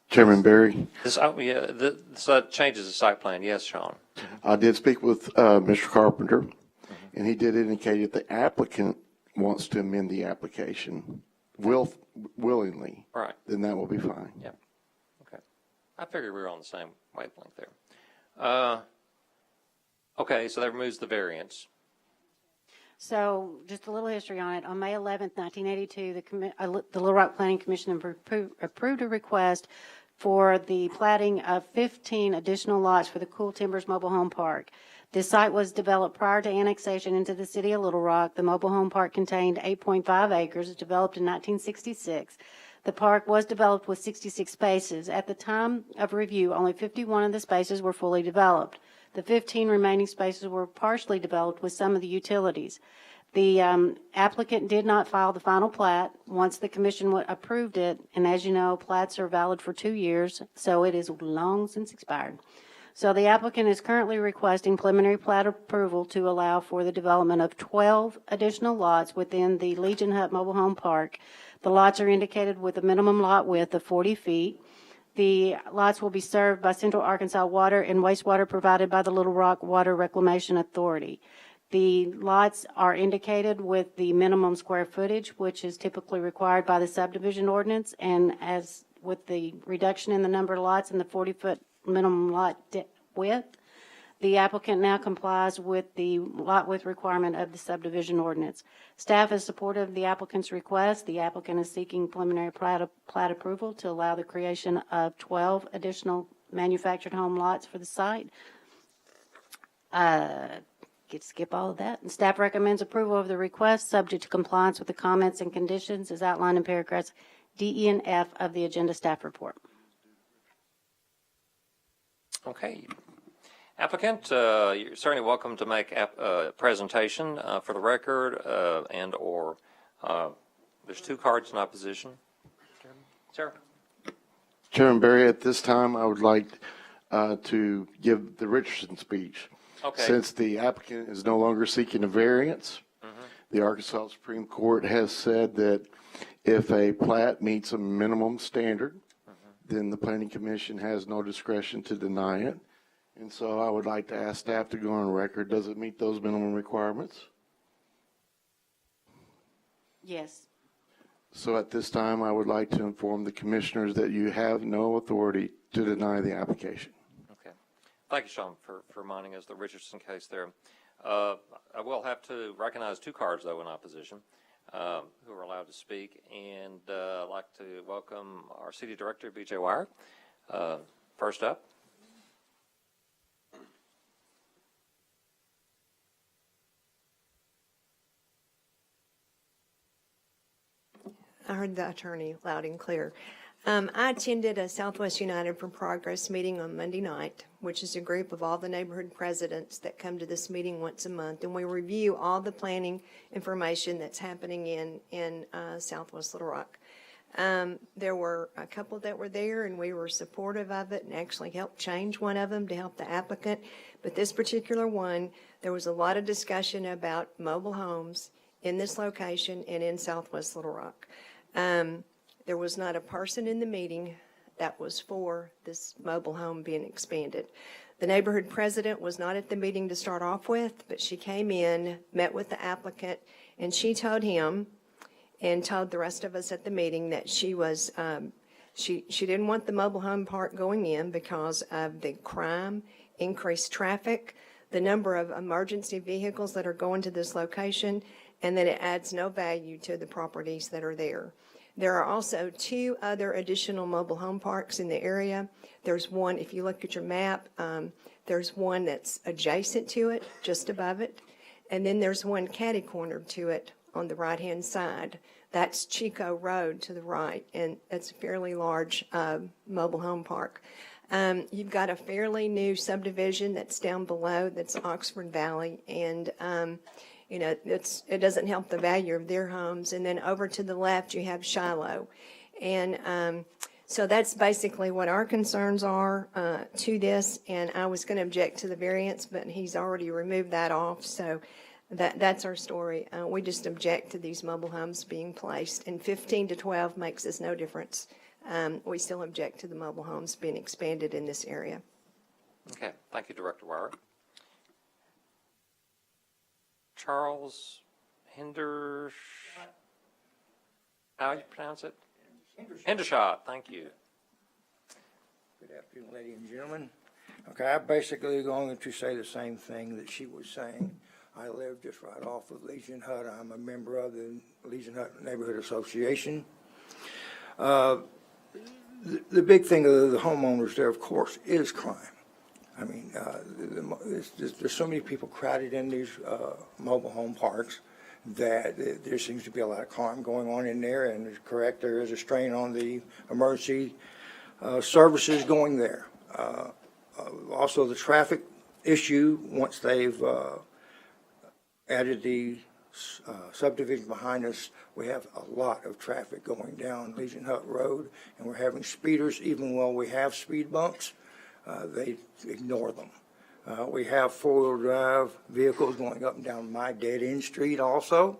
Chairman Barry, This changes the site plan. Yes, Sean. I did speak with Mr. Carpenter, and he did indicate if the applicant wants to amend the application willingly, Right. then that will be fine. Yeah. Okay. I figured we were on the same wavelength there. Okay, so that removes the variance. So just a little history on it. On May 11th, 1982, the Little Rock Planning Commission approved a request for the platting of 15 additional lots for the Cool Timbers Mobile Home Park. This site was developed prior to annexation into the city of Little Rock. The mobile home park contained 8.5 acres, developed in 1966. The park was developed with 66 spaces. At the time of review, only 51 of the spaces were fully developed. The 15 remaining spaces were partially developed with some of the utilities. The applicant did not file the final plat once the commission approved it, and as you know, plats are valid for 2 years, so it is long since expired. So the applicant is currently requesting preliminary plat approval to allow for the development of 12 additional lots within the Legion Hut Mobile Home Park. The lots are indicated with a minimum lot width of 40 feet. The lots will be served by Central Arkansas water and wastewater provided by the Little Rock Water Reclamation Authority. The lots are indicated with the minimum square footage, which is typically required by the subdivision ordinance, and as with the reduction in the number of lots and the 40-foot minimum lot width, the applicant now complies with the lot width requirement of the subdivision ordinance. Staff is supportive of the applicant's request. The applicant is seeking preliminary plat approval to allow the creation of 12 additional manufactured home lots for the site. Skip all of that. And staff recommends approval of the request, subject to compliance with the comments and conditions as outlined in paragraphs D, E, and F of the agenda staff report. Okay. Applicant, you're certainly welcome to make a presentation for the record there's 2 cards in opposition. Sir? Chairman Barry, at this time, I would like to give the Richardson speech. Okay. Since the applicant is no longer seeking a variance, the Arkansas Supreme Court has said that if a plat meets a minimum standard, then the Planning Commission has no discretion to deny it. And so I would like to ask staff to go on record. Does it meet those minimum requirements? Yes. So at this time, I would like to inform the commissioners that you have no authority to deny the application. Okay. Thank you, Sean, for reminding us the Richardson case there. I will have to recognize two cards, though, in opposition, who are allowed to speak. And I'd like to welcome our City Director, B.J. Wire. First up. I heard the attorney loud and clear. I attended a Southwest United for Progress meeting on Monday night, which is a group of all the neighborhood presidents that come to this meeting once a month, and we review all the planning information that's happening in Southwest Little Rock. There were a couple that were there, and we were supportive of it and actually helped change one of them to help the applicant. But this particular one, there was a lot of discussion about mobile homes in this location and in Southwest Little Rock. There was not a person in the meeting that was for this mobile home being expanded. The neighborhood president was not at the meeting to start off with, but she came in, met with the applicant, and she told him and told the rest of us at the meeting that she was, she didn't want the mobile home park going in because of the crime, increased traffic, the number of emergency vehicles that are going to this location, and that it adds no value to the properties that are there. There are also two other additional mobile home parks in the area. There's one, if you look at your map, there's one that's adjacent to it, just above it. And then there's one catty-cornered to it on the right-hand side. That's Chico Road to the right, and it's a fairly large mobile home park. You've got a fairly new subdivision that's down below, that's Oxford Valley, and you know, it doesn't help the value of their homes. And then over to the left, you have Shiloh. And so that's basically what our concerns are to this. And I was going to object to the variance, but he's already removed that off. So that's our story. We just object to these mobile homes being placed. And 15 to 12 makes us no difference. We still object to the mobile homes being expanded in this area. Okay. Thank you, Director Wire. Charles Hendershot. How do you pronounce it? Hendershot. Thank you. Good afternoon, ladies and gentlemen. Okay, I'm basically going to say the same thing that she was saying. I live just right off of Legion Hut. I'm a member of the Legion Hut Neighborhood Association. The big thing of the homeowners there, of course, is crime. I mean, there's so many people crowded in these mobile home parks that there seems to be a lot of crime going on in there, and it's correct, there is a strain on the emergency services going there. Also, the traffic issue, once they've added the subdivision behind us, we have a lot of traffic going down Legion Hut Road, and we're having speeders, even while we have speed bumps. They ignore them. We have four-wheel drive vehicles going up and down my dead-end street also.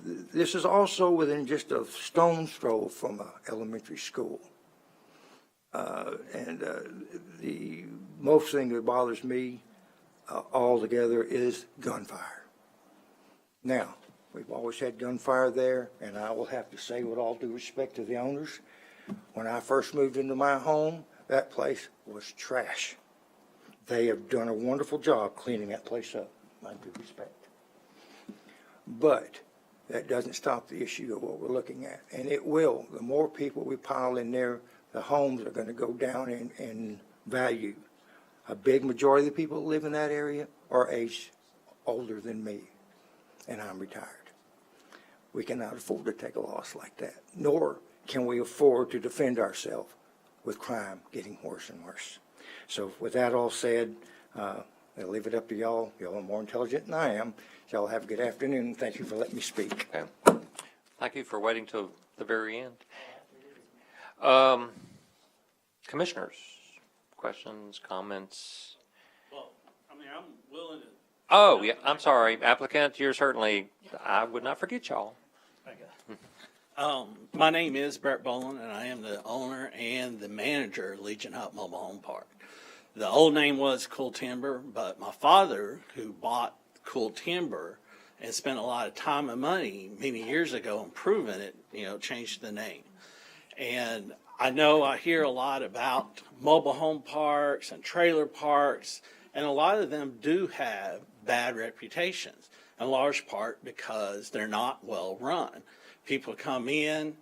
This is also within just a stone's throw from an elementary school. The most thing that bothers me altogether is gunfire. Now, we've always had gunfire there, and I will have to say, with all due respect to the owners, when I first moved into my home, that place was trash. They have done a wonderful job cleaning that place up, my due respect. But that doesn't stop the issue of what we're looking at. And it will. The more people we pile in there, the homes are going to go down in value. A big majority of the people that live in that area are aged older than me, and I'm retired. We cannot afford to take a loss like that, nor can we afford to defend ourselves with crime getting worse and worse. So with that all said, I'll leave it up to y'all. Y'all are more intelligent than I am. Y'all have a good afternoon. Thank you for letting me speak. Okay. Thank you for waiting till the very end. Commissioners, questions, comments? Well, I mean, I'm willing to. Oh, yeah, I'm sorry, applicant, you're certainly, I would not forget y'all. My name is Brett Boland, and I am the owner and the manager of Legion Hut Mobile Home Park. The old name was Cool Timber, but my father, who bought Cool Timber and spent a lot of time and money many years ago improving it, changed the name. And I know I hear a lot about mobile home parks and trailer parks, and a lot of them do have bad reputations, in large part because they're not well run. People come in,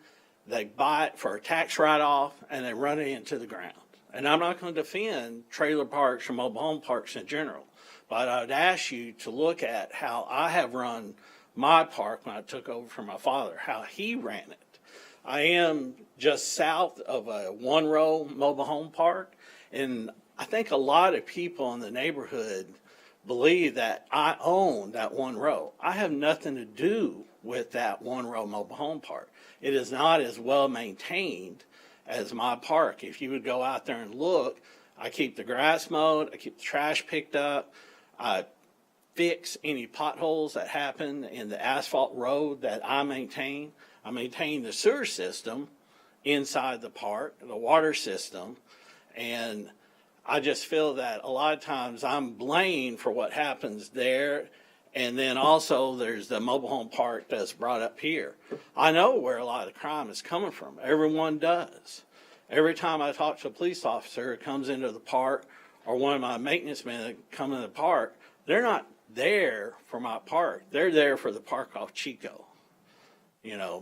they buy it for a tax write-off, and they run it into the ground. And I'm not going to defend trailer parks or mobile home parks in general, but I would ask you to look at how I have run my park when I took over from my father, how he ran it. I am just south of a one-row mobile home park, and I think a lot of people in the neighborhood believe that I own that one row. I have nothing to do with that one-row mobile home park. It is not as well maintained as my park. If you would go out there and look, I keep the grass mowed, I keep the trash picked up, I fix any potholes that happen in the asphalt road that I maintain. I maintain the sewer system inside the park, the water system, and I just feel that a lot of times I'm blamed for what happens there. And then also there's the mobile home park that's brought up here. I know where a lot of the crime is coming from. Everyone does. Every time I talk to a police officer who comes into the park or one of my maintenance men that come into the park, they're not there for my park. They're there for the park off Chico.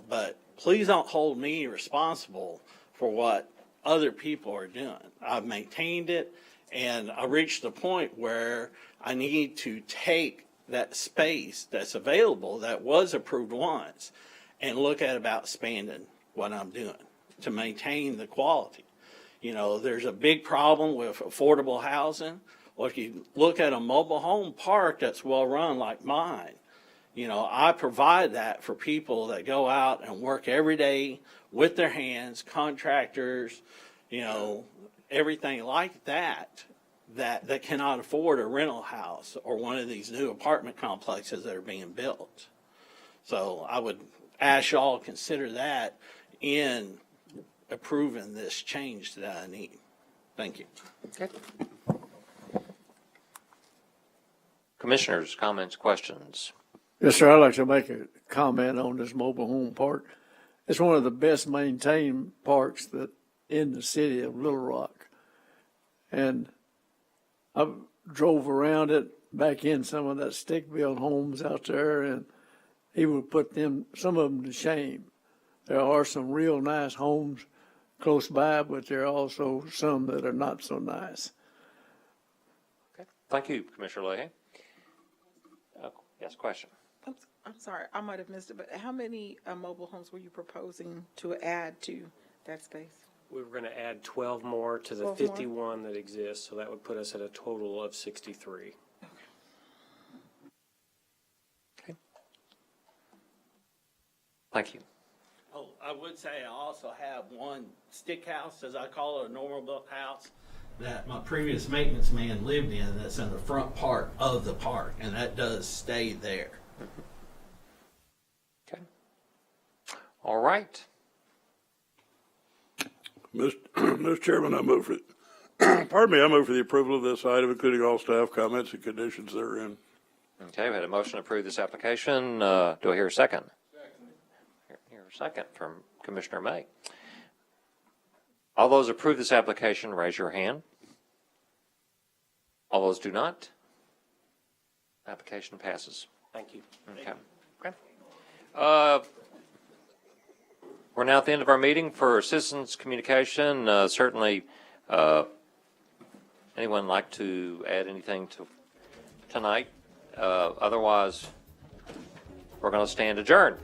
But please don't hold me responsible for what other people are doing. I've maintained it, and I reached the point where I need to take that space that's available that was approved once and look at about expanding what I'm doing to maintain the quality. There's a big problem with affordable housing. Well, if you look at a mobile home park that's well run like mine, I provide that for people that go out and work every day with their hands, contractors, everything like that cannot afford a rental house or one of these new apartment complexes that are being built. So I would ask y'all to consider that in approving this change that I need. Thank you. Okay. Commissioners, comments, questions? Yes, sir. I'd like to make a comment on this mobile home park. It's one of the best maintained parks that in the city of Little Rock. And I drove around it back in some of that stick-built homes out there, and he would put some of them to shame. There are some real nice homes close by, but there are also some that are not so nice. Okay. Thank you, Commissioner Leahy. Yes, question. I'm sorry, I might have missed it, but how many mobile homes were you proposing to add to that space? We were going to add 12 more to the 12 51 that exist, so that would put us at a total of 63. Okay. Thank you. Oh, I would say I also have one stick house, as I call it, a normal built house, that my previous maintenance man lived in that's in the front part of the park, and that does stay there. Okay. All right. Mr. Chairman, I move for, I move for the approval of this item, including all staff comments and conditions therein. Okay, we had a motion to approve this application. Do I hear a second? Hear a second from Commissioner May. All those approve this application, raise your hand. All those do not. Application passes. Thank you. Okay. Okay. We're now at the end of our meeting for citizens communication. Certainly, anyone like to add anything to tonight? Otherwise, we're going to stand adjourned.